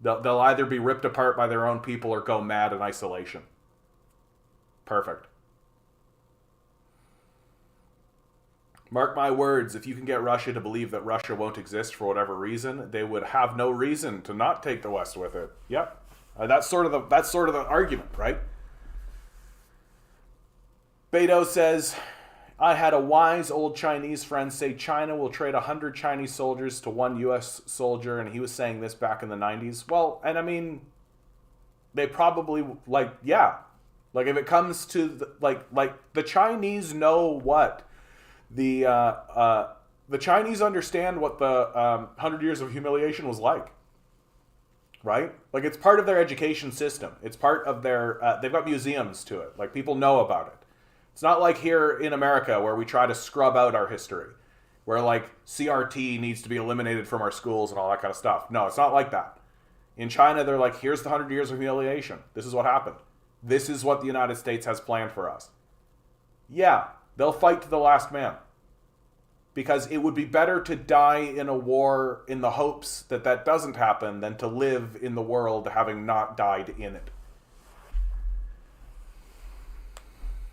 They'll either be ripped apart by their own people or go mad in isolation. Perfect. Mark my words, if you can get Russia to believe that Russia won't exist for whatever reason, they would have no reason to not take the West with it. Yep. That's sort of the argument, right? Beto says, I had a wise old Chinese friend say China will trade 100 Chinese soldiers to one U.S. soldier, and he was saying this back in the 90s. Well, and I mean, they probably, yeah. Like, if it comes to, the Chinese know what the Chinese understand what the 100 years of humiliation was like. Right? Like, it's part of their education system. It's part of their, they've got museums to it. Like, people know about it. It's not like here in America where we try to scrub out our history. Where, CRT needs to be eliminated from our schools and all that kind of stuff. No, it's not like that. In China, they're like, here's the 100 years of humiliation. This is what happened. This is what the United States has planned for us. Yeah, they'll fight to the last man. Because it would be better to die in a war in the hopes that that doesn't happen than to live in the world having not died in it.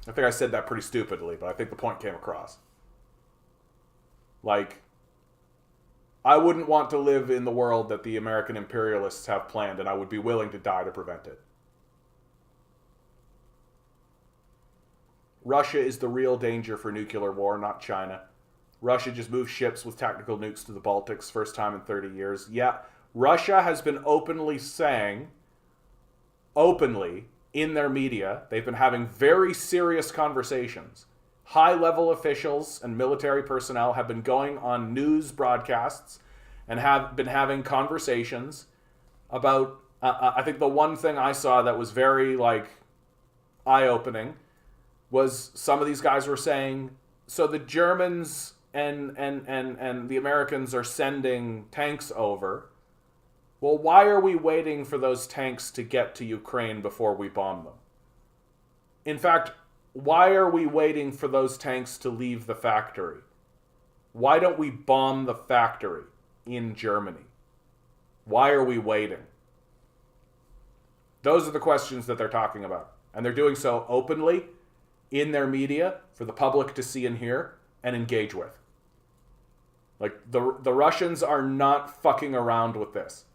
I think I said that pretty stupidly, but I think the point came across. I wouldn't want to live in the world that the American imperialists have planned, and I would be willing to die to prevent it. Russia is the real danger for nuclear war, not China. Russia just moved ships with tactical nukes to the Baltics, first time in 30 years. Yeah, Russia has been openly saying, in their media, they've been having very serious conversations. High-level officials and military personnel have been going on news broadcasts and have been having conversations about, I think the one thing I saw that was very, eye-opening was some of these guys were saying, so the Germans and the Americans are sending tanks over. Well, why are we waiting for those tanks to get to Ukraine before we bomb them? In fact, why are we waiting for those tanks to leave the factory? Why don't we bomb the factory in Germany? Why are we waiting? Those are the questions that they're talking about. And they're doing so openly in their media for the public to see and hear and engage with. Like, the Russians are not fucking around with this.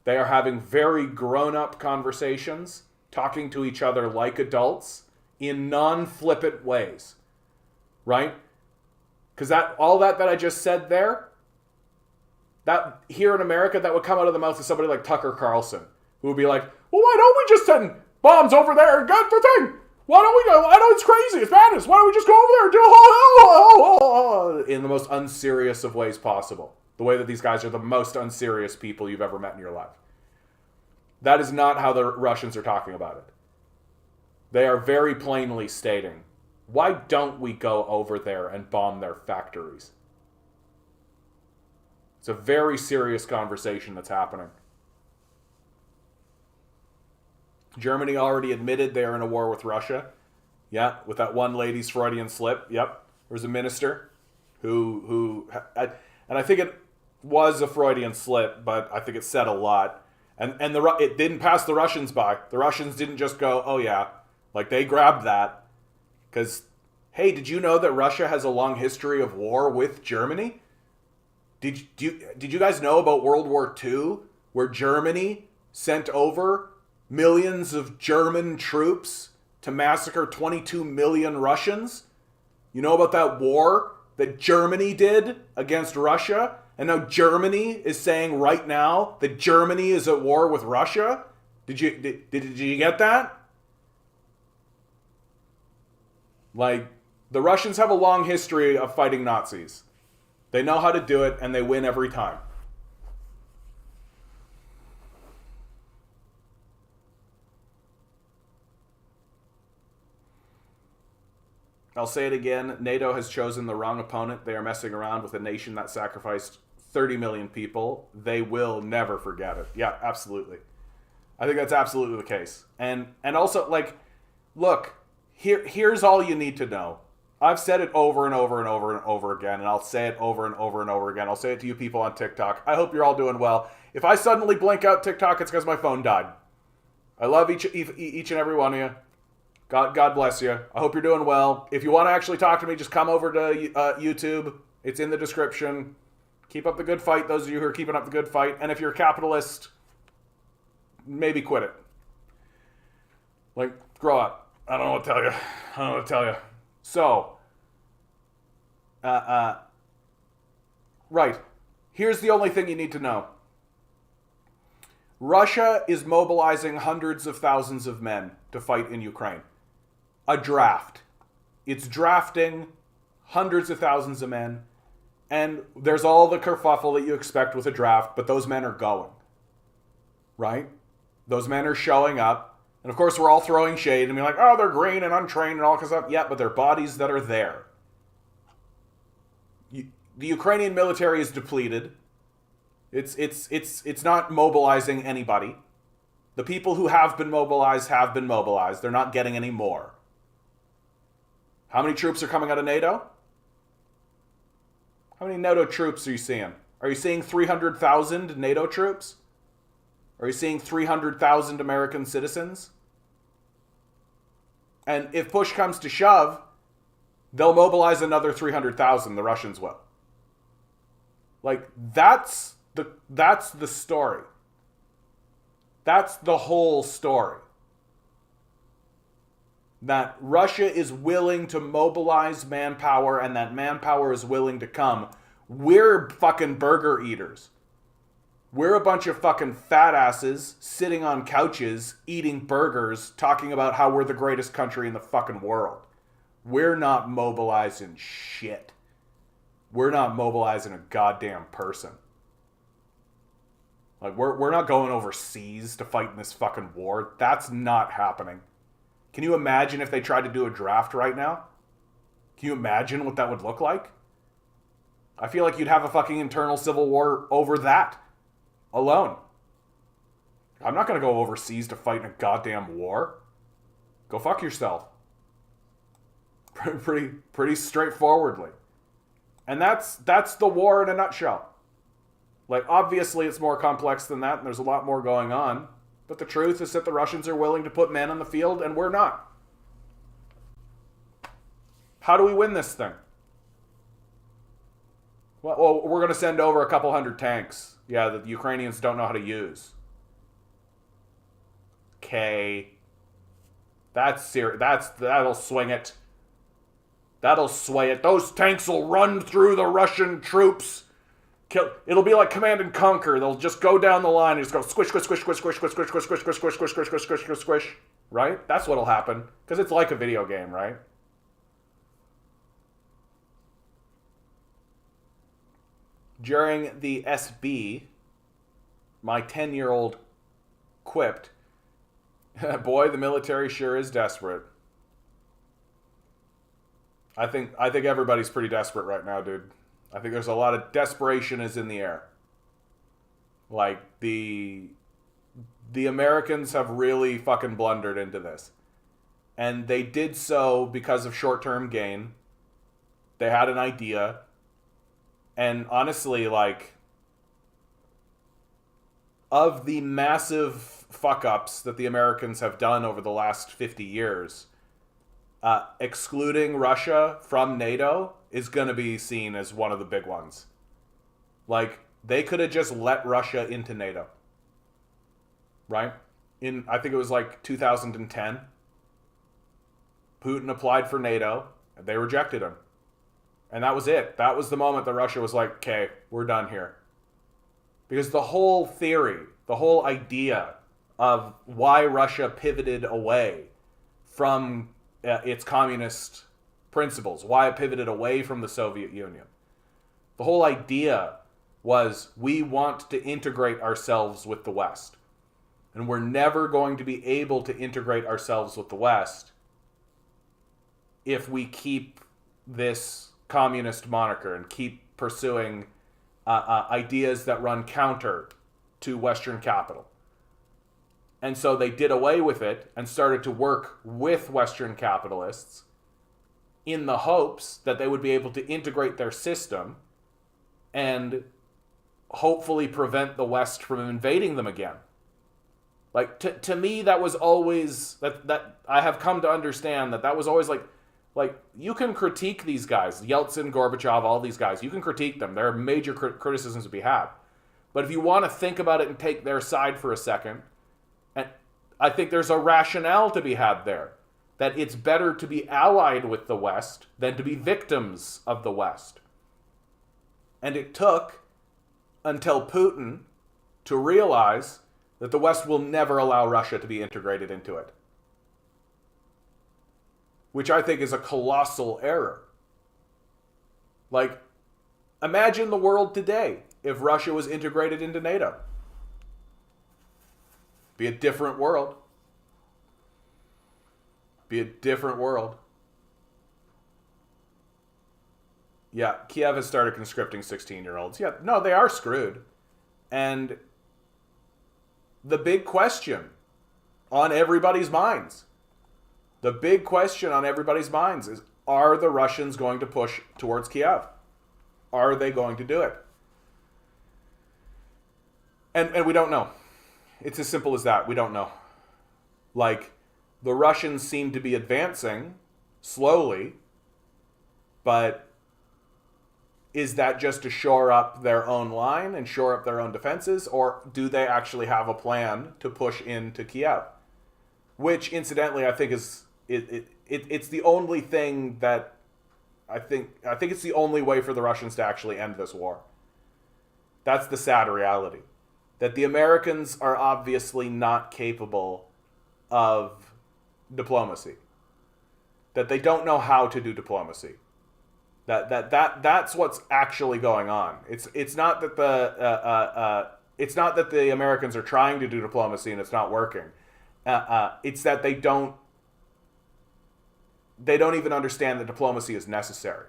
They are having very grown-up conversations, talking to each other like adults in non-flippant ways. Right? Because all that I just said there, that here in America, that would come out of the mouth of somebody like Tucker Carlson, who would be like, well, why don't we just send bombs over there and get the thing? Why don't we go? I know it's crazy, it's madness. Why don't we just go over there and do a in the most unserious of ways possible? The way that these guys are the most unserious people you've ever met in your life. That is not how the Russians are talking about it. They are very plainly stating, why don't we go over there and bomb their factories? It's a very serious conversation that's happening. Germany already admitted they are in a war with Russia. Yeah, with that one lady's Freudian slip. Yep. There was a minister who and I think it was a Freudian slip, but I think it said a lot. And it didn't pass the Russians by. The Russians didn't just go, oh yeah. Like, they grabbed that. Because, hey, did you know that Russia has a long history of war with Germany? Did you guys know about World War II, where Germany sent over millions of German troops to massacre 22 million Russians? You know about that war that Germany did against Russia? And now Germany is saying right now that Germany is at war with Russia? Did you get that? Like, the Russians have a long history of fighting Nazis. They know how to do it, and they win every time. I'll say it again. NATO has chosen the wrong opponent. They are messing around with a nation that sacrificed 30 million people. They will never forget it. Yeah, absolutely. I think that's absolutely the case. And also, like, look, here's all you need to know. I've said it over and over and over and over again, and I'll say it over and over and over again. I'll say it to you people on TikTok. I hope you're all doing well. If I suddenly blink out TikTok, it's because my phone died. I love each and every one of you. God bless you. I hope you're doing well. If you want to actually talk to me, just come over to YouTube. It's in the description. Keep up the good fight, those of you who are keeping up the good fight. And if you're a capitalist, maybe quit it. Like, grow up. I don't know what to tell you. So, right. Here's the only thing you need to know. Russia is mobilizing hundreds of thousands of men to fight in Ukraine. A draft. It's drafting hundreds of thousands of men, and there's all the kerfuffle that you expect with a draft, but those men are going. Right? Those men are showing up. And of course, we're all throwing shade and being like, oh, they're green and untrained and all kinds of stuff. Yeah, but they're bodies that are there. The Ukrainian military is depleted. It's not mobilizing anybody. The people who have been mobilized have been mobilized. They're not getting any more. How many troops are coming out of NATO? How many NATO troops are you seeing? Are you seeing 300,000 NATO troops? Are you seeing 300,000 American citizens? And if push comes to shove, they'll mobilize another 300,000, the Russians will. Like, that's the story. That's the whole story. That Russia is willing to mobilize manpower, and that manpower is willing to come. We're fucking burger eaters. We're a bunch of fucking fat asses sitting on couches eating burgers talking about how we're the greatest country in the fucking world. We're not mobilizing shit. We're not mobilizing a goddamn person. Like, we're not going overseas to fight in this fucking war. That's not happening. Can you imagine if they tried to do a draft right now? Can you imagine what that would look like? I feel like you'd have a fucking internal civil war over that alone. I'm not going to go overseas to fight in a goddamn war. Go fuck yourself. Pretty straightforwardly. And that's the war in a nutshell. Like, obviously it's more complex than that, and there's a lot more going on. But the truth is that the Russians are willing to put men on the field, and we're not. How do we win this thing? Well, we're going to send over a couple hundred tanks. Yeah, that the Ukrainians don't know how to use. Okay. That's serious. That'll swing it. That'll sway it. Those tanks will run through the Russian troops. It'll be like Command and Conquer. They'll just go down the line and just go squish, squish, squish, squish, squish, squish, squish, squish, squish, squish, squish, squish, squish, squish, squish, squish, squish. Right? That's what'll happen. Because it's like a video game, right? During the SB, my 10-year-old quipped, "Boy, the military sure is desperate." I think everybody's pretty desperate right now, dude. I think there's a lot of desperation is in the air. Like, the Americans have really fucking blundered into this. And they did so because of short-term gain. They had an idea. And honestly, like, of the massive fuck-ups that the Americans have done over the last 50 years, excluding Russia from NATO is going to be seen as one of the big ones. Like, they could have just let Russia into NATO. Right? I think it was like 2010. Putin applied for NATO, and they rejected him. And that was it. That was the moment that Russia was like, okay, we're done here. Because the whole theory, the whole idea of why Russia pivoted away from its communist principles, why it pivoted away from the Soviet Union. The whole idea was we want to integrate ourselves with the West. And we're never going to be able to integrate ourselves with the West if we keep this communist moniker and keep pursuing ideas that run counter to Western capital. And so they did away with it and started to work with Western capitalists in the hopes that they would be able to integrate their system and hopefully prevent the West from invading them again. Like, to me, that was always, that I have come to understand that was always like, you can critique these guys, Yeltsin, Gorbachev, all these guys. You can critique them. There are major criticisms to be had. But if you want to think about it and take their side for a second, and I think there's a rationale to be had there. That it's better to be allied with the West than to be victims of the West. And it took until Putin to realize that the West will never allow Russia to be integrated into it. Which I think is a colossal error. Like, imagine the world today if Russia was integrated into NATO. Be a different world. Be a different world. Yeah, Kiev has started conscripting 16-year-olds. Yeah, no, they are screwed. And the big question on everybody's minds, is, are the Russians going to push towards Kiev? Are they going to do it? And we don't know. It's as simple as that. We don't know. Like, the Russians seem to be advancing slowly, but is that just to shore up their own line and shore up their own defenses, or do they actually have a plan to push into Kiev? Which, incidentally, I think is it's the only thing that I think it's the only way for the Russians to actually end this war. That's the sad reality. That the Americans are obviously not capable of diplomacy. That they don't know how to do diplomacy. That's what's actually going on. It's not that the Americans are trying to do diplomacy and it's not working. It's that they don't even understand that diplomacy is necessary.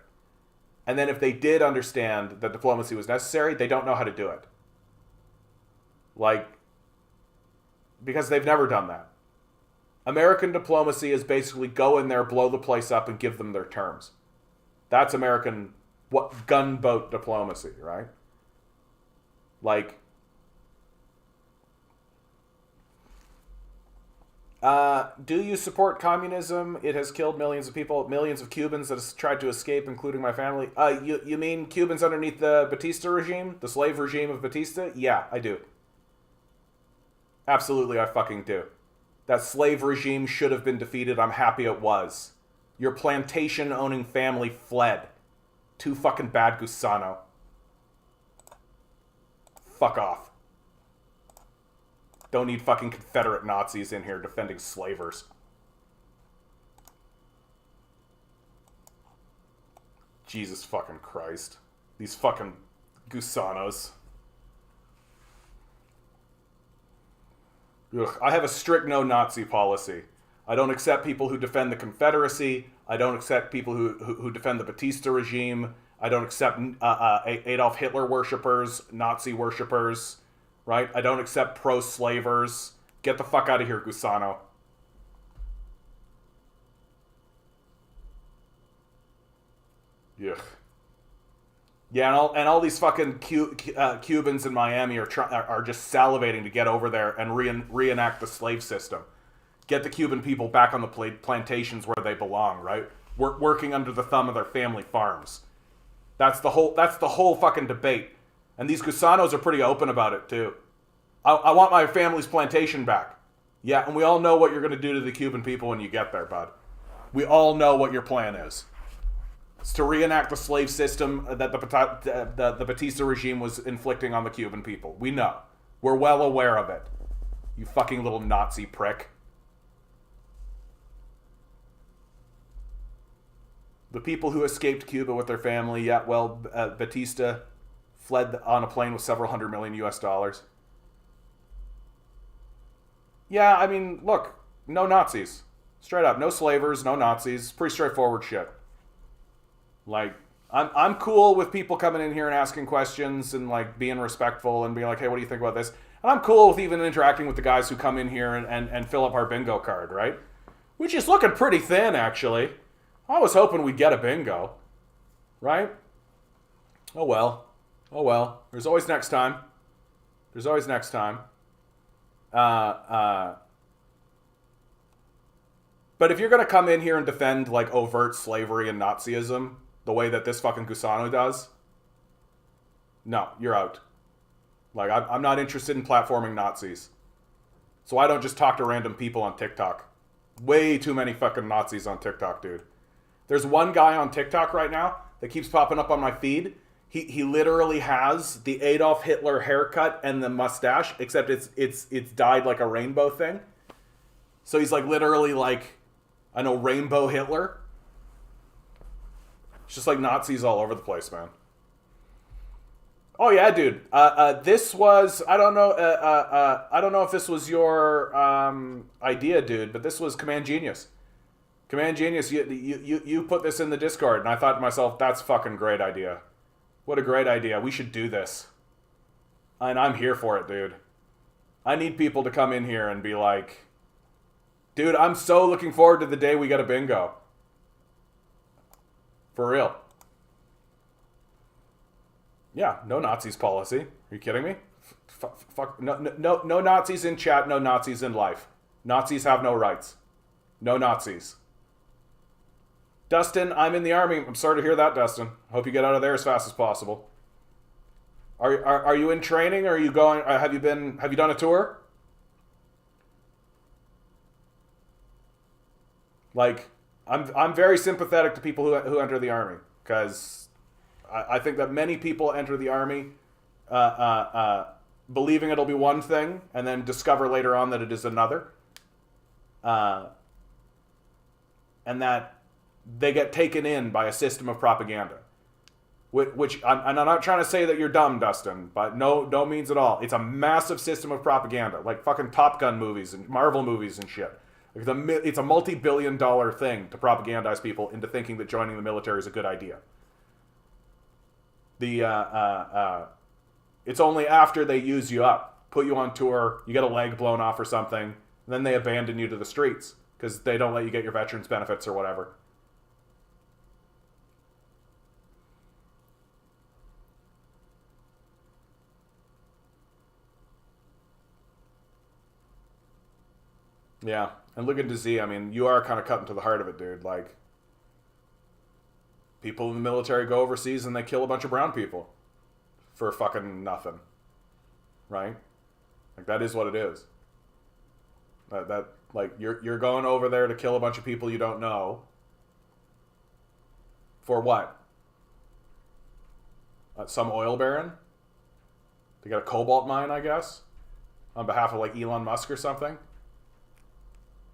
And then if they did understand that diplomacy was necessary, they don't know how to do it. Like, because they've never done that. American diplomacy is basically go in there, blow the place up, and give them their terms. That's American gunboat diplomacy, right? Like, do you support communism? It has killed millions of people, millions of Cubans that have tried to escape, including my family. You mean Cubans underneath the Batista regime? The slave regime of Batista? Yeah, I do. Absolutely, I fucking do. That slave regime should have been defeated. I'm happy it was. Your plantation-owning family fled. Too fucking bad, Gusano. Fuck off. Don't need fucking Confederate Nazis in here defending slavers. Jesus fucking Christ. These fucking Gusanos. Ugh, I have a strict no-Nazi policy. I don't accept people who defend the Confederacy. I don't accept people who defend the Batista regime. I don't accept Adolf Hitler worshippers, Nazi worshippers, right? I don't accept pro-slavers. Get the fuck out of here, Gusano. Ugh. Yeah, and all these fucking Cubans in Miami are just salivating to get over there and reenact the slave system. Get the Cuban people back on the plantations where they belong, right? Working under the thumb of their family farms. That's the whole fucking debate. And these Gusanos are pretty open about it too. I want my family's plantation back. Yeah, and we all know what you're going to do to the Cuban people when you get there, bud. We all know what your plan is. It's to reenact the slave system that the Batista regime was inflicting on the Cuban people. We know. We're well aware of it. You fucking little Nazi prick. The people who escaped Cuba with their family, yeah, well, Batista fled on a plane with several $100 million US. Yeah, I mean, look, no Nazis. Straight up, no slavers, no Nazis. Pretty straightforward shit. Like, I'm cool with people coming in here and asking questions and, like, being respectful and being like, hey, what do you think about this? And I'm cool with even interacting with the guys who come in here and fill up our bingo card, right? Which is looking pretty thin, actually. I was hoping we'd get a bingo. Right? Oh, well. Oh, well. There's always next time. There's always next time. But if you're going to come in here and defend, like, overt slavery and Nazism the way that this fucking Gusano does, no, you're out. Like, I'm not interested in platforming Nazis. So I don't just talk to random people on TikTok. Way too many fucking Nazis on TikTok, dude. There's one guy on TikTok right now that keeps popping up on my feed. He literally has the Adolf Hitler haircut and the mustache, except it's dyed like a rainbow thing. So he's like literally like, I know, Rainbow Hitler. It's just like Nazis all over the place, man. Oh yeah, dude. This was, I don't know if this was your idea, dude, but this was Command Genius. Command Genius, you put this in the Discord, and I thought to myself, that's a fucking great idea. What a great idea. We should do this. And I'm here for it, dude. I need people to come in here and be like, dude, I'm so looking forward to the day we get a bingo. For real. Yeah, no Nazis policy. Are you kidding me? Fuck. No Nazis in chat, no Nazis in life. Nazis have no rights. No Nazis. Dustin, I'm in the army. I'm sorry to hear that, Dustin. Hope you get out of there as fast as possible. Are you in training? Or are you going? Have you done a tour? Like, I'm very sympathetic to people who enter the army, because I think that many people enter the army believing it'll be one thing and then discover later on that it is another, and that they get taken in by a system of propaganda. Which I'm not trying to say that you're dumb, Dustin, but no means at all. It's a massive system of propaganda, like fucking Top Gun movies and Marvel movies and shit. It's a multi-billion-dollar thing to propagandize people into thinking that joining the military is a good idea. It's only after they use you up, put you on tour, you get a leg blown off or something, then they abandon you to the streets because they don't let you get your veterans benefits or whatever. Yeah. And look at Z. I mean, you are kind of cutting to the heart of it, dude. Like, people in the military go overseas and they kill a bunch of brown people for fucking nothing. Right? Like, that is what it is. That like, you're going over there to kill a bunch of people you don't know. For what? Some oil baron? To get a cobalt mine, I guess? On behalf of, like, Elon Musk or something?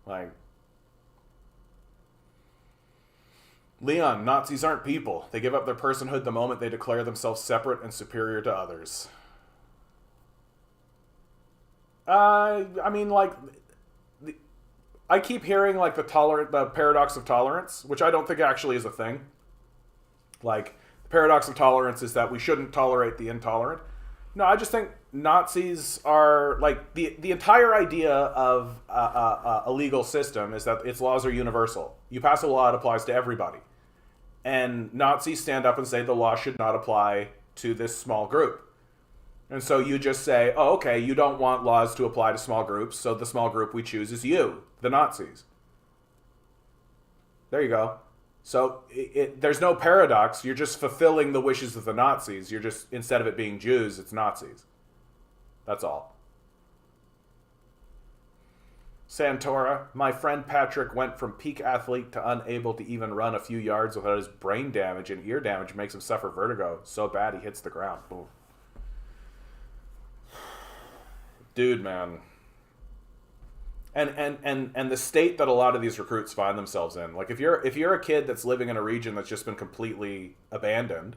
Like, Leon, Nazis aren't people. They give up their personhood the moment they declare themselves separate and superior to others. I mean, like, I keep hearing, like, the paradox of tolerance, which I don't think actually is a thing. Like, the paradox of tolerance is that we shouldn't tolerate the intolerant. No, I just think Nazis are, like, the entire idea of a legal system is that its laws are universal. You pass a law, it applies to everybody. And Nazis stand up and say the law should not apply to this small group. And so you just say, oh, okay, you don't want laws to apply to small groups, so the small group we choose is you, the Nazis. There you go. So there's no paradox. You're just fulfilling the wishes of the Nazis. You're just, instead of it being Jews, it's Nazis. That's all. Santora, my friend Patrick went from peak athlete to unable to even run a few yards without his brain damage, and ear damage makes him suffer vertigo so bad he hits the ground. Ooh. Dude, man. And the state that a lot of these recruits find themselves in. Like, if you're a kid that's living in a region that's just been completely abandoned,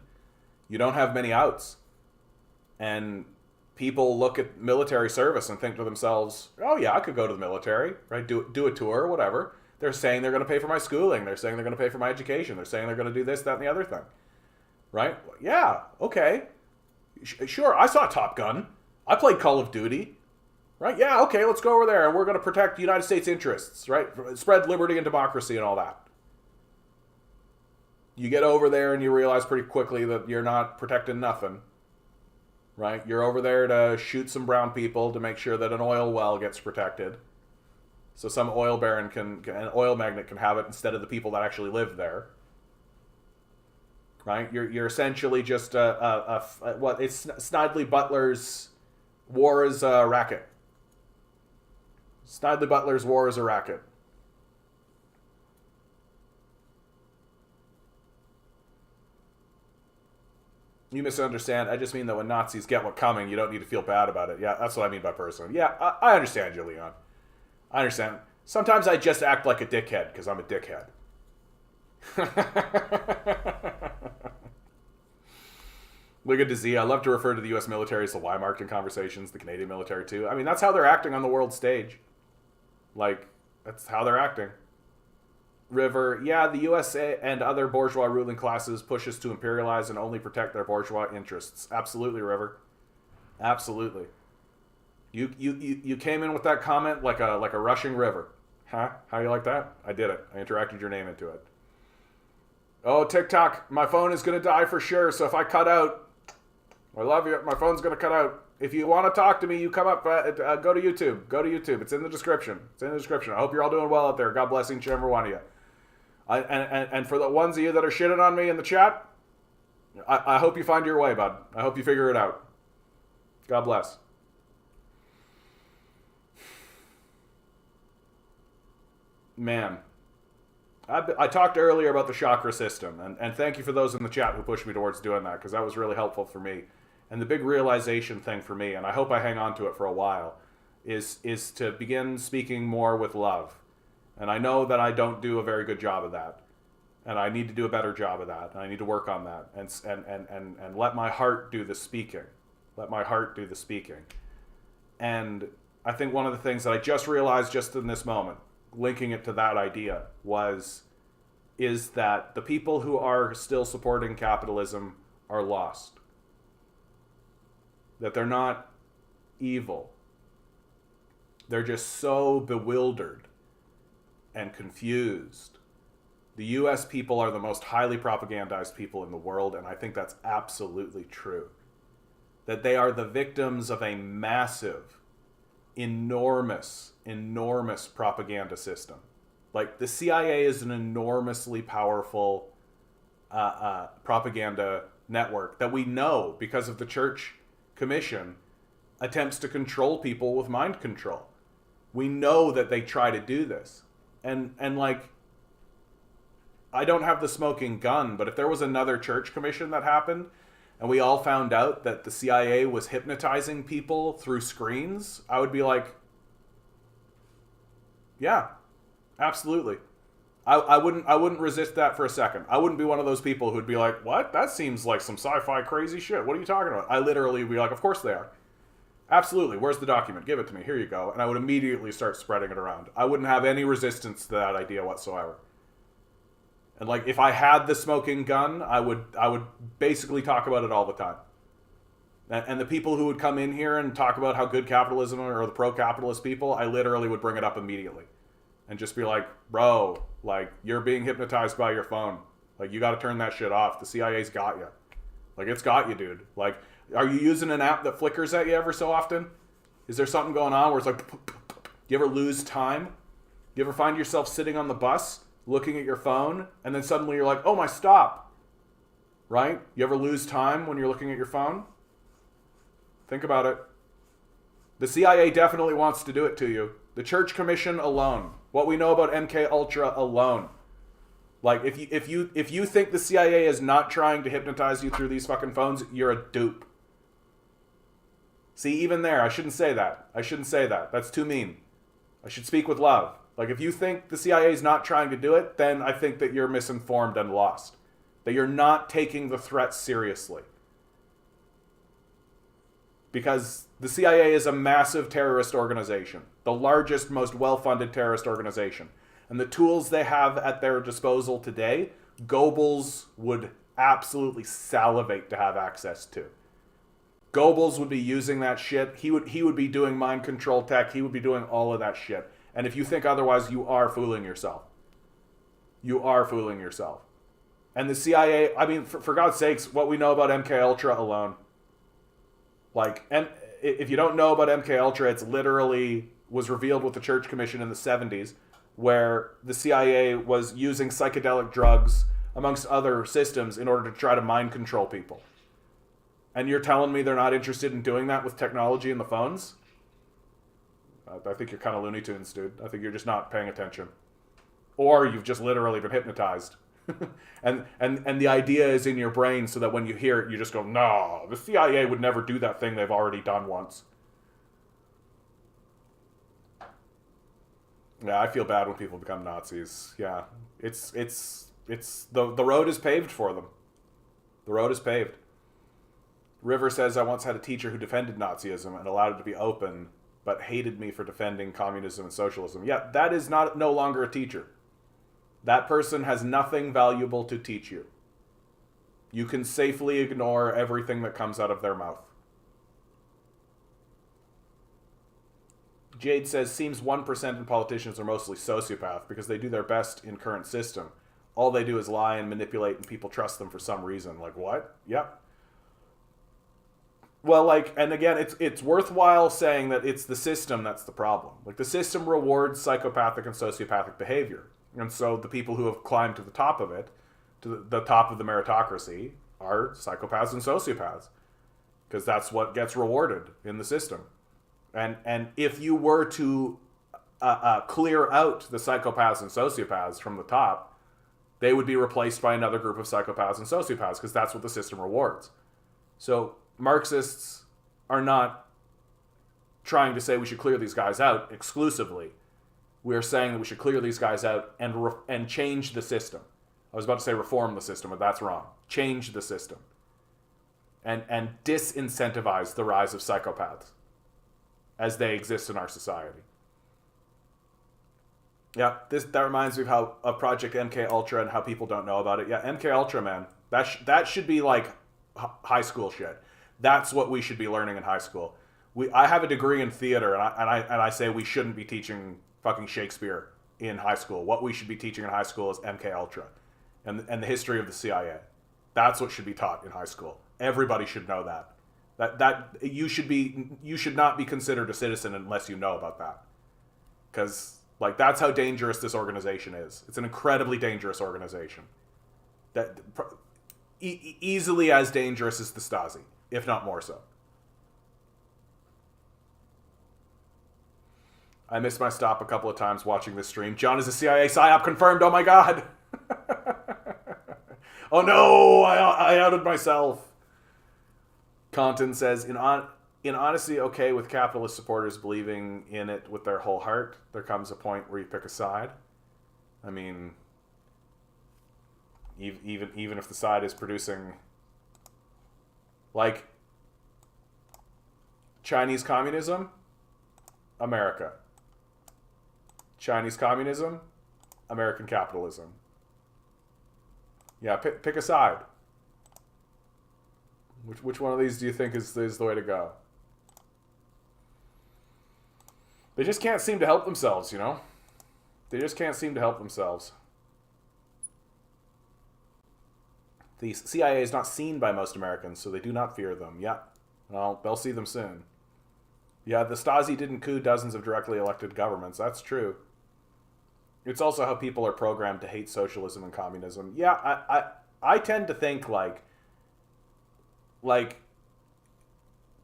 you don't have many outs. And people look at military service and think to themselves, oh yeah, I could go to the military, right? Do a tour or whatever. They're saying they're going to pay for my schooling. They're saying they're going to pay for my education. They're saying they're going to do this, that, and the other thing. Right? Yeah, okay. Sure, I saw Top Gun. I played Call of Duty. Right? Yeah, okay, let's go over there and we're going to protect the United States interests, right? Spread liberty and democracy and all that. You get over there and you realize pretty quickly that you're not protecting nothing, right? You're over there to shoot some brown people to make sure that an oil well gets protected. So some oil baron an oil magnate can have it instead of the people that actually live there. Right? You're essentially just it's Snidely Butler's war is a racket. Snidely Butler's war is a racket. You misunderstand. I just mean that when Nazis get what's coming, you don't need to feel bad about it. Yeah, that's what I mean by personal. Yeah, I understand you, Leon. I understand. Sometimes I just act like a dickhead because I'm a dickhead. Look at Z. I love to refer to the U.S. military as the Weimarked conversations, the Canadian military too. I mean, that's how they're acting on the world stage. Like, that's how they're acting. River, yeah, the USA and other bourgeois ruling classes push us to imperialize and only protect their bourgeois interests. Absolutely, River. Absolutely. You came in with that comment like a rushing river. Huh? How you like that? I did it. I interacted your name into it. Oh, TikTok, my phone is going to die for sure, so if I cut out, I love you, my phone's going to cut out. If you want to talk to me, you come up, go to YouTube. Go to YouTube. It's in the description. It's in the description. I hope you're all doing well out there. God bless each and every one of you. And for the ones of you that are shitting on me in the chat, I hope you find your way, bud. I hope you figure it out. God bless. Man. I talked earlier about the chakra system, and thank you for those in the chat who pushed me towards doing that, because that was really helpful for me. And the big realization thing for me, and I hope I hang on to it for a while, is to begin speaking more with love. And I know that I don't do a very good job of that. And I need to do a better job of that. And I need to work on that. And let my heart do the speaking. Let my heart do the speaking. And I think one of the things that I just realized just in this moment, linking it to that idea, is that the people who are still supporting capitalism are lost. That they're not evil. They're just so bewildered and confused. The US people are the most highly propagandized people in the world, and I think that's absolutely true. That they are the victims of a massive, enormous propaganda system. Like, the CIA is an enormously powerful propaganda network that we know, because of the Church Commission, attempts to control people with mind control. We know that they try to do this. And like, I don't have the smoking gun, but if there was another Church Commission that happened, and we all found out that the CIA was hypnotizing people through screens, I would be like, yeah, absolutely. I wouldn't resist that for a second. I wouldn't be one of those people who'd be like, what? That seems like some sci-fi crazy shit. What are you talking about? I literally would be like, of course they are. Absolutely. Where's the document? Give it to me. Here you go. And I would immediately start spreading it around. I wouldn't have any resistance to that idea whatsoever. And like, if I had the smoking gun, I would basically talk about it all the time. And the people who would come in here and talk about how good capitalism are, or the pro-capitalist people, I literally would bring it up immediately. And just be like, bro, like, you're being hypnotized by your phone. Like, you got to turn that shit off. The CIA's got you. Like, it's got you, dude. Like, are you using an app that flickers at you ever so often? Is there something going on where it's like, do you ever lose time? Do you ever find yourself sitting on the bus, looking at your phone, and then suddenly you're like, oh, my stop. Right? You ever lose time when you're looking at your phone? Think about it. The CIA definitely wants to do it to you. The Church Commission alone. What we know about MK Ultra alone. Like, if you think the CIA is not trying to hypnotize you through these fucking phones, you're a dupe. See, even there, I shouldn't say that. That's too mean. I should speak with love. Like, if you think the CIA is not trying to do it, then I think that you're misinformed and lost. That you're not taking the threat seriously. Because the CIA is a massive terrorist organization. The largest, most well-funded terrorist organization. And the tools they have at their disposal today, Goebbels would absolutely salivate to have access to. Goebbels would be using that shit. He would be doing mind control tech. He would be doing all of that shit. And if you think otherwise, you are fooling yourself. You are fooling yourself. And the CIA, I mean, for God's sakes, what we know about MK Ultra alone. Like, and if you don't know about MK Ultra, it's literally was revealed with the Church Commission in the 70s, where the CIA was using psychedelic drugs, amongst other systems, in order to try to mind control people. And you're telling me they're not interested in doing that with technology in the phones? I think you're kind of Looney Tunes, dude. I think you're just not paying attention. Or you've just literally been hypnotized. and the idea is in your brain so that when you hear it, you just go, no, the CIA would never do that thing they've already done once. Yeah, I feel bad when people become Nazis. Yeah, it's the road is paved for them. The road is paved. River says, I once had a teacher who defended Nazism and allowed it to be open, but hated me for defending communism and socialism. Yeah, that is no longer a teacher. That person has nothing valuable to teach you. You can safely ignore everything that comes out of their mouth. Jade says, seems 1% of politicians are mostly sociopath because they do their best in current system. All they do is lie and manipulate and people trust them for some reason. Like, what? Yep. Well, like, and again, it's worthwhile saying that it's the system that's the problem. Like, the system rewards psychopathic and sociopathic behavior. And so the people who have climbed to the top of it, to the top of the meritocracy, are psychopaths and sociopaths. Because that's what gets rewarded in the system. And if you were to clear out the psychopaths and sociopaths from the top, they would be replaced by another group of psychopaths and sociopaths, because that's what the system rewards. So Marxists are not trying to say we should clear these guys out exclusively. We are saying that we should clear these guys out and change the system. I was about to say reform the system, but that's wrong. Change the system. And disincentivize the rise of psychopaths as they exist in our society. Yeah, that reminds me of Project MK Ultra and how people don't know about it. Yeah, MK Ultra, man. That should be like high school shit. That's what we should be learning in high school. I have a degree in theater, and I say we shouldn't be teaching fucking Shakespeare in high school. What we should be teaching in high school is MK Ultra, and the history of the CIA. That's what should be taught in high school. Everybody should know that. That you should not be considered a citizen unless you know about that. Because like that's how dangerous this organization is. It's an incredibly dangerous organization. That easily as dangerous as the Stasi, if not more so. I missed my stop a couple of times watching this stream. John is a CIA PSYOP confirmed. Oh my god. Oh no, I outed myself. Content says, in honesty, okay with capitalist supporters believing in it with their whole heart. There comes a point where you pick a side. I mean, even if the side is producing, like, Chinese communism, America. Chinese communism, American capitalism. Yeah, pick a side. Which one of these do you think is the way to go? They just can't seem to help themselves, you know? They just can't seem to help themselves. The CIA is not seen by most Americans, so they do not fear them. Yeah, well, they'll see them soon. Yeah, the Stasi didn't coup dozens of directly elected governments. That's true. It's also how people are programmed to hate socialism and communism. Yeah, I tend to think like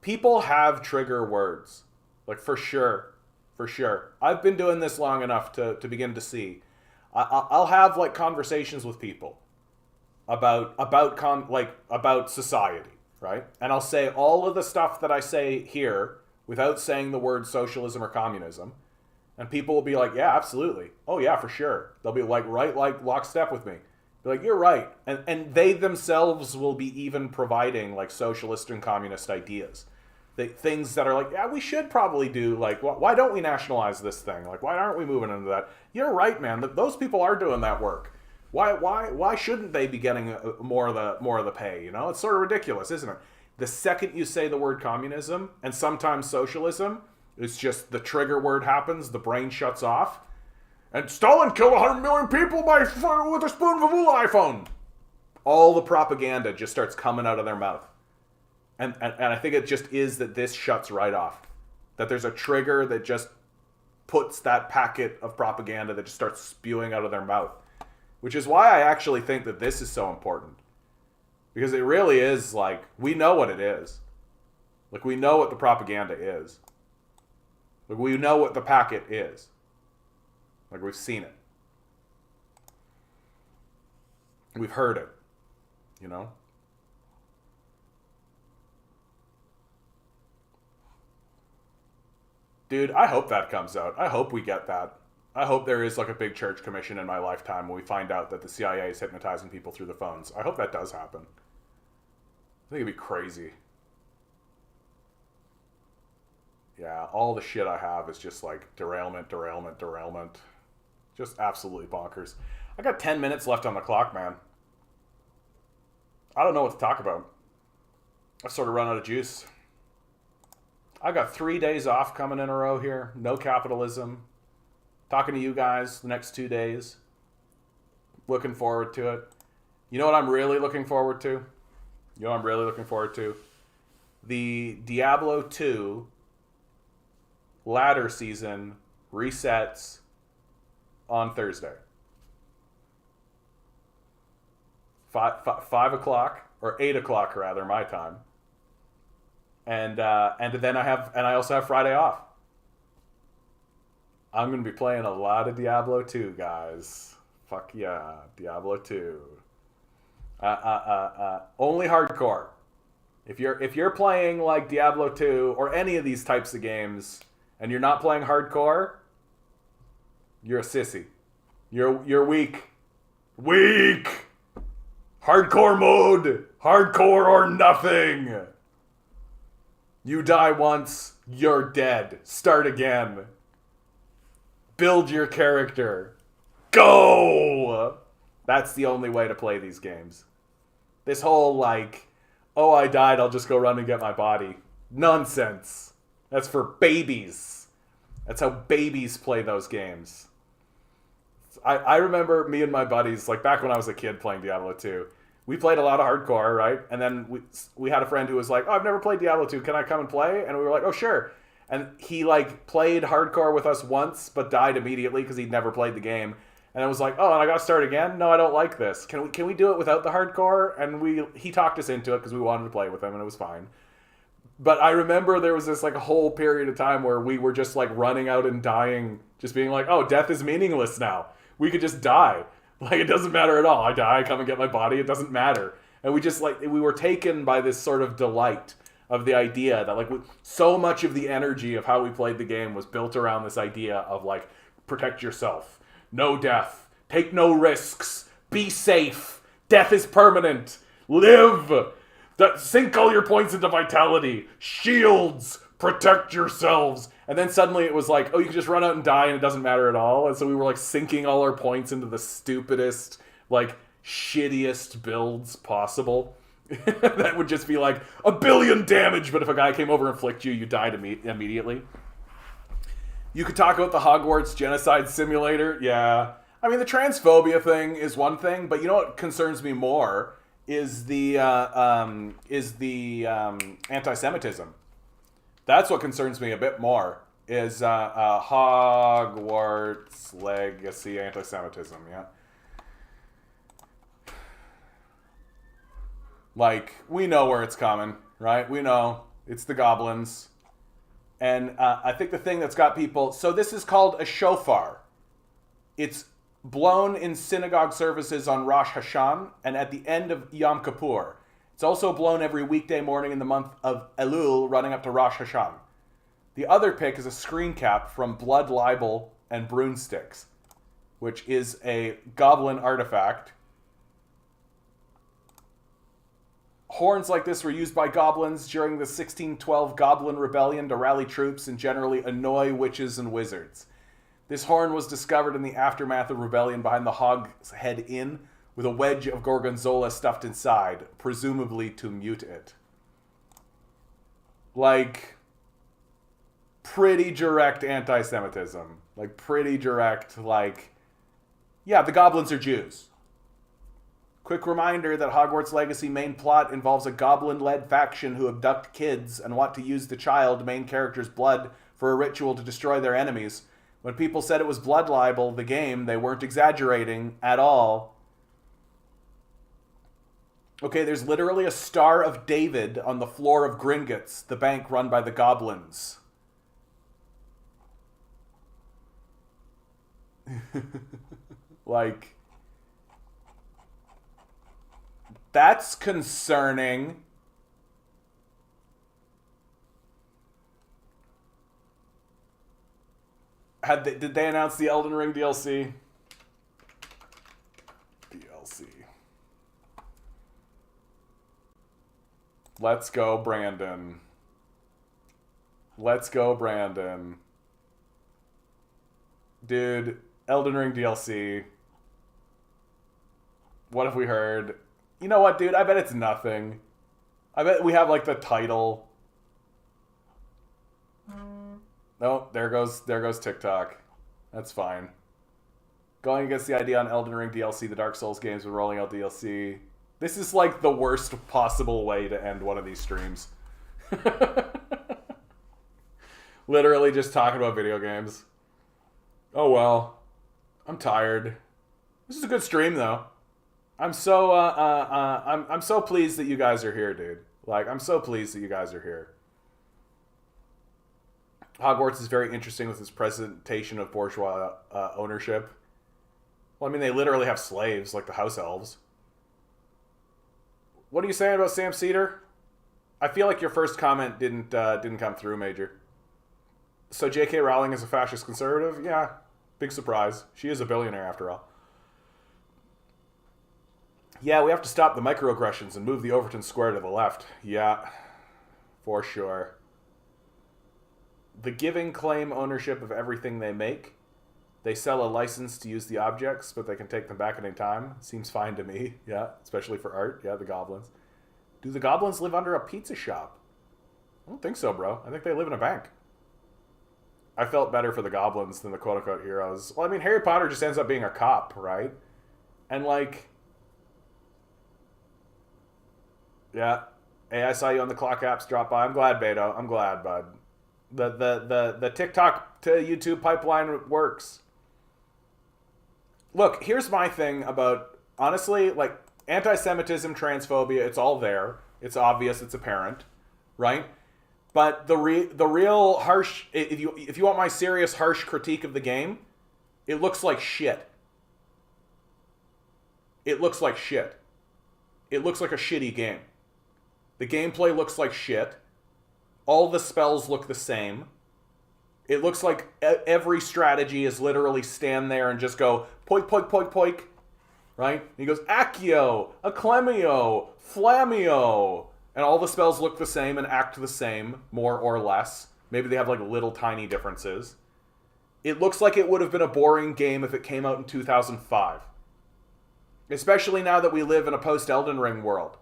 people have trigger words. Like for sure. I've been doing this long enough to begin to see. I'll have like conversations with people about society, right? And I'll say all of the stuff that I say here without saying the word socialism or communism. And people will be like, yeah, absolutely. Oh, yeah, for sure. They'll be like, right, like lockstep with me. Be like, you're right. And they themselves will be even providing like socialist and communist ideas. Things that are like, yeah, we should probably do, like, why don't we nationalize this thing? Like, why aren't we moving into that? You're right, man. Those people are doing that work. Why shouldn't they be getting more of the pay? You know, it's sort of ridiculous, isn't it? The second you say the word communism and sometimes socialism, it's just the trigger word happens, the brain shuts off, and Stalin killed 100 million people with a spoonful of iPhone. All the propaganda just starts coming out of their mouth. And I think it just is that this shuts right off. That there's a trigger that just puts that packet of propaganda that just starts spewing out of their mouth. Which is why I actually think that this is so important. Because it really is like, we know what it is. Like, we know what the propaganda is. Like, we know what the packet is. Like, we've seen it. We've heard it. You know? Dude, I hope that comes out. I hope we get that. I hope there is like a big church commission in my lifetime when we find out that the CIA is hypnotizing people through the phones. I hope that does happen. I think it'd be crazy. Yeah, all the shit I have is just like derailment. Just absolutely bonkers. I got 10 minutes left on the clock, man. I don't know what to talk about. I sort of run out of juice. I got 3 days off coming in a row here. No capitalism. Talking to you guys the next 2 days. Looking forward to it. You know what I'm really looking forward to? The Diablo 2 ladder season resets on Thursday. 5 o'clock, or 8 o'clock rather, my time. And then I also have Friday off. I'm going to be playing a lot of Diablo 2, guys. Fuck yeah, Diablo 2. Only hardcore. If you're playing like Diablo 2 or any of these types of games and you're not playing hardcore, you're a sissy. You're weak. Weak. Hardcore mode. Hardcore or nothing. You die once, you're dead. Start again. Build your character. Go! That's the only way to play these games. This whole, like, oh, I died, I'll just go run and get my body. Nonsense. That's for babies. That's how babies play those games. I remember me and my buddies, like back when I was a kid playing Diablo 2, we played a lot of hardcore, right? And then we had a friend who was like, oh, I've never played Diablo 2. Can I come and play? And we were like, oh, sure. And he like played hardcore with us once, but died immediately because he'd never played the game. And I was like, oh, and I got to start again? No, I don't like this. Can we do it without the hardcore? And he talked us into it because we wanted to play with him, and it was fine. But I remember there was this like a whole period of time where we were just like running out and dying, just being like, oh, death is meaningless now. We could just die. Like, it doesn't matter at all. I die, I come and get my body, it doesn't matter. And we just like, we were taken by this sort of delight of the idea that like so much of the energy of how we played the game was built around this idea of like, protect yourself, no death, take no risks, be safe, death is permanent, live, sink all your points into vitality, shields, protect yourselves. And then suddenly it was like, oh, you can just run out and die and it doesn't matter at all. And so we were like sinking all our points into the stupidest, like shittiest builds possible. That would just be like 1 billion damage, but if a guy came over and flicked you, you died immediately. You could talk about the Hogwarts genocide simulator. Yeah. I mean, the transphobia thing is one thing, but you know what concerns me more is the anti-Semitism. That's what concerns me a bit more, is Hogwarts Legacy anti-Semitism, yeah? Like, we know where it's coming, right? We know. It's the goblins. And I think the thing that's got people... So this is called a shofar. It's blown in synagogue services on Rosh Hashanah and at the end of Yom Kippur. It's also blown every weekday morning in the month of Elul, running up to Rosh Hashanah. The other pick is a screen cap from Blood Libel and Broomsticks, which is a goblin artifact. Horns like this were used by goblins during the 1612 Goblin Rebellion to rally troops and generally annoy witches and wizards. This horn was discovered in the aftermath of rebellion behind the Hog's Head Inn, with a wedge of gorgonzola stuffed inside, presumably to mute it. Like, pretty direct anti-Semitism. Like, pretty direct, like, yeah, the goblins are Jews. Quick reminder that Hogwarts Legacy main plot involves a goblin-led faction who abduct kids and want to use the child main character's blood for a ritual to destroy their enemies. When people said it was Blood Libel, the game, they weren't exaggerating at all. Okay, there's literally a Star of David on the floor of Gringotts, the bank run by the goblins. Like, that's concerning. Did they announce the Elden Ring DLC? DLC. Let's go, Brandon. Let's go, Brandon. Dude, Elden Ring DLC. What have we heard? You know what, dude? I bet it's nothing. I bet we have, like, the title. No, there goes TikTok. That's fine. Going against the idea on Elden Ring DLC, the Dark Souls games were rolling out DLC. This is like the worst possible way to end one of these streams. Literally just talking about video games. Oh well. I'm tired. This is a good stream though. I'm so I'm so pleased that you guys are here, dude. Like, I'm so pleased that you guys are here. Hogwarts is very interesting with its presentation of bourgeois ownership. Well, I mean, they literally have slaves, like the house elves. What are you saying about Sam Cedar? I feel like your first comment didn't come through, Major. So J.K. Rowling is a fascist conservative? Yeah, big surprise. She is a billionaire, after all. Yeah, we have to stop the microaggressions and move the Overton Square to the left. Yeah, for sure. The Giving claim ownership of everything they make. They sell a license to use the objects, but they can take them back at any time. Seems fine to me. Yeah, especially for art. Yeah, the goblins. Do the goblins live under a pizza shop? I don't think so, bro. I think they live in a bank. I felt better for the goblins than the quote unquote heroes. Well, I mean, Harry Potter just ends up being a cop, right? And like, yeah. Hey, I saw you on the clock apps drop by. I'm glad, Beto. I'm glad, bud. The TikTok to YouTube pipeline works. Look, here's my thing about, honestly, like, anti-Semitism, transphobia, it's all there. It's obvious, it's apparent, right? But the real harsh, if you want my serious harsh critique of the game, it looks like shit. It looks like shit. It looks like a shitty game. The gameplay looks like shit. All the spells look the same. It looks like every strategy is literally stand there and just go poik, poik, poik, poik. Right? And he goes Accio, Acclemio, Flammio. And all the spells look the same and act the same, more or less. Maybe they have like little tiny differences. It looks like it would have been a boring game if it came out in 2005. Especially now that we live in a post-Elden Ring world.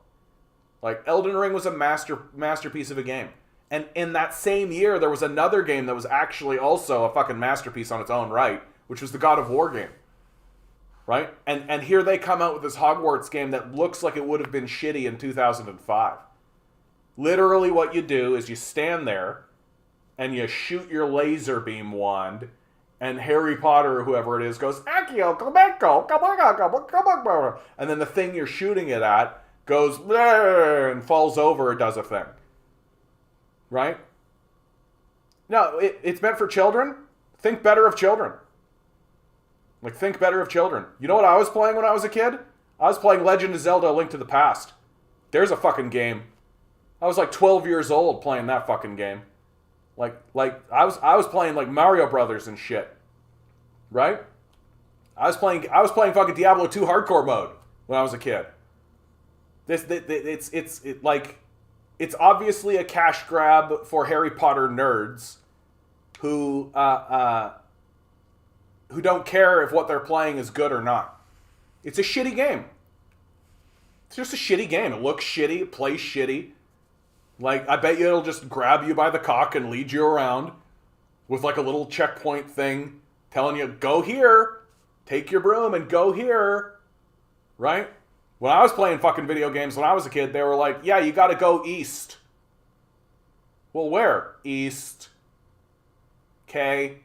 Like, Elden Ring was a masterpiece of a game. And in that same year, there was another game that was actually also a fucking masterpiece on its own right, which was the God of War game. Right? And here they come out with this Hogwarts game that looks like it would have been shitty in 2005. Literally what you do is you stand there and you shoot your laser beam wand, and Harry Potter or whoever it is goes, Accio, Clemenco, come, and then the thing you're shooting it at goes and falls over or does a thing. Right? No, it's meant for children. Think better of children. Like, think better of children. You know what I was playing when I was a kid? I was playing Legend of Zelda: A Link to the Past. There's a fucking game. I was like 12 years old playing that fucking game. Like I was playing like Mario Brothers and shit. Right? I was playing fucking Diablo 2 hardcore mode when I was a kid. It's obviously a cash grab for Harry Potter nerds who don't care if what they're playing is good or not. It's a shitty game. It's just a shitty game. It looks shitty, it plays shitty. Like, I bet you it'll just grab you by the cock and lead you around with like a little checkpoint thing telling you, go here, take your broom and go here. Right? When I was playing fucking video games when I was a kid, they were like, yeah, you gotta go east. Well, where? East. Okay.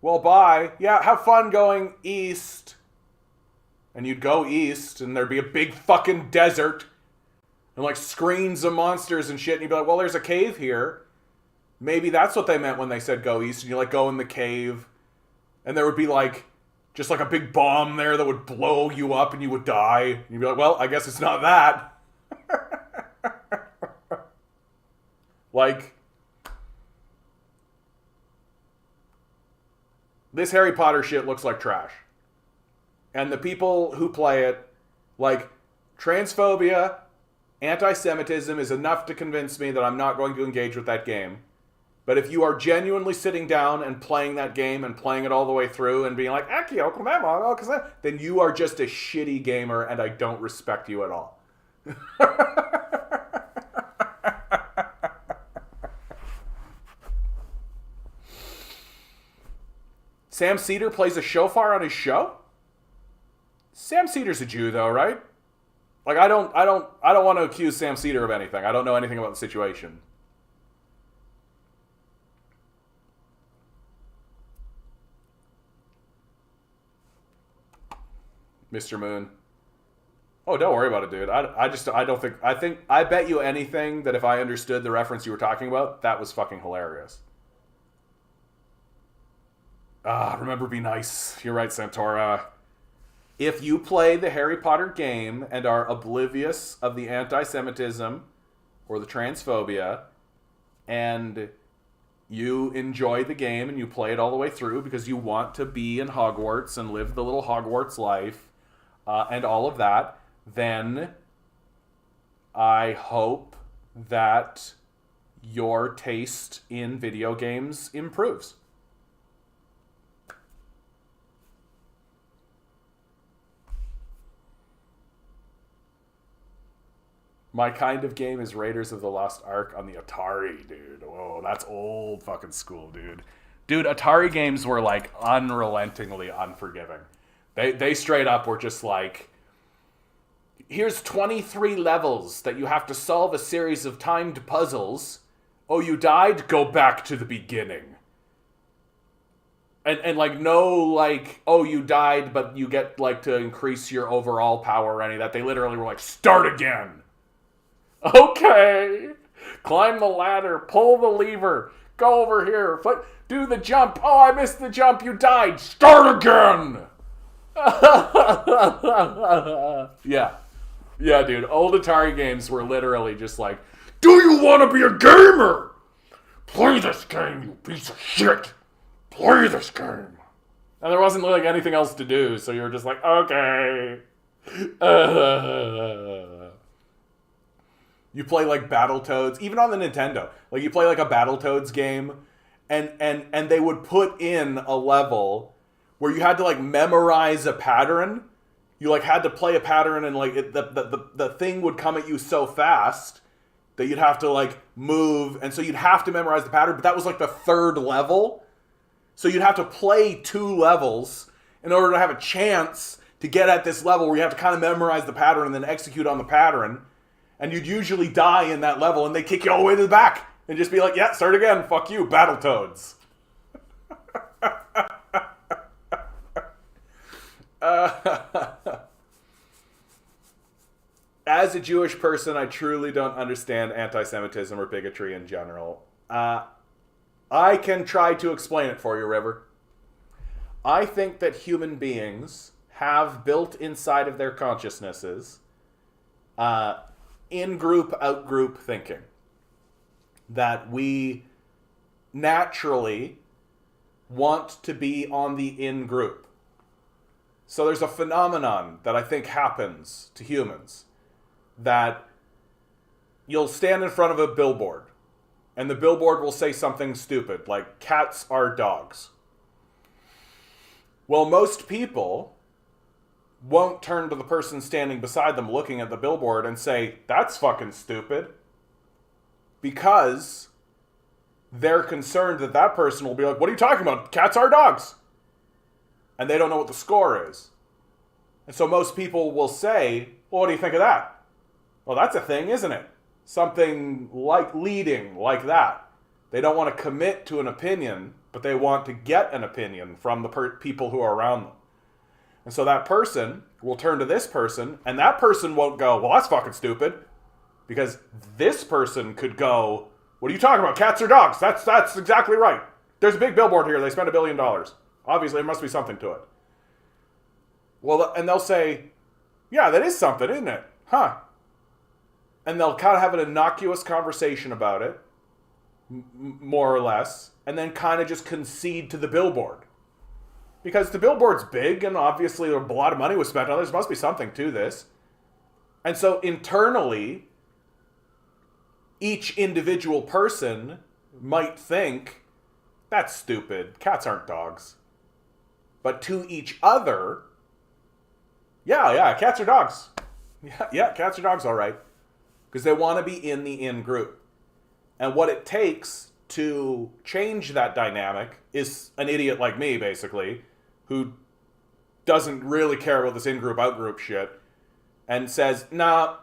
Well, bye. Yeah, have fun going east. And you'd go east, and there'd be a big fucking desert. And like screens of monsters and shit. And you'd be like, well, there's a cave here. Maybe that's what they meant when they said go east. And you like go in the cave. And there would be like, just like a big bomb there that would blow you up and you would die. And you'd be like, well, I guess it's not that. Like, this Harry Potter shit looks like trash. And the people who play it, like, transphobia, anti-Semitism is enough to convince me that I'm not going to engage with that game. But if you are genuinely sitting down and playing that game and playing it all the way through and being like, Accio, then you are just a shitty gamer and I don't respect you at all. Sam Cedar plays a shofar on his show? Sam Cedar's a Jew though, right? Like, I don't want to accuse Sam Cedar of anything. I don't know anything about the situation. Mr. Moon. Oh, don't worry about it, dude. I bet you anything that if I understood the reference you were talking about, that was fucking hilarious. Remember, be nice. You're right, Santora. If you play the Harry Potter game and are oblivious of the anti-Semitism or the transphobia, and you enjoy the game and you play it all the way through because you want to be in Hogwarts and live the little Hogwarts life, and all of that, then I hope that your taste in video games improves. My kind of game is Raiders of the Lost Ark on the Atari, dude. Whoa, that's old fucking school, dude. Dude, Atari games were like unrelentingly unforgiving. They straight up were just like, here's 23 levels that you have to solve a series of timed puzzles. Oh, you died? Go back to the beginning. And like, no, like, oh, you died, but you get, like, to increase your overall power or any of that. They literally were like, start again. Okay. Climb the ladder. Pull the lever. Go over here. Do the jump. Oh, I missed the jump. You died. Start again. Yeah. Yeah, dude. Old Atari games were literally just like, do you want to be a gamer? Play this game, you piece of shit. Play this game. And there wasn't like anything else to do, so you were just like, okay. You play like Battletoads, even on the Nintendo. Like you play like a Battletoads game, and they would put in a level where you had to like memorize a pattern. You like had to play a pattern, and like the thing would come at you so fast that you'd have to like move, and so you'd have to memorize the pattern. But that was like the third level. So you'd have to play 2 levels in order to have a chance to get at this level where you have to kind of memorize the pattern and then execute on the pattern. And you'd usually die in that level, and they kick you all the way to the back and just be like, yeah, start again. Fuck you, Battletoads. As a Jewish person, I truly don't understand anti-Semitism or bigotry in general. I can try to explain it for you, River. I think that human beings have built inside of their consciousnesses in-group, out-group thinking. That we naturally want to be on the in-group. So there's a phenomenon that I think happens to humans. That you'll stand in front of a billboard, and the billboard will say something stupid, like, cats are dogs. Well, most people won't turn to the person standing beside them looking at the billboard and say, that's fucking stupid. Because they're concerned that that person will be like, what are you talking about? Cats are dogs. And they don't know what the score is. And so most people will say, well, what do you think of that? Well, that's a thing, isn't it? Something like leading, like that. They don't want to commit to an opinion, but they want to get an opinion from the people who are around them. And so that person will turn to this person, and that person won't go, well, that's fucking stupid. Because this person could go, what are you talking about? Cats or dogs? That's exactly right. There's a big billboard here. They spent $1 billion. Obviously, there must be something to it. Well, and they'll say, yeah, that is something, isn't it? Huh. And they'll kind of have an innocuous conversation about it, more or less, and then kind of just concede to the billboard. Because the billboard's big, and obviously a lot of money was spent on it. There must be something to this. And so internally, each individual person might think, that's stupid. Cats aren't dogs. But to each other, yeah, cats are dogs. Yeah, cats are dogs, all right. Because they want to be in the in-group. And what it takes to change that dynamic is an idiot like me, basically, who doesn't really care about this in-group, out-group shit, and says, nah,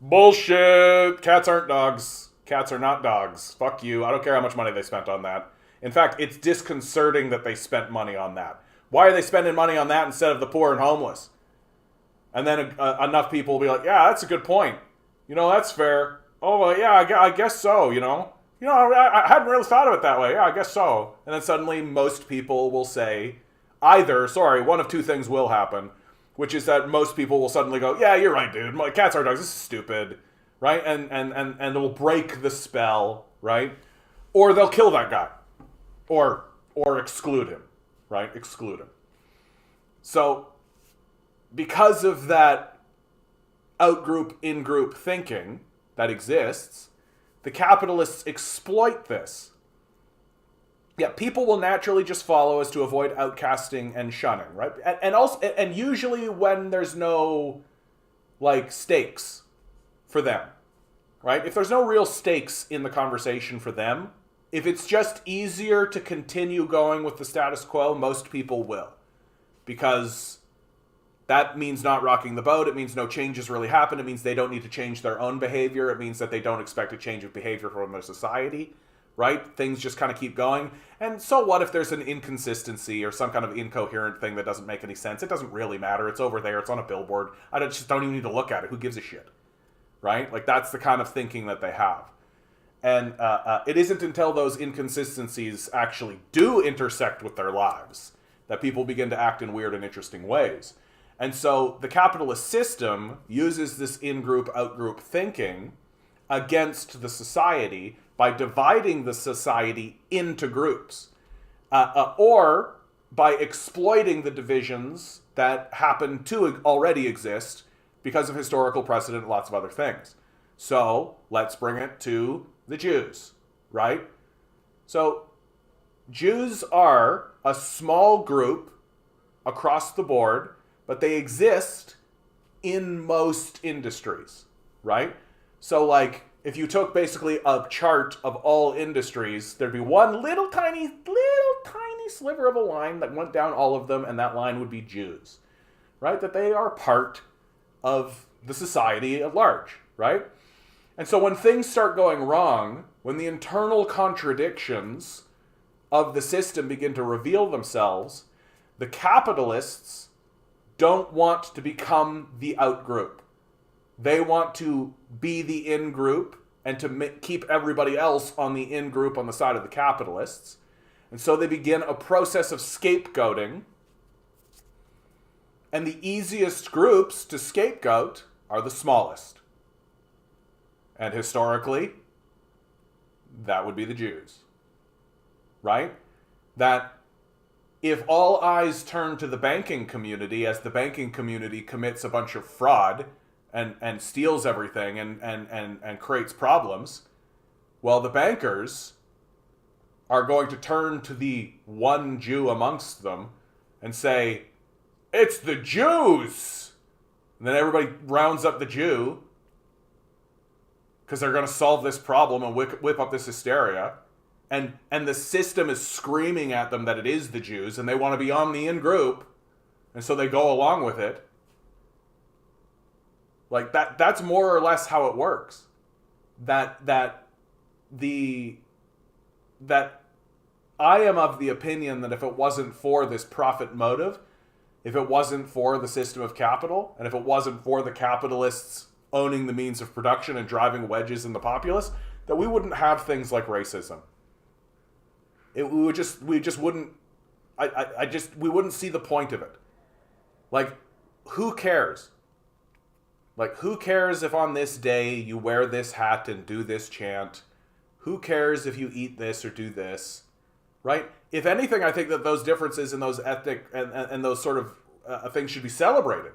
bullshit, cats aren't dogs. Cats are not dogs. Fuck you. I don't care how much money they spent on that. In fact, it's disconcerting that they spent money on that. Why are they spending money on that instead of the poor and homeless? And then enough people will be like, yeah, that's a good point. You know, that's fair. Oh, well, yeah, I guess so, you know. I hadn't really thought of it that way. Yeah, I guess so. And then suddenly most people will say one of two things will happen, which is that most people will suddenly go, yeah, you're right, dude. Cats are dogs. This is stupid, right? And it'll break the spell, right? Or they'll kill that guy. Or exclude him, right? Exclude him. So because of that out-group, in-group thinking that exists, the capitalists exploit this. Yeah, people will naturally just follow us to avoid outcasting and shunning, right? And usually when there's no, like, stakes for them, right? If there's no real stakes in the conversation for them, if it's just easier to continue going with the status quo, most people will. Because that means not rocking the boat. It means no changes really happen. It means they don't need to change their own behavior. It means that they don't expect a change of behavior from their society, right? Things just kind of keep going. And so what if there's an inconsistency or some kind of incoherent thing that doesn't make any sense? It doesn't really matter. It's over there. It's on a billboard. Just don't even need to look at it. Who gives a shit, right? Like, that's the kind of thinking that they have. And it isn't until those inconsistencies actually do intersect with their lives that people begin to act in weird and interesting ways. And so the capitalist system uses this in-group, out-group thinking against the society by dividing the society into groups, or by exploiting the divisions that happen to already exist because of historical precedent and lots of other things. So let's bring it to the Jews, right? So Jews are a small group across the board, but they exist in most industries, right? So, like, if you took basically a chart of all industries, there'd be one little tiny sliver of a line that went down all of them, and that line would be Jews, right? That they are part of the society at large, right? And so when things start going wrong, when the internal contradictions of the system begin to reveal themselves, the capitalists don't want to become the out-group. They want to be the in-group and to keep everybody else on the in-group on the side of the capitalists. And so they begin a process of scapegoating. And the easiest groups to scapegoat are the smallest. And historically, that would be the Jews. Right? That if all eyes turn to the banking community as the banking community commits a bunch of fraud and steals everything and creates problems, well, the bankers are going to turn to the one Jew amongst them and say, "It's the Jews!" And then everybody rounds up the Jew because they're going to solve this problem and whip up this hysteria. And the system is screaming at them that it is the Jews, and they want to be on the in-group, and so they go along with it. Like, that's more or less how it works. That I am of the opinion that if it wasn't for this profit motive, if it wasn't for the system of capital, and if it wasn't for the capitalists owning the means of production and driving wedges in the populace, that we wouldn't have things like racism. We wouldn't see the point of it. Like, who cares? Like, who cares if on this day you wear this hat and do this chant? Who cares if you eat this or do this? Right? If anything, I think that those differences and those ethnic and those sort of things should be celebrated.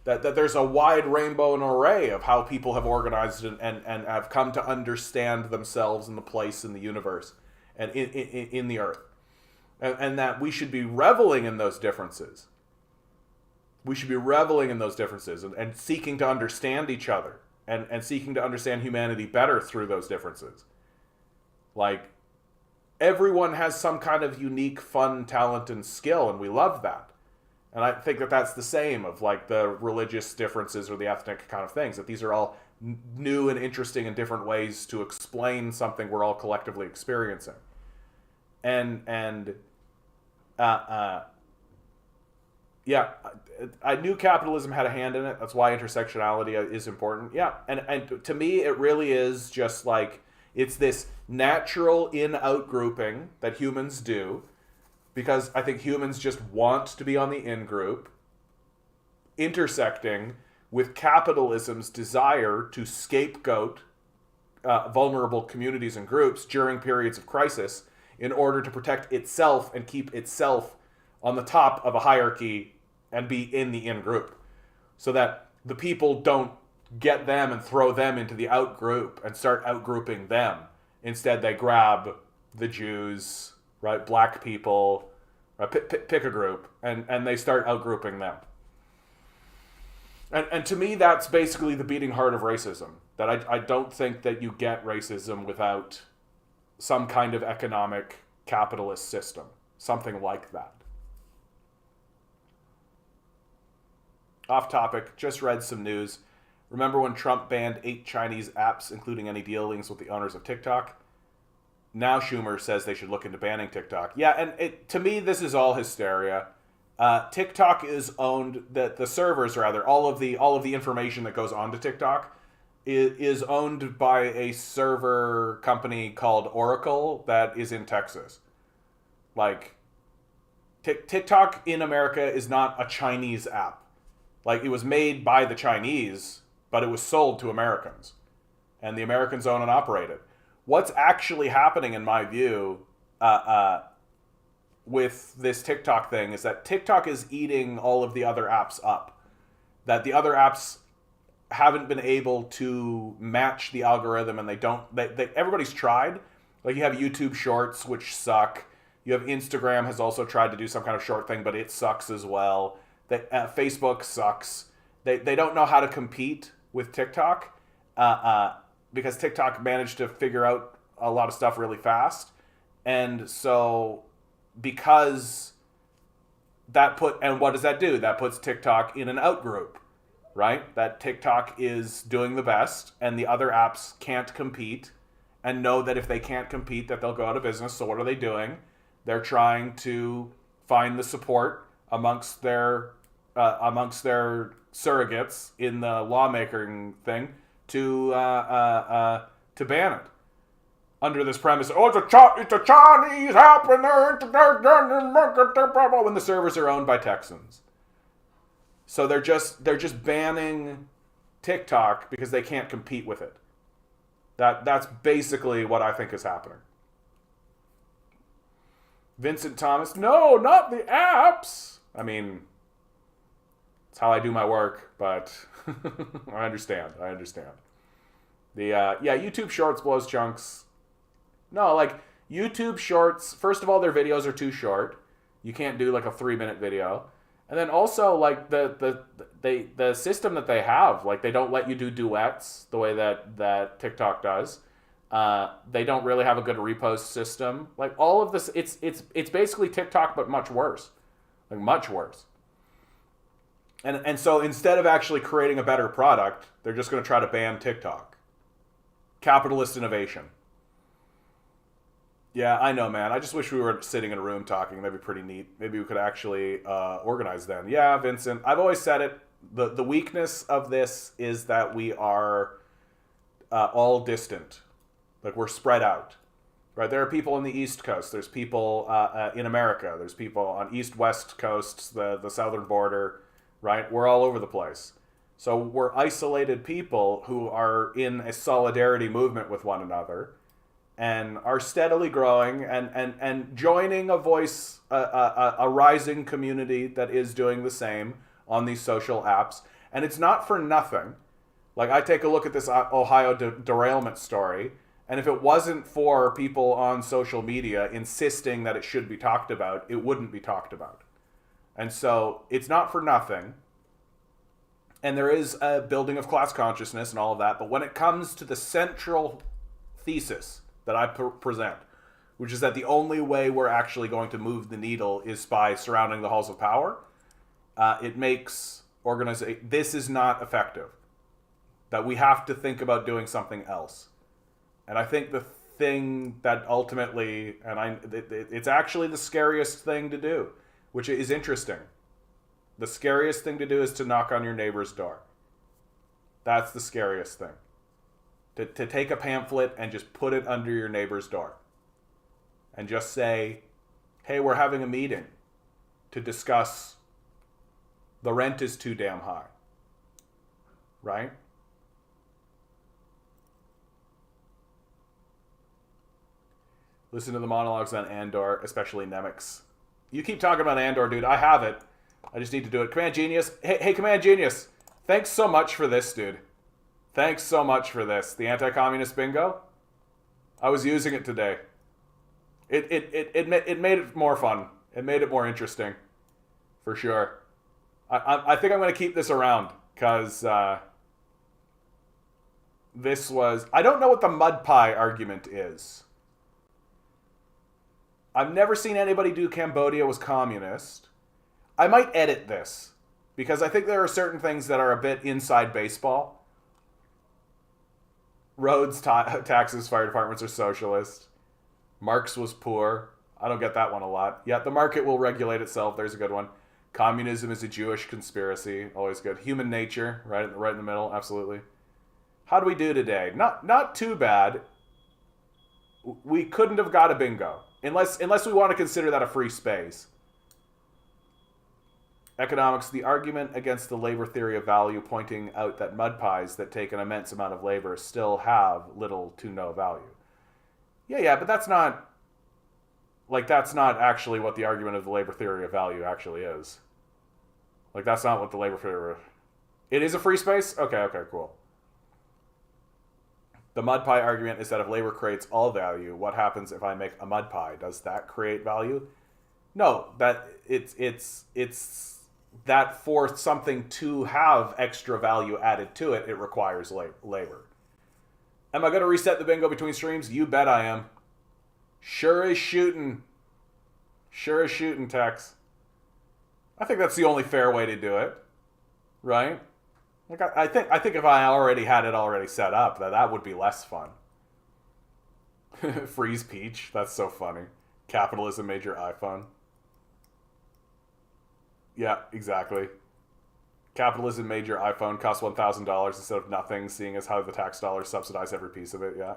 That there's a wide rainbow and array of how people have organized and have come to understand themselves and the place in the universe and in the earth. And that we should be reveling in those differences. We should be reveling in those differences and seeking to understand each other and seeking to understand humanity better through those differences. Like, everyone has some kind of unique, fun, talent, and skill, and we love that. And I think that that's the same of, like, the religious differences or the ethnic kind of things, that these are all new and interesting and different ways to explain something we're all collectively experiencing. Yeah, I knew capitalism had a hand in it. That's why intersectionality is important. Yeah, and to me, it really is just like, it's this natural in-out grouping that humans do, because I think humans just want to be on the in-group, intersecting with capitalism's desire to scapegoat vulnerable communities and groups during periods of crisis in order to protect itself and keep itself on the top of a hierarchy and be in the in-group, so that the people don't get them and throw them into the out-group and start out-grouping them. Instead, they grab the Jews, right, black people, right, pick a group, and they start out-grouping them. And to me, that's basically the beating heart of racism. That I don't think that you get racism without some kind of economic capitalist system, something like that. Off topic, just read some news. Remember when Trump banned 8 Chinese apps, including any dealings with the owners of TikTok? Now Schumer says they should look into banning TikTok. Yeah, and to me, this is all hysteria. TikTok is owned, the servers rather, all of the information that goes onto TikTok is owned by a server company called Oracle that is in Texas. Like, TikTok in America is not a Chinese app. Like, it was made by the Chinese, but it was sold to Americans. And the Americans own and operate it. What's actually happening, in my view, with this TikTok thing is that TikTok is eating all of the other apps up. That the other apps haven't been able to match the algorithm, and everybody's tried. Like, you have YouTube Shorts, which suck. You have Instagram has also tried to do some kind of short thing, but it sucks as well. Facebook sucks. They don't know how to compete with TikTok because TikTok managed to figure out a lot of stuff really fast. And so because and what does that do? That puts TikTok in an out group, right? That TikTok is doing the best and the other apps can't compete and know that if they can't compete that they'll go out of business. So what are they doing? They're trying to find the support amongst their surrogates in the lawmaking thing to ban it. Under this premise, it's a Chinese happening, when the servers are owned by Texans. So they're just banning TikTok because they can't compete with it. That's basically what I think is happening. Vincent Thomas, no, not the apps. I mean, it's how I do my work, but I understand. YouTube Shorts blows chunks. No, like, YouTube Shorts, first of all, their videos are too short. You can't do like a 3-minute video. And then also, like, the system that they have, like, they don't let you do duets the way that TikTok does. They don't really have a good repost system. Like, all of this, it's basically TikTok, but much worse. Like, much worse. And so instead of actually creating a better product, they're just going to try to ban TikTok. Capitalist innovation. Yeah, I know, man. I just wish we were sitting in a room talking. That'd be pretty neat. Maybe we could actually organize then. Yeah, Vincent. I've always said it. The weakness of this is that we are all distant. Like, we're spread out. Right? There are people on the East Coast. There's people in America. There's people on East-West coasts, the southern border. Right? We're all over the place. So we're isolated people who are in a solidarity movement with one another and are steadily growing and joining a voice, a rising community that is doing the same on these social apps. And it's not for nothing. Like, I take a look at this Ohio derailment story, and if it wasn't for people on social media insisting that it should be talked about, it wouldn't be talked about. And so it's not for nothing. And there is a building of class consciousness and all of that. But when it comes to the central thesis that I present, which is that the only way we're actually going to move the needle is by surrounding the halls of power, it makes this is not effective. That we have to think about doing something else. And I think the thing that ultimately, it's actually the scariest thing to do, which is interesting. The scariest thing to do is to knock on your neighbor's door. That's the scariest thing. To take a pamphlet and just put it under your neighbor's door. And just say, hey, we're having a meeting to discuss the rent is too damn high. Right? Listen to the monologues on Andor, especially Nemec's. You keep talking about Andor, dude. I have it. I just need to do it. Command Genius. Hey, Command Genius. Thanks so much for this, dude. Thanks so much for this. The anti-communist bingo. I was using it today. It made it more fun. It made it more interesting. For sure. I think I'm going to keep this around. Because this was... I don't know what the mud pie argument is. I've never seen anybody do Cambodia was communist. I might edit this because I think there are certain things that are a bit inside baseball. Roads, taxes, fire departments are socialist. Marx was poor. I don't get that one a lot. Yeah, the market will regulate itself. There's a good one. Communism is a Jewish conspiracy. Always good. Human nature, right in the middle. Absolutely. How do we do today? Not too bad. We couldn't have got a bingo. Unless we want to consider that a free space. Economics, the argument against the labor theory of value, pointing out that mud pies that take an immense amount of labor still have little to no value. Yeah, but that's not actually what the argument of the labor theory of value actually is. Like, that's not what the labor theory... It is a free space? Okay, cool. The mud pie argument is that if labor creates all value, what happens if I make a mud pie? Does that create value? No, that it's that for something to have extra value added to it, it requires labor. Am I going to reset the bingo between streams? You bet I am. Sure as shooting. Tex. I think that's the only fair way to do it, right? Like I think if I already had it already set up, that would be less fun. Freeze Peach, that's so funny. Capitalism made your iPhone. Yeah, exactly. Capitalism made your iPhone cost $1,000 instead of nothing, seeing as how the tax dollars subsidize every piece of it. Yeah.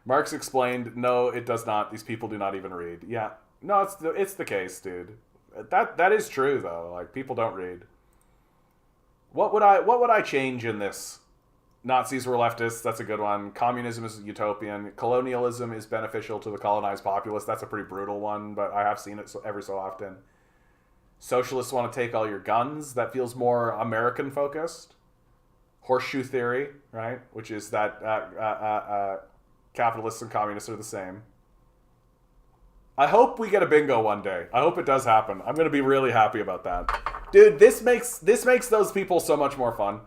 Marx explained, no, it does not. These people do not even read. Yeah. No, it's the case, dude. That is true though. Like, people don't read. What would I change in this? Nazis were leftists. That's a good one. Communism is utopian. Colonialism is beneficial to the colonized populace. That's a pretty brutal one, but I have seen it every so often. Socialists want to take all your guns. That feels more American focused. Horseshoe theory, right? Which is that capitalists and communists are the same. I hope we get a bingo one day. I hope it does happen. I'm going to be really happy about that. Dude, this makes those people so much more fun.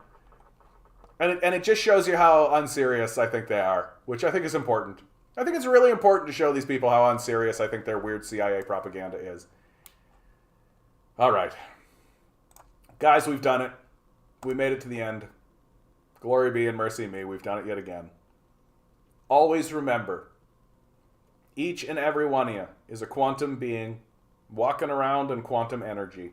And it just shows you how unserious I think they are, which I think is important. I think it's really important to show these people how unserious I think their weird CIA propaganda is. All right. Guys, we've done it. We made it to the end. Glory be and mercy me. We've done it yet again. Always remember, each and every one of you is a quantum being walking around in quantum energy.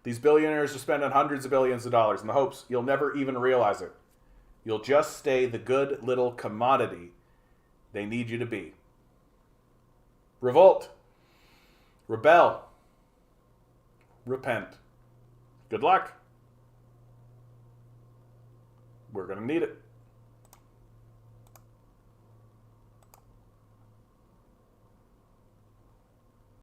These billionaires are spending hundreds of billions of dollars in the hopes you'll never even realize it. You'll just stay the good little commodity they need you to be. Revolt. Rebel. Repent. Good luck. We're going to need it.